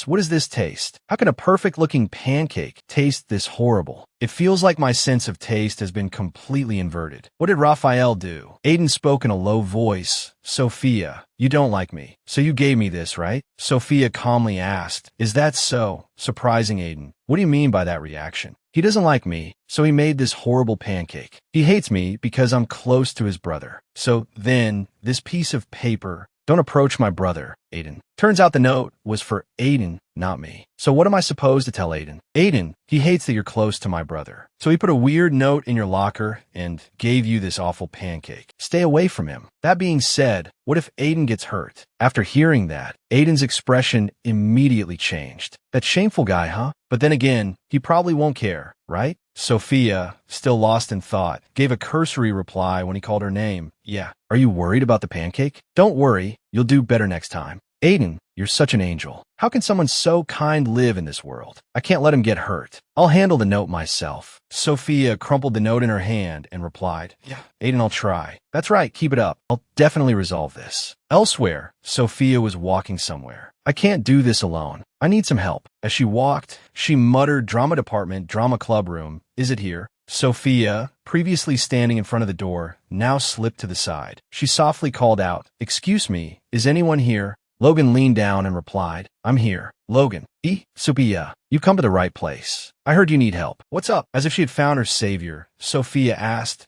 Speaker 1: What does this taste? How can a perfect-looking pancake taste this horrible? It feels like my sense of taste has been completely inverted. What did Raphael do? Aiden spoke in a low voice. Sophia, you don't like me, so you gave me this, right? Sophia calmly asked, is that so? Surprising Aiden. What do you mean by that reaction? He doesn't like me, so he made this horrible pancake. He hates me because I'm close to his brother. So then, this piece of paper, don't approach my brother, Aiden. Turns out the note was for Aiden, not me. So what am I supposed to tell Aiden? Aiden, he hates that you're close to my brother. So he put a weird note in your locker and gave you this awful pancake. Stay away from him. That being said, what if Aiden gets hurt? After hearing that, Aiden's expression immediately changed. That shameful guy, huh? But then again, he probably won't care, right? Sophia, still lost in thought, gave a cursory reply when he called her name. Yeah. Are you worried about the pancake? Don't worry. You'll do better next time. Aiden, you're such an angel. How can someone so kind live in this world? I can't let him get hurt. I'll handle the note myself. Sophia crumpled the note in her hand and replied, yeah, Aiden, I'll try. That's right, keep it up. I'll definitely resolve this. Elsewhere, Sophia was walking somewhere. I can't do this alone. I need some help. As she walked, she muttered, drama department, drama club room. Is it here? Sophia, previously standing in front of the door, now slipped to the side. She softly called out, excuse me, is anyone here? Logan leaned down and replied, I'm here. Logan, Sophia, you've come to the right place. I heard you need help. What's up? As if she had found her savior, Sophia asked,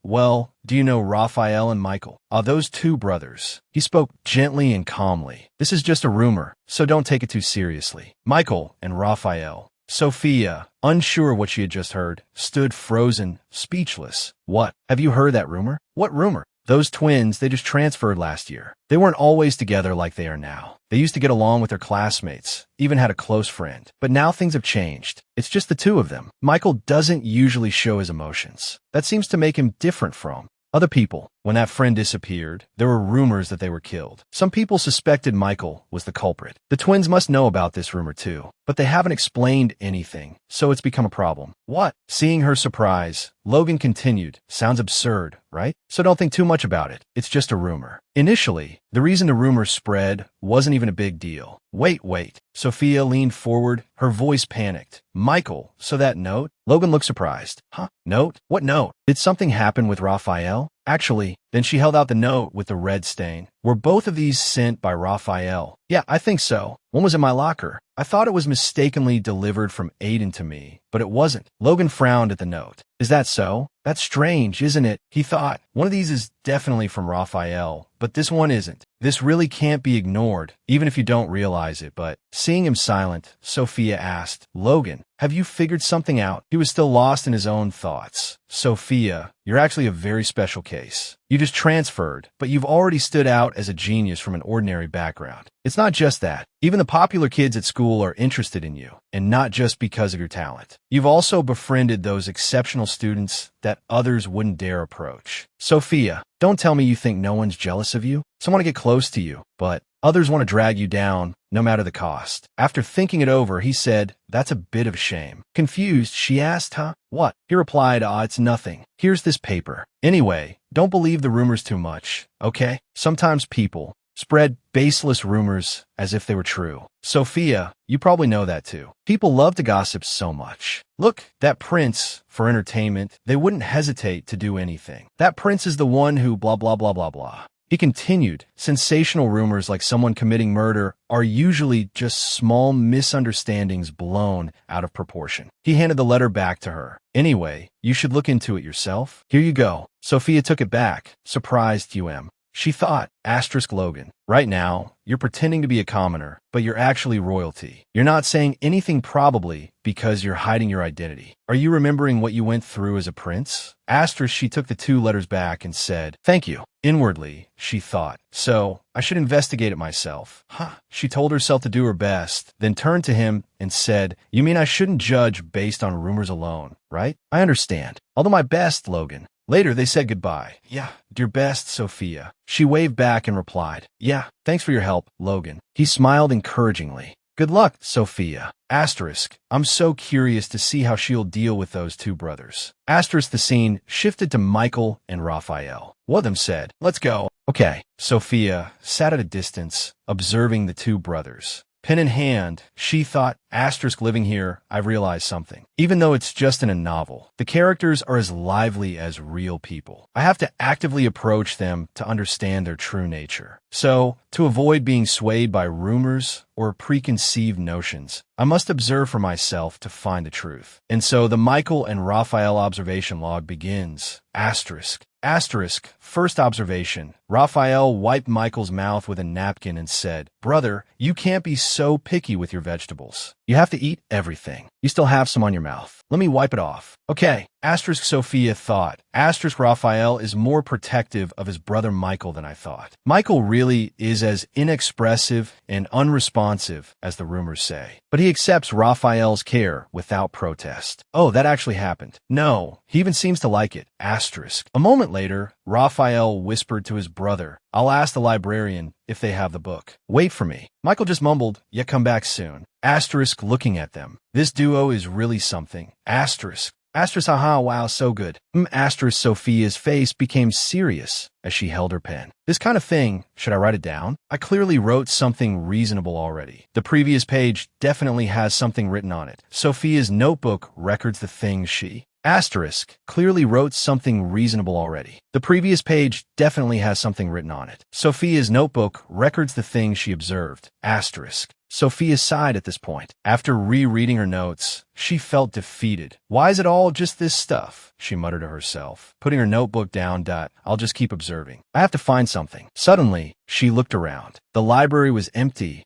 Speaker 1: well, do you know Raphael and Michael? Those two brothers. He spoke gently and calmly. This is just a rumor, so don't take it too seriously. Michael and Raphael. Sophia, unsure what she had just heard, stood frozen, speechless. What? Have you heard that rumor? What rumor? Those twins, they just transferred last year. They weren't always together like they are now. They used to get along with their classmates, even had a close friend. But now things have changed. It's just the two of them. Michael doesn't usually show his emotions. That seems to make him different from other people. when that friend disappeared, there were rumors that they were killed. Some people suspected Michael was the culprit. The twins must know about this rumor too, but they haven't explained anything, so it's become a problem. What? Seeing her surprise, Logan continued, sounds absurd, right? So don't think too much about it. It's just a rumor. Initially, the reason the rumor spread wasn't even a big deal. Wait. Sophia leaned forward, her voice panicked. Michael, so that note? Logan looked surprised. Huh? Note? What note? Did something happen with Raphael? Actually, then she held out the note with the red stain. Were both of these sent by Raphael? Yeah, I think so. One was in my locker. I thought it was mistakenly delivered from Aiden to me, but it wasn't. Logan frowned at the note. Is that so? That's strange, isn't it? He thought. One of these is definitely from Raphael, but this one isn't. This really can't be ignored, even if you don't realize it, but seeing him silent, Sophia asked, Logan, have you figured something out? He was still lost in his own thoughts. Sophia, you're actually a very special case. You just transferred, but you've already stood out as a genius from an ordinary background. It's not just that. Even the popular kids at school are interested in you, and not just because of your talent. You've also befriended those exceptional students that others wouldn't dare approach. Sophia, don't tell me you think no one's jealous of you. Some want to get close to you, but others want to drag you down, no matter the cost. After thinking it over, he said, that's a bit of a shame. Confused, she asked, huh? What? He replied, it's nothing. Here's this paper. Anyway, don't believe the rumors too much, okay? Sometimes people spread baseless rumors as if they were true. Sophia, you probably know that too. People love to gossip so much. Look, that prince, for entertainment, they wouldn't hesitate to do anything. That prince is the one who blah blah blah blah blah. He continued, sensational rumors like someone committing murder are usually just small misunderstandings blown out of proportion. He handed the letter back to her. Anyway, you should look into it yourself. Here you go. Sophia took it back, surprised UM. She thought, Logan, right now, you're pretending to be a commoner, but you're actually royalty. You're not saying anything probably because you're hiding your identity. Are you remembering what you went through as a prince? She took the 2 letters back and said, thank you. Inwardly, she thought, so I should investigate it myself. She told herself to do her best, then turned to him and said, you mean I shouldn't judge based on rumors alone, right? I understand. I'll do my best, Logan. Later, they said goodbye. Yeah, dear best, Sophia. She waved back and replied, yeah, thanks for your help, Logan. He smiled encouragingly. Good luck, Sophia. I'm so curious to see how she'll deal with those 2 brothers. The scene shifted to Michael and Raphael. One of them said, let's go. Okay. Sophia sat at a distance, observing the 2 brothers. Pen in hand, she thought, living here, I've realized something. Even though it's just in a novel, the characters are as lively as real people. I have to actively approach them to understand their true nature. So, to avoid being swayed by rumors or preconceived notions, I must observe for myself to find the truth. And so the Michael and Raphael observation log begins. First observation. Raphael wiped Michael's mouth with a napkin and said, brother, you can't be so picky with your vegetables. You have to eat everything. You still have some on your mouth. Let me wipe it off. Okay. Sophia thought. Raphael is more protective of his brother Michael than I thought. Michael really is as inexpressive and unresponsive as the rumors say. But he accepts Raphael's care without protest. Oh, that actually happened. No, he even seems to like it. A moment later, Raphael whispered to his brother, I'll ask the librarian if they have the book. Wait for me. Michael just mumbled, yeah, come back soon. Looking at them. This duo is really something. Haha, wow, so good. Sophia's face became serious as she held her pen. This kind of thing, should I write it down? I clearly wrote something reasonable already. The previous page definitely has something written on it. Sophia's notebook records the things she... clearly wrote something reasonable already. The previous page definitely has something written on it. Sophia's notebook records the things she observed. Sophia sighed at this point. After rereading her notes, she felt defeated. Why is it all just this stuff? She muttered to herself, putting her notebook down. I'll just keep observing. I have to find something. Suddenly, she looked around. The library was empty.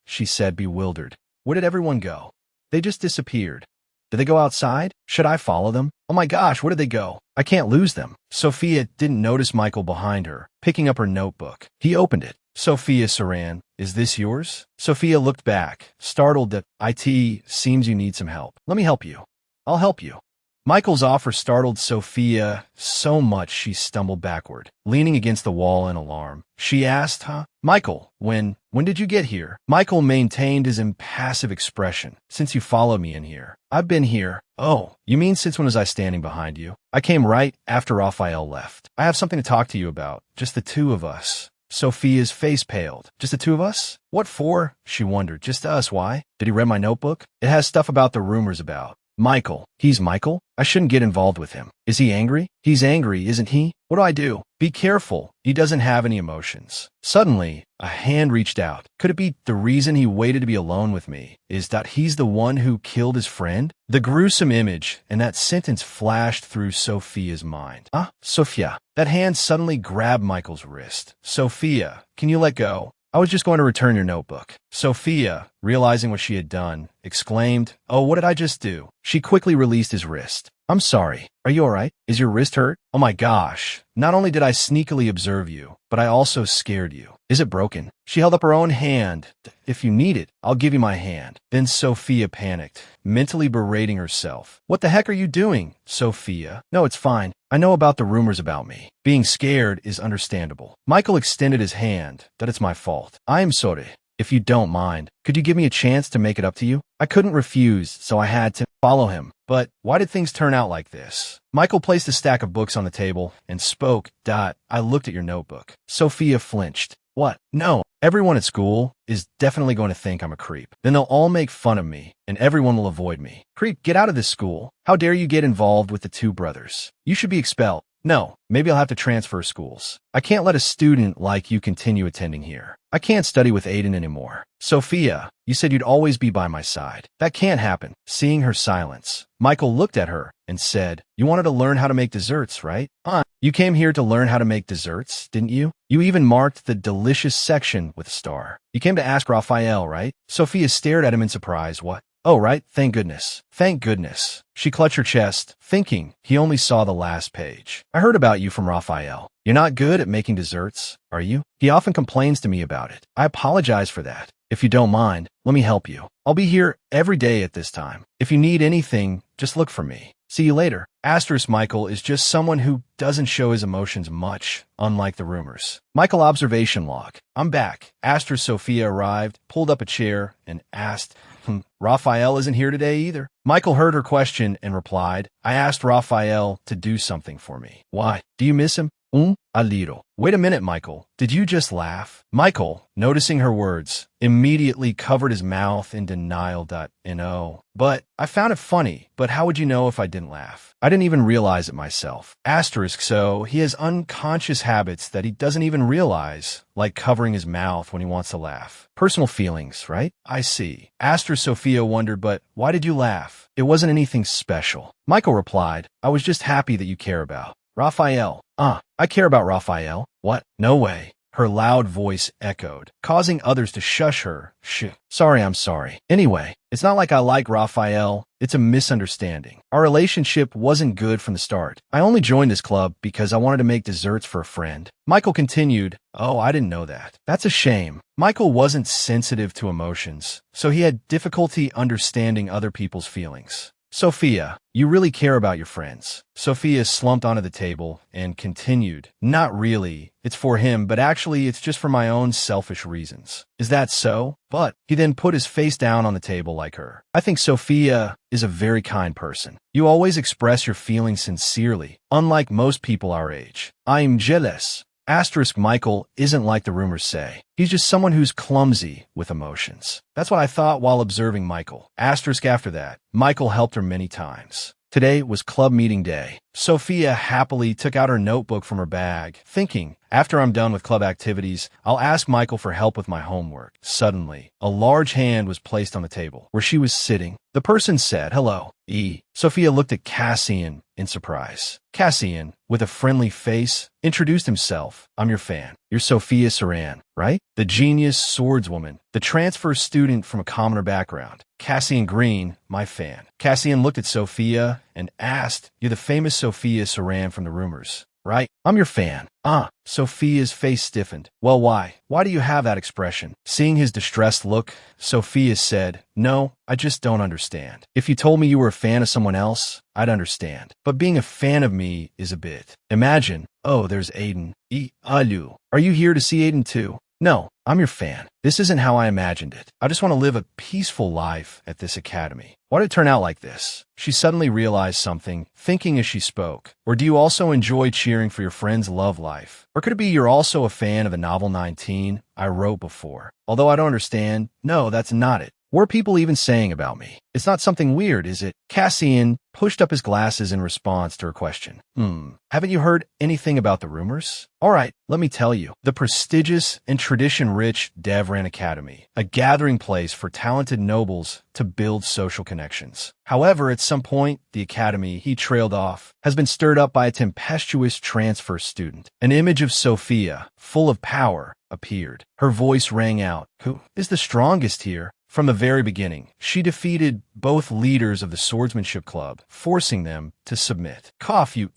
Speaker 1: She said, bewildered. Where did everyone go? They just disappeared. Did they go outside? Should I follow them? Oh my gosh, where did they go? I can't lose them. Sophia didn't notice Michael behind her, picking up her notebook. He opened it. Sophia Saran, is this yours? Sophia looked back, startled that it seems you need some help. Let me help you. I'll help you. Michael's offer startled Sophia so much she stumbled backward, leaning against the wall in alarm. She asked, Michael, when did you get here? Michael maintained his impassive expression. Since you followed me in here. I've been here. Oh, you mean since when was I standing behind you? I came right after Raphael left. I have something to talk to you about. Just the two of us. Sophia's face paled. Just the two of us? What for? She wondered. Just us, why? Did he read my notebook? It has stuff about the rumors about Michael. He's Michael? I shouldn't get involved with him. Is he angry? He's angry, isn't he? What do I do? Be careful. He doesn't have any emotions. Suddenly, a hand reached out. Could it be the reason he waited to be alone with me is that he's the one who killed his friend? The gruesome image and that sentence flashed through Sophia's mind. Sophia. That hand suddenly grabbed Michael's wrist. Sophia, can you let go? I was just going to return your notebook. Sophia, realizing what she had done, exclaimed, Oh, what did I just do? She quickly released his wrist. I'm sorry. Are you all right? Is your wrist hurt? Oh my gosh. Not only did I sneakily observe you, but I also scared you. Is it broken? She held up her own hand. If you need it, I'll give you my hand. Then Sophia panicked, mentally berating herself. What the heck are you doing, Sophia? No, it's fine. I know about the rumors about me. Being scared is understandable. Michael extended his hand. That it's my fault. I am sorry. If you don't mind, could you give me a chance to make it up to you? I couldn't refuse, so I had to follow him. But why did things turn out like this? Michael placed a stack of books on the table and spoke. I looked at your notebook. Sophia flinched. What? No. Everyone at school is definitely going to think I'm a creep. Then they'll all make fun of me, and everyone will avoid me. Creep, get out of this school. How dare you get involved with the two brothers? You should be expelled. No, maybe I'll have to transfer schools. I can't let a student like you continue attending here. I can't study with Aiden anymore. Sophia, you said you'd always be by my side. That can't happen. Seeing her silence, Michael looked at her and said, You wanted to learn how to make desserts, right? You came here to learn how to make desserts, didn't you? You even marked the delicious section with a star. You came to ask Raphael, right? Sophia stared at him in surprise. What? Oh, right. Thank goodness. Thank goodness. She clutched her chest, thinking he only saw the last page. I heard about you from Raphael. You're not good at making desserts, are you? He often complains to me about it. I apologize for that. If you don't mind, let me help you. I'll be here every day at this time. If you need anything, just look for me. See you later. Michael is just someone who doesn't show his emotions much, unlike the rumors. Michael observation log. I'm back. Sophia arrived, pulled up a chair, and asked, Raphael isn't here today either. Michael heard her question and replied, I asked Raphael to do something for me. Why? Do you miss him? A little. Wait a minute, Michael. Did you just laugh? Michael, noticing her words, immediately covered his mouth in denial. No. But I found it funny. But how would you know if I didn't laugh? I didn't even realize it myself. So he has unconscious habits that he doesn't even realize, like covering his mouth when he wants to laugh. Personal feelings, right? I see. Sophia wondered, but why did you laugh? It wasn't anything special. Michael replied, I was just happy that you care about Raphael. I care about Raphael. What? No way. Her loud voice echoed, causing others to shush her. Sorry, I'm sorry. Anyway, it's not like I like Raphael. It's a misunderstanding. Our relationship wasn't good from the start. I only joined this club because I wanted to make desserts for a friend. Michael continued, Oh, I didn't know that. That's a shame. Michael wasn't sensitive to emotions, so he had difficulty understanding other people's feelings. Sophia, you really care about your friends. Sophia slumped onto the table and continued, Not really. It's for him, but actually it's just for my own selfish reasons. Is that so? But he then put his face down on the table like her. I think Sophia is a very kind person. You always express your feelings sincerely, unlike most people our age. I'm jealous. Michael isn't like the rumors say. He's just someone who's clumsy with emotions. That's what I thought while observing Michael. After that, Michael helped her many times. Today was club meeting day. Sophia happily took out her notebook from her bag, thinking, after I'm done with club activities, I'll ask Michael for help with my homework. Suddenly, a large hand was placed on the table where she was sitting. The person said, Hello, E. Sophia looked at Cassian in surprise. Cassian, with a friendly face, introduced himself. I'm your fan. You're Sophia Saran, right? The genius swordswoman, the transfer student from a commoner background. Cassian Green, my fan. Cassian looked at Sophia and asked, You're the famous Sophia Saran from the rumors. right? I'm your fan. Sophia's face stiffened. Well, why? Why do you have that expression? Seeing his distressed look, Sophia said, no, I just don't understand. If you told me you were a fan of someone else, I'd understand. But being a fan of me is a bit. Imagine, oh, there's Aiden. Alu. Are you here to see Aiden too? No, I'm your fan. This isn't how I imagined it. I just want to live a peaceful life at this academy. Why did it turn out like this? She suddenly realized something, thinking as she spoke. Or do you also enjoy cheering for your friend's love life? Or could it be you're also a fan of the novel 19 I wrote before? Although I don't understand, no, that's not it. What are people even saying about me? It's not something weird, is it? Cassian pushed up his glasses in response to her question. Haven't you heard anything about the rumors? All right, let me tell you. The prestigious and tradition-rich Devran Academy, a gathering place for talented nobles to build social connections. However, at some point, the academy he trailed off has been stirred up by a tempestuous transfer student. An image of Sophia, full of power, appeared. Her voice rang out. Who is the strongest here? From the very beginning, she defeated both leaders of the Swordsmanship Club, forcing them to submit. Cough, you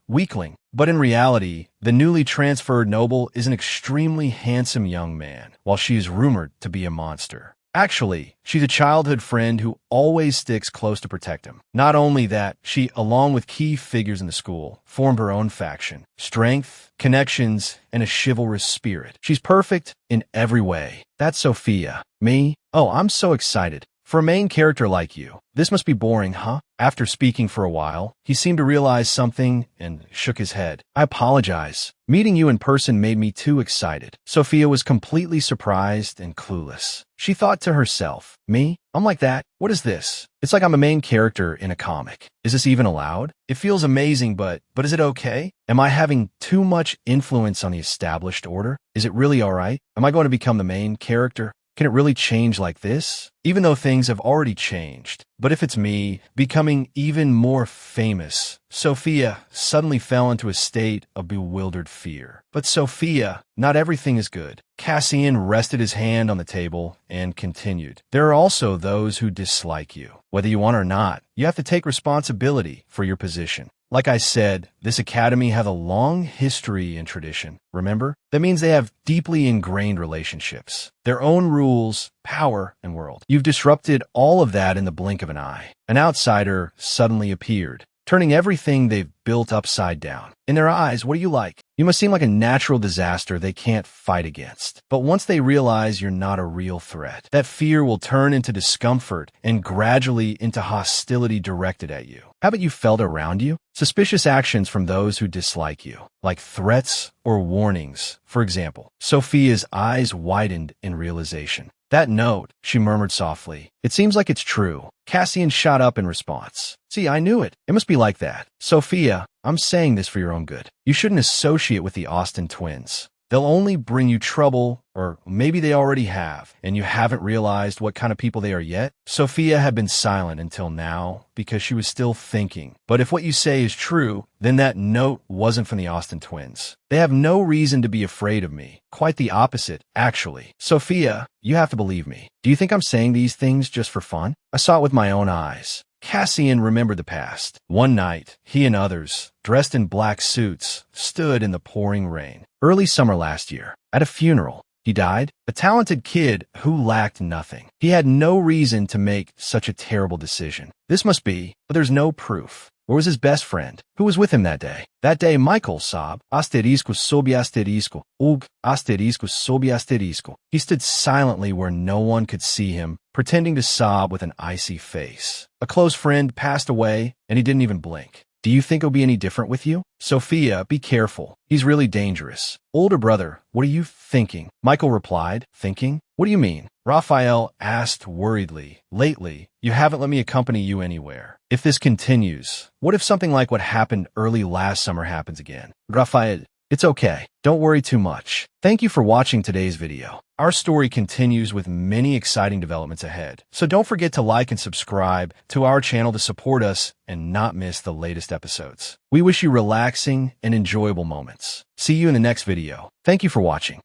Speaker 1: weakling. But in reality, the newly transferred noble is an extremely handsome young man, while she is rumored to be a monster. Actually, she's a childhood friend who always sticks close to protect him. Not only that, she, along with key figures in the school, formed her own faction. Strength, connections, and a chivalrous spirit. She's perfect in every way. That's Sophia. Me? Oh, I'm so excited. For a main character like you, this must be boring, huh? After speaking for a while, he seemed to realize something and shook his head. I apologize. Meeting you in person made me too excited. Sophia was completely surprised and clueless. She thought to herself, me? I'm like that? What is this? It's like I'm a main character in a comic. Is this even allowed? It feels amazing, but is it okay? Am I having too much influence on the established order? Is it really all right? Am I going to become the main character? Can it really change like this? Even though things have already changed. But if it's me, becoming even more famous, Sophia suddenly fell into a state of bewildered fear. But Sophia, not everything is good. Cassian rested his hand on the table and continued. There are also those who dislike you. Whether you want or not, you have to take responsibility for your position. Like I said, this academy has a long history and tradition, remember? That means they have deeply ingrained relationships, their own rules, power, and world. You've disrupted all of that in the blink of an eye. An outsider suddenly appeared, turning everything they've built upside down. In their eyes, what do you like? You must seem like a natural disaster they can't fight against. But once they realize you're not a real threat, that fear will turn into discomfort and gradually into hostility directed at you. Haven't you felt around you? Suspicious actions from those who dislike you, like threats or warnings. For example, Sophia's eyes widened in realization. That note, she murmured softly. It seems like it's true. Cassian shot up in response. See, I knew it. It must be like that. Sophia, I'm saying this for your own good. You shouldn't associate with the Austin twins. They'll only bring you trouble, or maybe they already have, and you haven't realized what kind of people they are yet. Sophia had been silent until now because she was still thinking. But if what you say is true, then that note wasn't from the Austin twins. They have no reason to be afraid of me. Quite the opposite, actually. Sophia, you have to believe me. Do you think I'm saying these things just for fun? I saw it with my own eyes. Cassian remembered the past. One night, he and others, dressed in black suits, stood in the pouring rain. Early summer last year, at a funeral. He died, a talented kid who lacked nothing. He had no reason to make such a terrible decision. This must be, but there's no proof. Where was his best friend? Who was with him that day? That day, Michael sobbed. Asterisco sob asterisco. Ug asterisco sob asterisco. He stood silently where no one could see him, pretending to sob with an icy face. A close friend passed away, and he didn't even blink. Do you think it'll be any different with you? Sophia, be careful. He's really dangerous. Older brother, what are you thinking? Michael replied, thinking? What do you mean? Raphael asked worriedly. Lately, you haven't let me accompany you anywhere. If this continues, what if something like what happened early last summer happens again? Raphael, it's okay. Don't worry too much. Thank you for watching today's video. Our story continues with many exciting developments ahead. So don't forget to like and subscribe to our channel to support us and not miss the latest episodes. We wish you relaxing and enjoyable moments. See you in the next video. Thank you for watching.